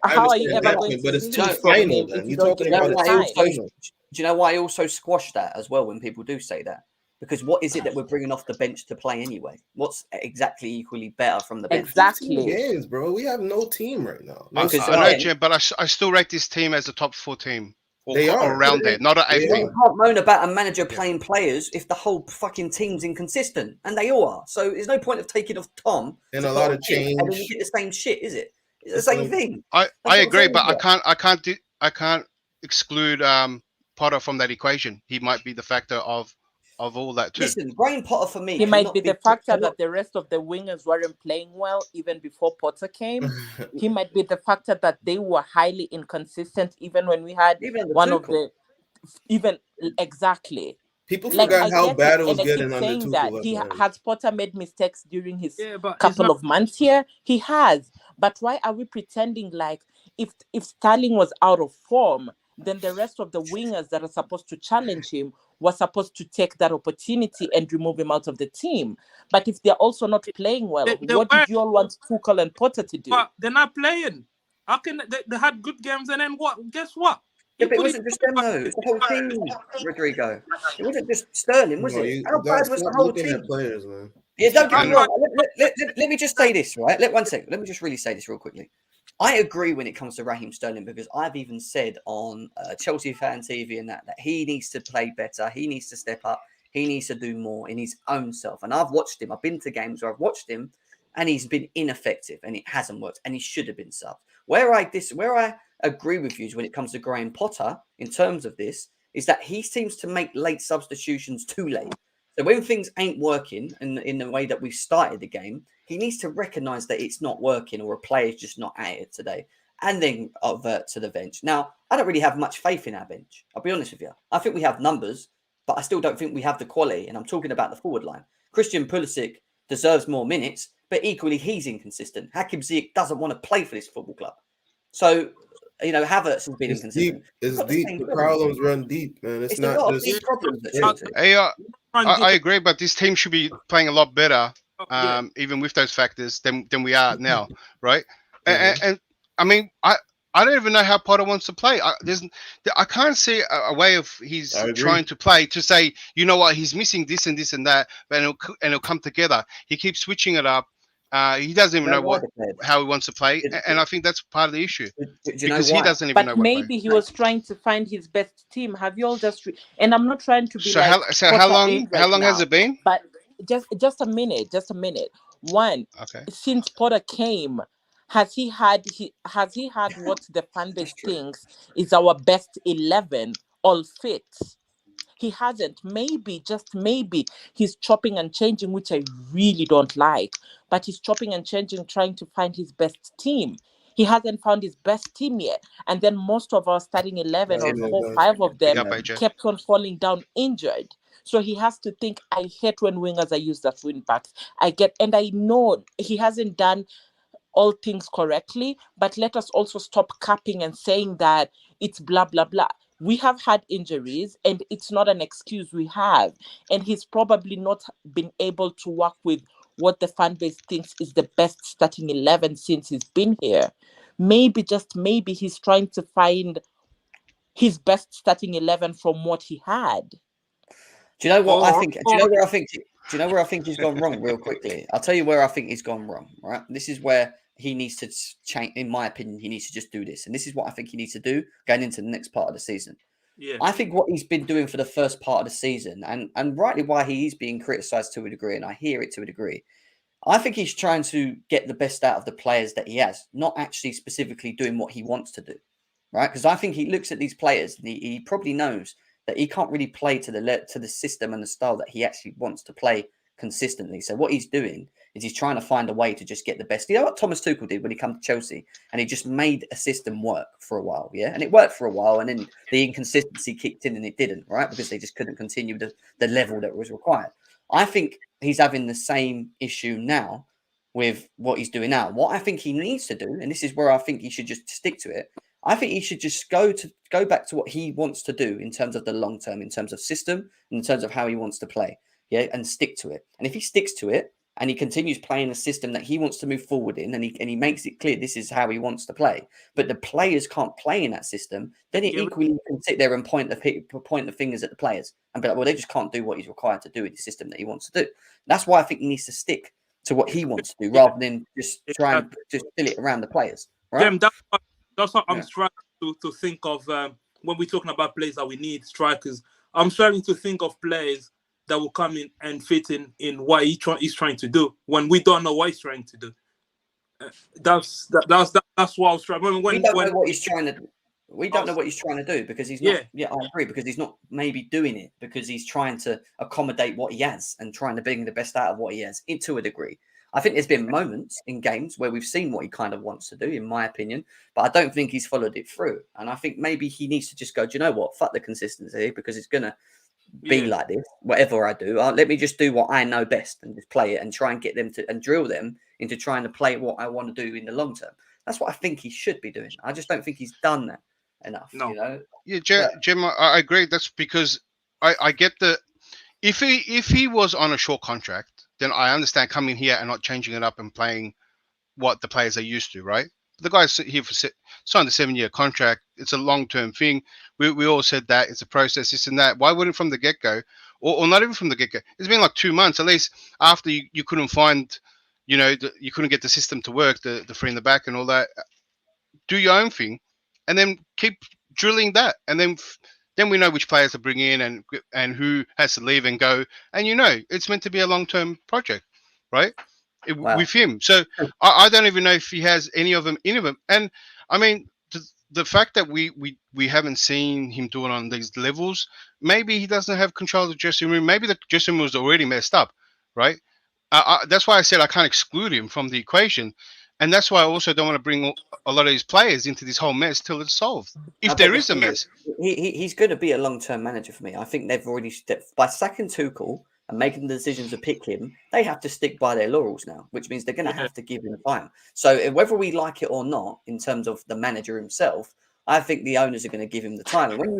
ever going to? But it's too final. Then you're talking about it. Do you know why I also squash that as well when people do say that? Because what is it that we're bringing off the bench to play anyway? What's exactly equally better from the bench? Exactly. Games, bro. We have no team right now. I know, Jim, but I still rate this team as a top 4 team. They are around there, not an 8 team. You can't moan about a manager playing players if the whole fucking team's inconsistent, and they all are. So there's no point of taking off Tom and a lot of change. And then you get the same shit, is it? It's the same thing. I agree, but I can't exclude Potter from that equation. He might be the factor of all that too. Listen, Graham Potter for me, he might be the factor that the rest of the wingers weren't playing well even before Potter came. He might be the factor that they were highly inconsistent even when we had one of the exactly. People forgot how bad it was getting under saying that has Potter made mistakes during his couple of months here? He has. But why are we pretending like if Sterling was out of form, then the rest of the wingers that are supposed to challenge him were supposed to take that opportunity and remove him out of the team? But if they're also not playing well, what did you all want Tuchel and Potter to do? But they're not playing. How can they had good games and then what? Guess what? Yeah, but it wasn't just them though. It's the whole team, Rodrigo. It wasn't just Sterling, was it? How bad was the whole team? Players, man. Yeah, don't get me wrong. Let me just say this, right? One second. Let me just really say this real quickly. I agree when it comes to Raheem Sterling because I've even said on Chelsea Fan TV and that he needs to play better. He needs to step up. He needs to do more in his own self. And I've watched him. I've been to games where I've watched him and he's been ineffective and it hasn't worked and he should have been subbed. Where I agree with you when it comes to Graham Potter in terms of this is that he seems to make late substitutions too late. So when things ain't working in the way that we started the game, he needs to recognise that it's not working or a player's just not at it today and then avert to the bench. Now, I don't really have much faith in our bench. I'll be honest with you. I think we have numbers, but I still don't think we have the quality. And I'm talking about the forward line. Christian Pulisic deserves more minutes, but equally he's inconsistent. Hakim Ziyech doesn't want to play for this football club. So, you know, Havertz has been inconsistent. It's deep. The problems run deep, man. It's not just problems. I agree, but this team should be playing a lot better, even with those factors than we are now, right? And I mean, I don't even know how Potter wants to play. I can't see a way of he's trying to play to say, you know what, he's missing this and this and that, but it'll come together. He keeps switching it up. He doesn't even know how he wants to play, and I think that's part of the issue because he doesn't even know. But maybe he was trying to find his best team. Have you all just? And I'm not trying to be how long has it been? But just a minute. One, since Potter came, has he had what the fan base thinks is our best 11 all fit? He hasn't. Maybe, just maybe, he's chopping and changing, which I really don't like. But he's chopping and changing, trying to find his best team. He hasn't found his best team yet. And then most of our starting 11 or 5 of them kept on falling down injured. So he has to think, I hate when wingers are used as wing backs. And I know he hasn't done all things correctly, but let us also stop capping and saying that it's blah, blah, blah. We have had injuries and it's not an excuse we have. And he's probably not been able to work with what the fan base thinks is the best starting 11 since he's been here. Maybe, just maybe, he's trying to find his best starting 11 from what he had. Do you know what I think? Do you know where I think he's gone wrong real quickly? I'll tell you where I think he's gone wrong, right? This is where he needs to change. In my opinion, he needs to just do this. And this is what I think he needs to do going into the next part of the season. Yeah. I think what he's been doing for the first part of the season, and rightly why he is being criticised to a degree, and I hear it to a degree, I think he's trying to get the best out of the players that he has, not actually specifically doing what he wants to do, right? Because I think he looks at these players and he probably knows that he can't really play to the system and the style that he actually wants to play consistently. So what he's doing is he's trying to find a way to just get the best. You know what Thomas Tuchel did when he came to Chelsea, and he just made a system work for a while, yeah? And it worked for a while, and then the inconsistency kicked in and it didn't, right? Because they just couldn't continue the level that was required. I think he's having the same issue now with what he's doing now. What I think he needs to do, and this is where I think he should just stick to it, I think he should just go back to what he wants to do in terms of the long term, in terms of system, in terms of how he wants to play, yeah, and stick to it. And if he sticks to it and he continues playing a system that he wants to move forward in, and he makes it clear this is how he wants to play, but the players can't play in that system, then it equally can sit there and point the fingers at the players and be like, well, they just can't do what he's required to do in the system that he wants to do. That's why I think he needs to stick to what he wants to do rather than just try and just fill it around the players. Right? That's what I'm trying to think of when we're talking about players that we need, strikers. I'm starting to think of players that will come in and fit in what he's trying to do when we don't know what he's trying to do. That's what I was trying. We don't know what he's trying to. We don't know what he's trying to do because he's not. Yeah, I agree, because he's not maybe doing it because he's trying to accommodate what he has and trying to bring the best out of what he has to a degree. I think there's been moments in games where we've seen what he kind of wants to do, in my opinion, but I don't think he's followed it through. And I think maybe he needs to just go, do you know what? Fuck the consistency, because it's going to be like this. Whatever I do, let me just do what I know best and just play it and try and get them to and drill them into trying to play what I want to do in the long term. That's what I think he should be doing. I just don't think he's done that enough. No. You know? Yeah, Jim, I agree. That's because I get the if he was on a short contract, then I understand coming here and not changing it up and playing what the players are used to, right? The guy's here for signed a 7-year contract. It's a long-term thing. We all said that it's a process, this and that. Why wouldn't from the get-go, or not even from the get-go? It's been like 2 months at least after you couldn't find, you couldn't get the system to work, the free in the back and all that. Do your own thing, and then keep drilling that, and then we know which players to bring in and who has to leave and go, and it's meant to be a long-term project, right? With him. So I don't even know if he has any of them in him. And I mean, the fact that we haven't seen him do it on these levels, maybe he doesn't have control of the dressing room. Maybe the dressing room was already messed up, right? That's why I said I can't exclude him from the equation. And that's why I also don't want to bring a lot of these players into this whole mess till it's solved. If there is a mess. He's going to be a long-term manager for me. I think they've already by sacking Tuchel and making the decision to pick him, they have to stick by their laurels now, which means they're going to have to give him time. So whether we like it or not, in terms of the manager himself, I think the owners are going to give him the time. And when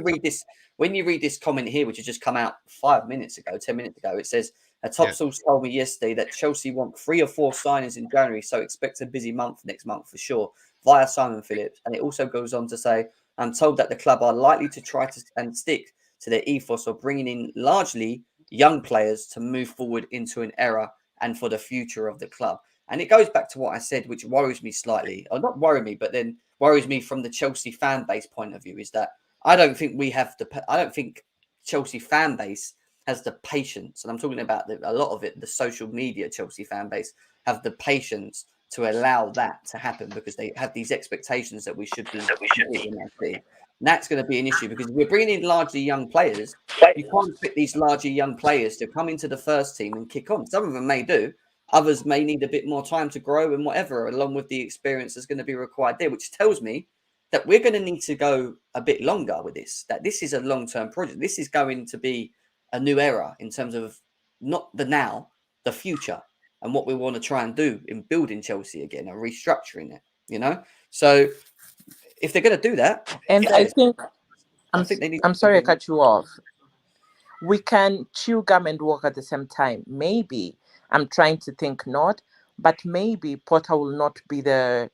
you read this comment here, which has just come out 10 minutes ago, it says, a top source told me yesterday that Chelsea want 3 or 4 signings in January, so expect a busy month next month for sure, via Simon Phillips. And it also goes on to say, I'm told that the club are likely to try to and stick to their ethos of bringing in largely young players to move forward into an era and for the future of the club. And it goes back to what I said, which worries me slightly, or not worry me, but then worries me from the Chelsea fan base point of view, is that I don't think Chelsea fan base has the patience, and I'm talking about a lot of it, the social media Chelsea fan base have the patience to allow that to happen, because they have these expectations that we should be in our team. And that's going to be an issue, because we're bringing in largely young players. You can't expect these largely young players to come into the first team and kick on. Some of them may do. Others may need a bit more time to grow and whatever, along with the experience that's going to be required there, which tells me that we're going to need to go a bit longer with this, that this is a long-term project. This is going to be a new era in terms of not the now, the future, and what we want to try and do in building Chelsea again and restructuring it, So if they're going to do that, and I think they need. I'm sorry I cut you off. We can chew gum and walk at the same time. Maybe I'm trying to think not, but maybe Potter will not be the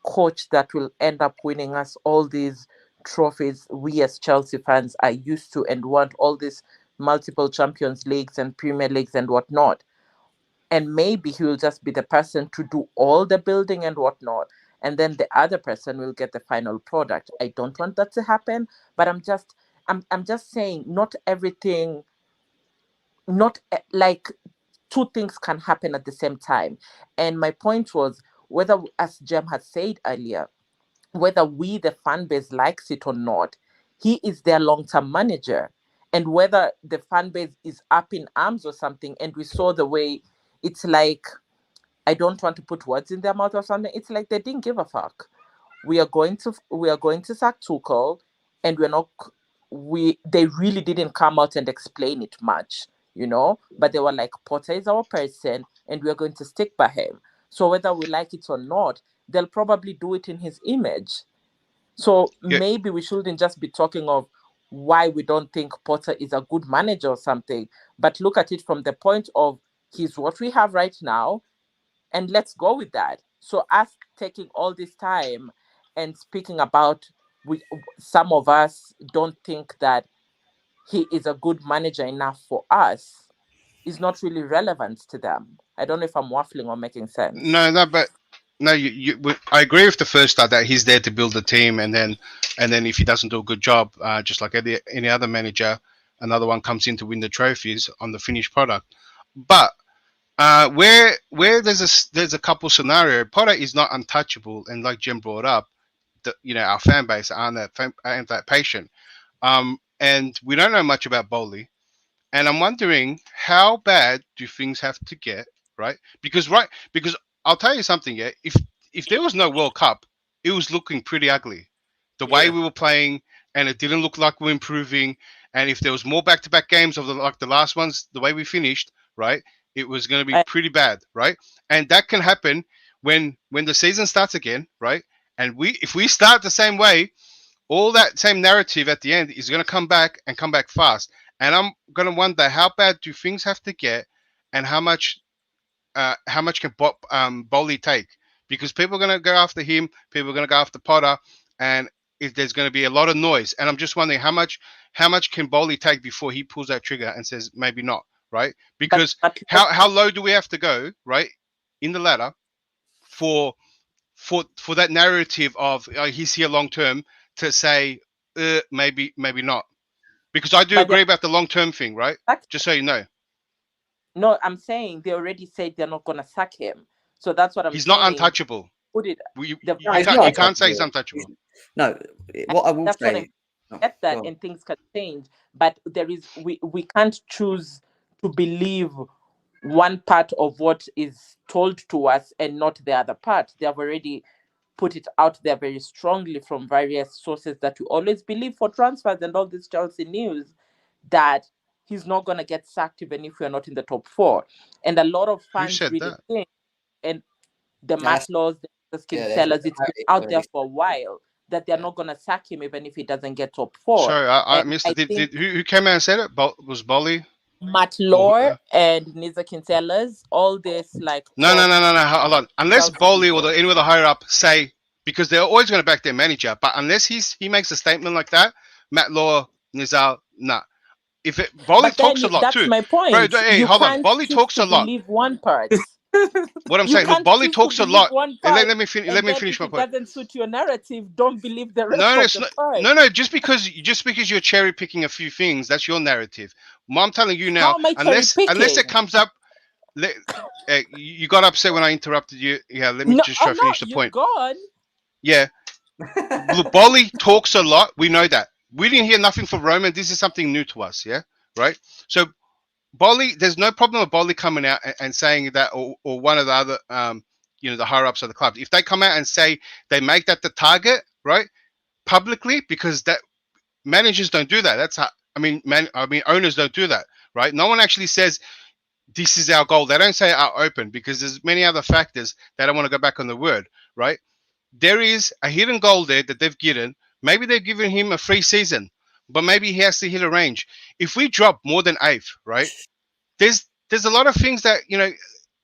coach that will end up winning us all these trophies we as Chelsea fans are used to and want, all these multiple Champions Leagues and Premier Leagues and whatnot. And maybe he will just be the person to do all the building and whatnot, and then the other person will get the final product. I don't want that to happen, but I'm just saying, not everything, not like 2 things can happen at the same time. And my point was, whether, as Jem had said earlier, whether we, the fan base, likes it or not, he is their long-term manager. And whether the fan base is up in arms or something, and we saw the way it's like, I don't want to put words in their mouth or something. It's like they didn't give a fuck. We are going to sack Tuchel, and they really didn't come out and explain it much, but they were like, Potter is our person and we're going to stick by him. So whether we like it or not, they'll probably do it in his image. So maybe we shouldn't just be talking of why we don't think Potter is a good manager or something, but look at it from the point of, he's what we have right now, and let's go with that. So us taking all this time and speaking about, some of us don't think that he is a good manager enough for us, is not really relevant to them. I don't know if I'm waffling or making sense. But I agree with the first start, that he's there to build the team, and then if he doesn't do a good job, just like any other manager, another one comes in to win the trophies on the finished product. But Where there's a couple scenario. Potter is not untouchable, and like Jim brought up, our fan base aren't that patient. And we don't know much about Bowley, and I'm wondering how bad do things have to get, right? Because I'll tell you something, yeah. If there was no World Cup, it was looking pretty ugly, the way we were playing, and it didn't look like we're improving. And if there was more back-to-back games of the last ones, the way we finished, right, it was going to be pretty bad, right? And that can happen when the season starts again, right? And if we start the same way, all that same narrative at the end is going to come back fast. And I'm going to wonder how bad do things have to get, and how much can Bowley take? Because people are going to go after him, people are going to go after Potter, and if there's going to be a lot of noise. And I'm just wondering how much can Bowley take before he pulls that trigger and says maybe not, right? Because how low do we have to go, right, in the ladder for that narrative of he's here long term to say maybe not? Because I do agree about the long term thing, right? Just so you know. No, I'm saying they already said they're not going to sack him. So that's what I'm saying. He's not untouchable. You can't say he's untouchable. No, what I will say. Get that, and things can change. But we can't choose to believe one part of what is told to us and not the other part. They have already put it out there very strongly from various sources that we always believe for transfers and all this Chelsea news, that he's not going to get sacked even if we're not in the top 4. And a lot of fans really think, and the Matlaws, the skin sellers, it's been out there for a while, that they're not going to sack him even if he doesn't get top 4. Sorry, I missed it. Who came out and said it? Was Bowley? Matlaw and Niza Kinsellas, all this like... No, hold on. Unless Bowley or any of the higher up say, because they're always going to back their manager, but unless he makes a statement like that, Matlaw, Nizal, nah. If Bowley talks a lot that's too. That's my point. Bro, hey, hold on. Bowley talks a lot. Believe one part. What I'm saying, look, Bowley talks a lot. Let me finish my point. If it doesn't suit your narrative, don't believe the rest of the part. No. Just because you're cherry picking a few things, that's your narrative. I'm telling you now, unless it comes up, you got upset when I interrupted you. Yeah, let me just try to finish the point. Go on. Yeah, look, Bowley talks a lot. We know that. We didn't hear nothing from Roman. This is something new to us. Yeah, right. So Bowley, there's no problem with Bowley coming out and saying that, or one of the other, the higher ups of the club. If they come out and say they make that the target, right, publicly, because that managers don't do that. That's how, owners don't do that, right? No one actually says this is our goal. They don't say it out open because there's many other factors that I want to go back on the word, right? There is a hidden goal there that they've given. Maybe they've given him a free season, but maybe he has to hit a range. If we drop more than 8th, right, there's a lot of things that,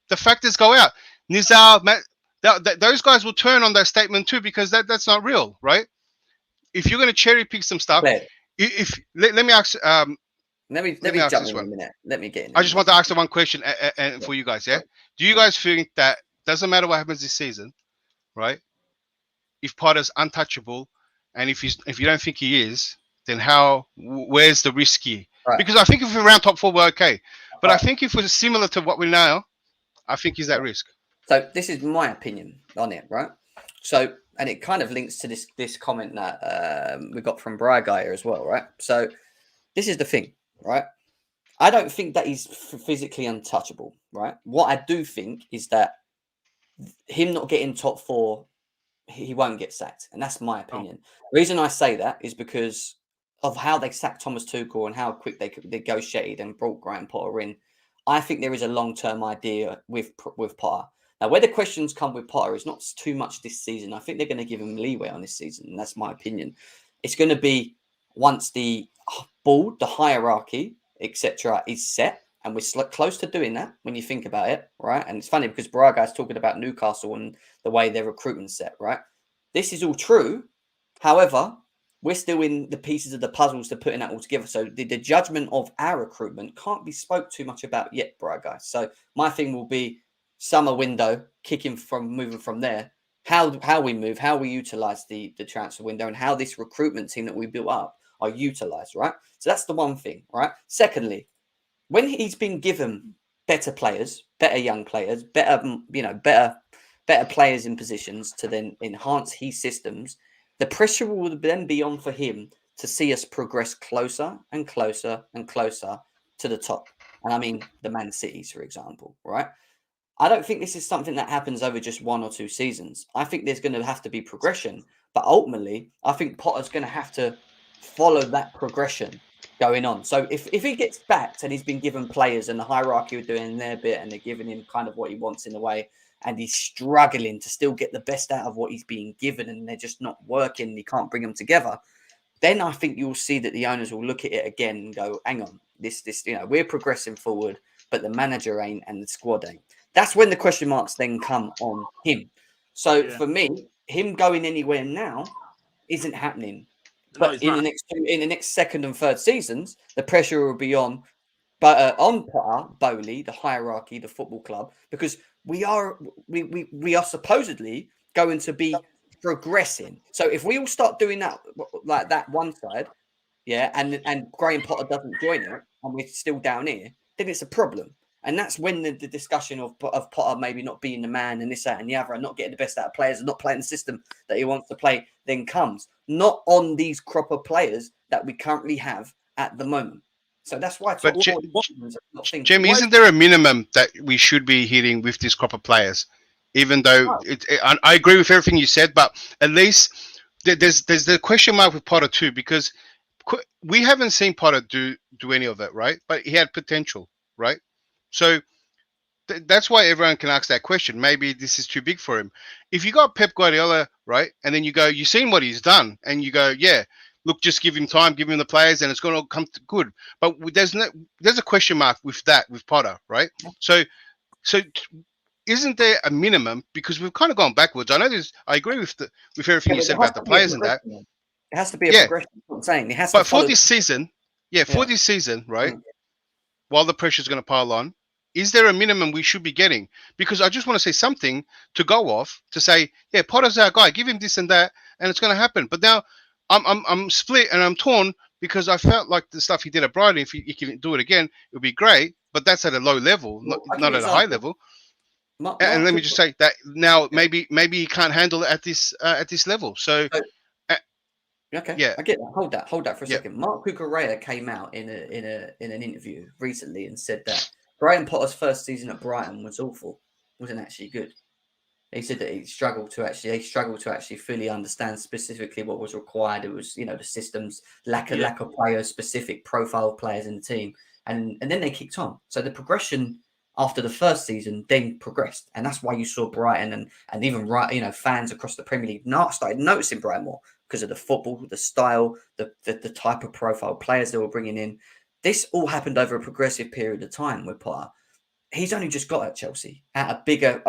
the factors go out. Nizal, Matt, those guys will turn on that statement too, because that's not real, right? If you're going to cherry pick some stuff, let me ask. Let me jump in a minute. Let me get in. I just want to ask the one question and for you guys, yeah? Do you guys think that doesn't matter what happens this season, right? If Potter's untouchable, and if you don't think he is, then where's the risky? Right. Because I think if we're around top 4, we're okay. But I think if we're similar to what we now, I think he's at risk. So this is my opinion on it, right? So, and it kind of links to this comment that we got from Broja as well, right? So this is the thing, right? I don't think that he's physically untouchable, right? What I do think is that him not getting top 4, he won't get sacked. And that's my opinion. The reason I say that is because of how they sacked Thomas Tuchel and how quick they negotiated and brought Graham Potter in. I think there is a long-term idea with Potter. Now, where the questions come with Potter is not too much this season. I think they're going to give him leeway on this season, and that's my opinion. It's going to be once the board, the hierarchy, etc., is set, and we're close to doing that when you think about it, right? And it's funny because Broja is talking about Newcastle and the way their recruitment's set, right? This is all true. However, we're still in the pieces of the puzzles to putting that all together. So the judgment of our recruitment can't be spoke too much about yet, Broja. So my thing will be summer window, moving from there. How we move, how we utilize the transfer window, and how this recruitment team that we built up are utilized, right? So that's the one thing, right? Secondly, when he's been given better players, better young players, better, better players in positions to then enhance his systems, the pressure will then be on for him to see us progress closer and closer and closer to the top. And I mean the Man Cities, for example, right? I don't think this is something that happens over just 1 or 2 seasons. I think there's going to have to be progression. But ultimately, I think Potter's going to have to follow that progression going on. So if he gets backed and he's been given players and the hierarchy are doing their bit and they're giving him kind of what he wants in a way, and he's struggling to still get the best out of what he's being given and they're just not working and he can't bring them together, then I think you'll see that the owners will look at it again and go, hang on, this, we're progressing forward, but the manager ain't and the squad ain't. That's when the question marks then come on him. So for me, him going anywhere now isn't happening. But in the next second and third seasons, the pressure will be on, on Potter, Bowley, the hierarchy, the football club, because we are supposedly going to be progressing. So if we all start doing that like that one side, and Graham Potter doesn't join it, and we're still down here, then it's a problem. And that's when the discussion of Potter maybe not being the man and this, that, and the other, and not getting the best out of players and not playing the system that he wants to play, then comes. Not on these crop of players that we currently have at the moment. So that's why. But Jim, isn't there a minimum that we should be hitting with this crop of players? Even though I agree with everything you said, but at least there's the question mark with Potter too, because we haven't seen Potter do any of that, right? But he had potential, right? So that's why everyone can ask that question. Maybe this is too big for him. If you got Pep Guardiola, right, and then you've seen what he's done, and you go, yeah, look, just give him time, give him the players, and it's going to come to good. But there's a question mark with Potter, right? So isn't there a minimum? Because we've kind of gone backwards. I know I agree with everything you said about the players and that. It has to be a progression. That's what I'm saying. It has to. But for this season, right, while the pressure is going to pile on, is there a minimum we should be getting? Because I just want to say something to go off to say, yeah, Potter's our guy. Give him this and that, and it's going to happen. But now I'm split and I'm torn because I felt like the stuff he did at Brighton, if he can do it again, it would be great. But that's at a low level, not at a high level. And let me just say that now maybe he can't handle it at this level. So. Okay, yeah, I get that. Hold that for a second. Mark Cucurella came out in an interview recently and said that Graham Potter's first season at Brighton was awful, wasn't actually good. He said that he struggled to actually fully understand specifically what was required. It was, the systems, lack of players, specific profile of players in the team, and then they kicked on. So the progression after the first season then progressed, and that's why you saw Brighton and even fans across the Premier League started noticing Brighton more because of the football, the style, the type of profile players they were bringing in. This all happened over a progressive period of time with Potter. He's only just got at Chelsea at a bigger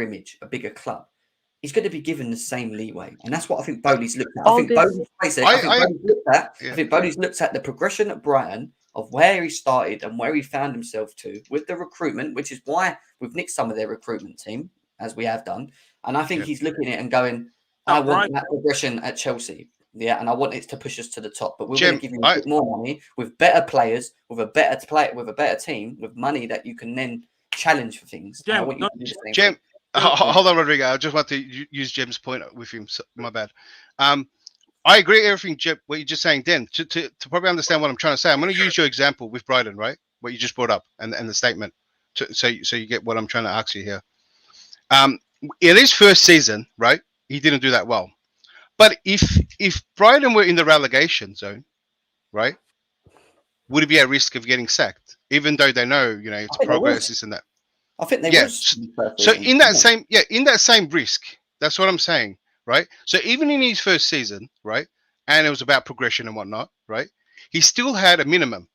image, a bigger club. He's going to be given the same leeway, and that's what I think Bowley's looked at. I think Bowley's looked at the progression at Brighton of where he started and where he found himself to with the recruitment, which is why we've nicked some of their recruitment team, as we have done. And I think he's looking at it and going, I want that progression at Chelsea. Yeah, and I want it to push us to the top. But we're going to give you a bit more money with better players, with a better team, with money that you can then challenge for things. Jem, hold on, Rodrigo. I just want to use Jem's point with him. So, my bad. I agree with everything, Jeb, what you're just saying, Dan. To probably understand what I'm trying to say, I'm going to use your example with Brighton, right? What you just brought up and the statement, so you get what I'm trying to ask you here. In his first season, right, he didn't do that well. But if Brighton were in the relegation zone, right, would he be at risk of getting sacked, even though they know, it's progress, this and that? I think they would. So in that same risk, that's what I'm saying. Right. So even in his first season, right, and it was about progression and whatnot, right, he still had a minimum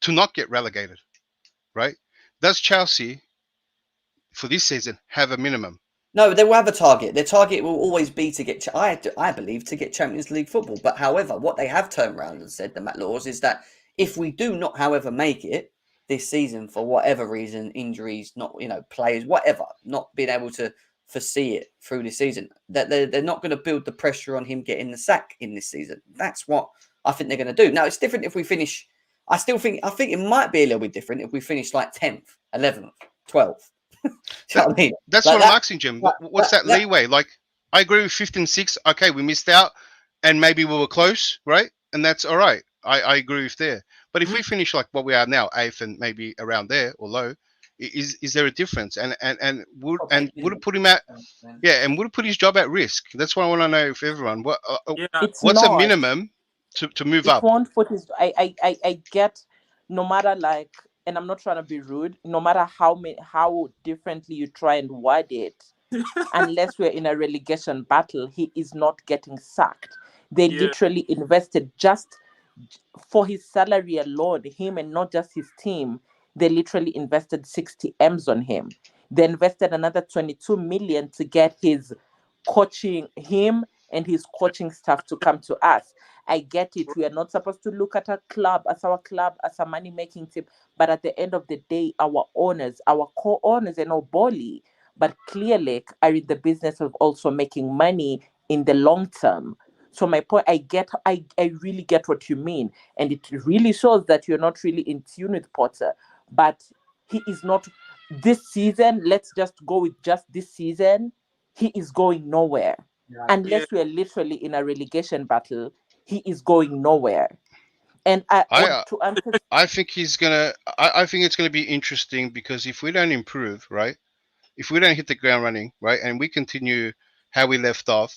to not get relegated, right? Does Chelsea for this season have a minimum? No, they will have a target. Their target will always be to get, I believe, to get Champions League football. But however, what they have turned around and said, the Matt Laws, is that if we do not, however, make it this season for whatever reason, injuries, not, players, whatever, not being able to foresee it through the season, that they're not going to build the pressure on him getting the sack in this season. That's what I think they're going to do. Now, it's different if we finish I think it might be a little bit different if we finish like 10th, 11th, 12th. Do you know what I mean? That's Like what I'm asking, Jim. What's that leeway? Like, I agree with 5th and 6th. Okay, we missed out, and maybe we were close, right? And that's all right. I agree with there. But if we finish like what we are now, 8th and maybe around there or low, is there a difference? And would it put him at and would it put his job at risk? That's what I want to know for everyone. What's a minimum to move up? It won't put his. I get, no matter like, and I'm not trying to be rude, no matter how differently you try and word it, unless we're in a relegation battle, he is not getting sacked. They literally invested just for his salary alone, him and not just his team. They literally invested 60 M's on him. They invested another 22 million to get him and his coaching staff to come to us. I get it. We are not supposed to look at our club as a money-making team. But at the end of the day, our owners, our co-owners, and Oboli, but clearly are in the business of also making money in the long term. So my point, I really get what you mean. And it really shows that you're not really in tune with Potter. But he is not, this season, let's just go with just this season, he is going nowhere. Unless we are literally in a relegation battle, he is going nowhere. And I think he's gonna. I think it's gonna be interesting because if we don't improve, right? If we don't hit the ground running, right, and we continue how we left off,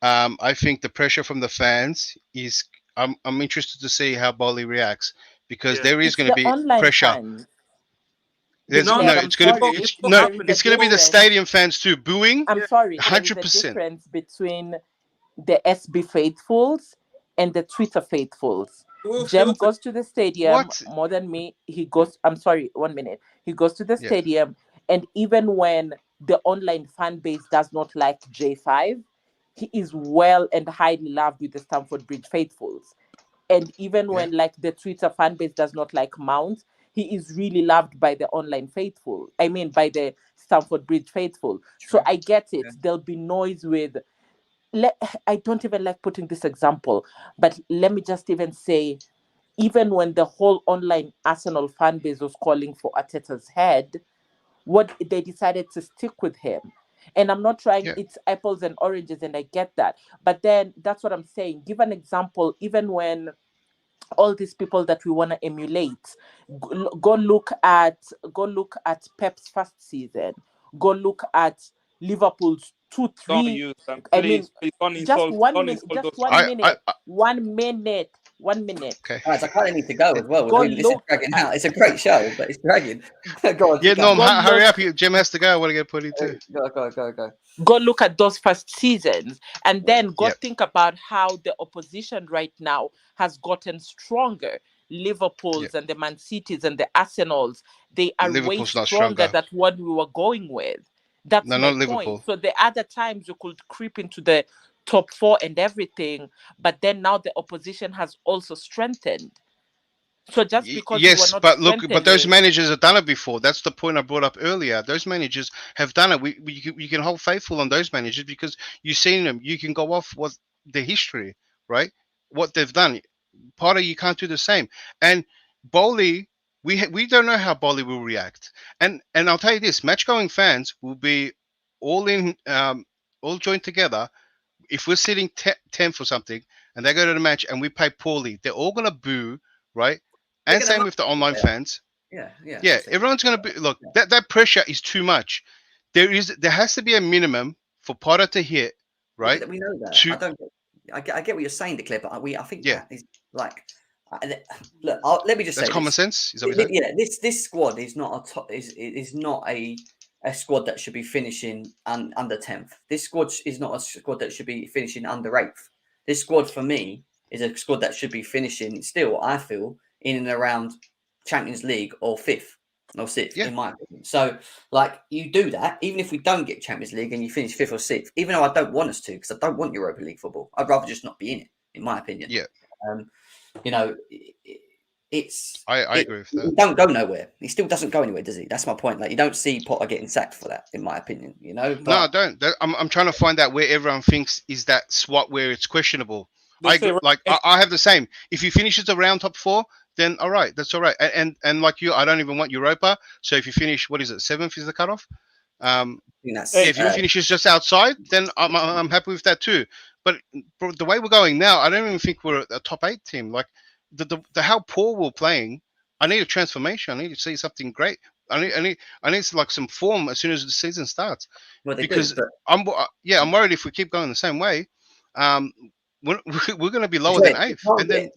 I think the pressure from the fans is. I'm interested to see how Bolly reacts because there is going to be pressure. It's going to be the stadium fans too booing. I'm sorry, 100%. There is a difference between the SB faithfuls and the Twitter faithfuls. Jem goes to the stadium more than me. I'm sorry, 1 minute. He goes to the stadium, and even when the online fan base does not like J5, he is well and highly loved with the Stamford Bridge faithfuls. And even when like the Twitter fan base does not like Mount, he is really loved by the online faithful. I mean, by the Stamford Bridge faithful. True. So I get it. There'll be noise with... I don't even like putting this example, but let me just even say, even when the whole online Arsenal fan base was calling for Arteta's head, what they decided to stick with him. And I'm not trying, it's apples and oranges, and I get that. But then that's what I'm saying. Give an example, even when all these people that we want to emulate, go look at Pep's first season. Go look at Liverpool's 2-3. I mean, just 1 minute. Just 1 minute. 1 minute. 1 minute. Okay. Right, I kind of need to go as well. This is dragging out. It's a great show, but it's dragging. Go on. Yeah, no, hurry up. Jim has to go. I want to get put into. Go. Go look at those first seasons, and then think about how the opposition right now has gotten stronger. Liverpool's and the Man Cities and the Arsenals, they are way stronger than what we were going with. That's my point. Liverpool. So the other times you could creep into the top 4 and everything, but then now the opposition has also strengthened. So just because but those managers have done it before. That's the point I brought up earlier. Those managers have done it. You can hold faithful on those managers because you've seen them. You can go off what the history, right? What they've done. Potter, you can't do the same. And Bowley, we don't know how Bowley will react. And I'll tell you this: match-going fans will be all joined together. If we're sitting 10th or something, and they go to the match and we play poorly, they're all gonna boo, right? And same with the online fans. Yeah. Everyone's gonna be. Look, that pressure is too much. There has to be a minimum for Potter to hit, right? We know that. I get what you're saying, Declare, but I think that is like. Look, let me just say. That's common sense. This squad is not a squad that should be finishing under 10th. This squad is not a squad that should be finishing under 8th. This squad, for me, is a squad that should be finishing still, I feel, in and around Champions League or 5th or 6th, in my opinion. So, like, you do that, even if we don't get Champions League and you finish 5th or 6th, even though I don't want us to, because I don't want Europa League football. I'd rather just not be in it, in my opinion. Yeah. I agree with that. He don't go nowhere. He still doesn't go anywhere, does he? That's my point. Like, you don't see Potter getting sacked for that, in my opinion. But... No, I don't. I'm trying to find out where everyone thinks is that swap where it's questionable. I have the same. If he finishes around top 4, then all right, that's all right. And like you, I don't even want Europa. So if you finish, what is it, 7th is the cutoff? If you finish just outside, then I'm happy with that too. But the way we're going now, I don't even think we're a top 8 team. Like the how poor we're playing, I need a transformation. I need to see something great. I need like some form as soon as the season starts. Well, because do, I'm worried if we keep going the same way, we're going to be lower than 8th, and then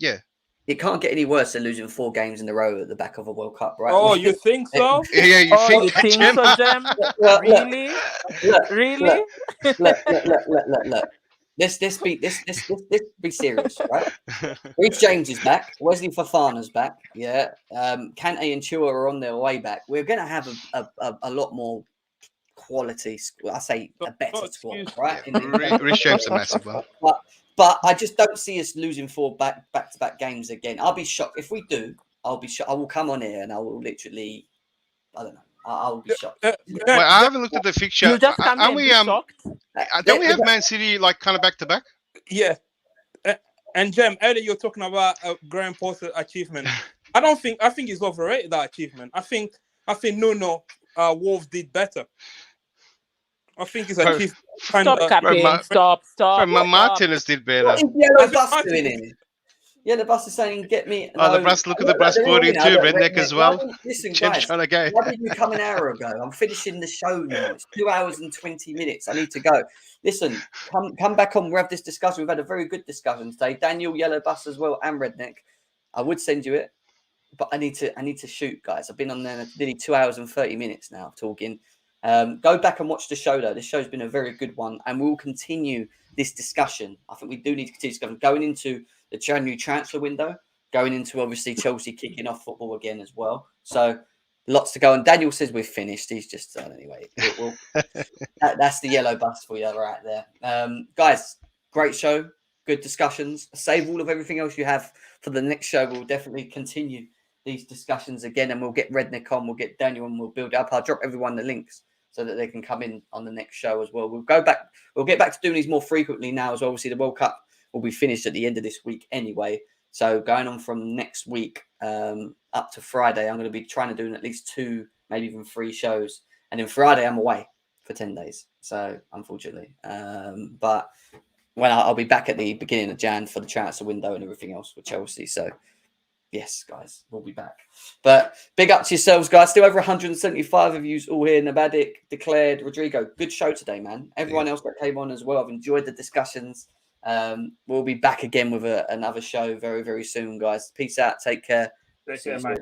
it can't get any worse than losing 4 games in a row at the back of a World Cup, right? Oh, you think so? Yeah, you think so, Jem? Really? Really? Look. Let's be serious, right? Reece James is back. Wesley Fofana's back. Yeah. Kante and Chua are on their way back. We're going to have a lot more quality. I say a better squad, right? Reece James a massive one. But I just don't see us losing 4 back-to-back games again. I'll be shocked if we do. I'll be shocked. I will come on here and I will literally, I don't know. I'll be shocked. Well, I haven't looked at the fixture. You just come and be shocked. Don't we have Man City like kind of back to back? Yeah. And Jem, earlier you're talking about a Graham Potter achievement. I think he's overrated, that achievement. I think Nuno Wolves did better. I think his achievement. Stop. Martinez did better. What is Yellow Bus doing in? Yellow Bus is saying, "Get me." Oh, the bus! Look at the bus boarding too. Redneck as well. Listen, guys. Trying to go. Why did you come an hour ago? I'm finishing the show now. It's 2 hours and 20 minutes. I need to go. Listen, come back on. We have this discussion. We've had a very good discussion today. Daniel, Yellow Bus as well, and Redneck. I would send you it, but I need to shoot, guys. I've been on there nearly 2 hours and 30 minutes now talking. Go back and watch the show though. This show's been a very good one, and we'll continue this discussion. I think we do need to continue discussion going into the January transfer window, going into obviously Chelsea kicking off football again as well. So lots to go. And Daniel says we've finished. He's just anyway. That's the Yellow Bus for you right there, guys. Great show, good discussions. Save all of everything else you have for the next show. We'll definitely continue these discussions again, and we'll get Redneck on, we'll get Daniel, and we'll build it up. I'll drop everyone the links so that they can come in on the next show as well. We'll get back to doing these more frequently now as well. Obviously, the World Cup will be finished at the end of this week anyway. So going on from next week up to Friday, I'm going to be trying to do at least 2, maybe even 3 shows. And then Friday, I'm away for 10 days. So unfortunately, but I'll be back at the beginning of Jan for the transfer window and everything else with Chelsea. So yes, guys, we'll be back. But big up to yourselves, guys. Still over 175 of you all here. Nabadik, Declared, Rodrigo. Good show today, man. Everyone else that came on as well. I've enjoyed the discussions. We'll be back again with another show very, very soon, guys. Peace out. Take care. Take care, man.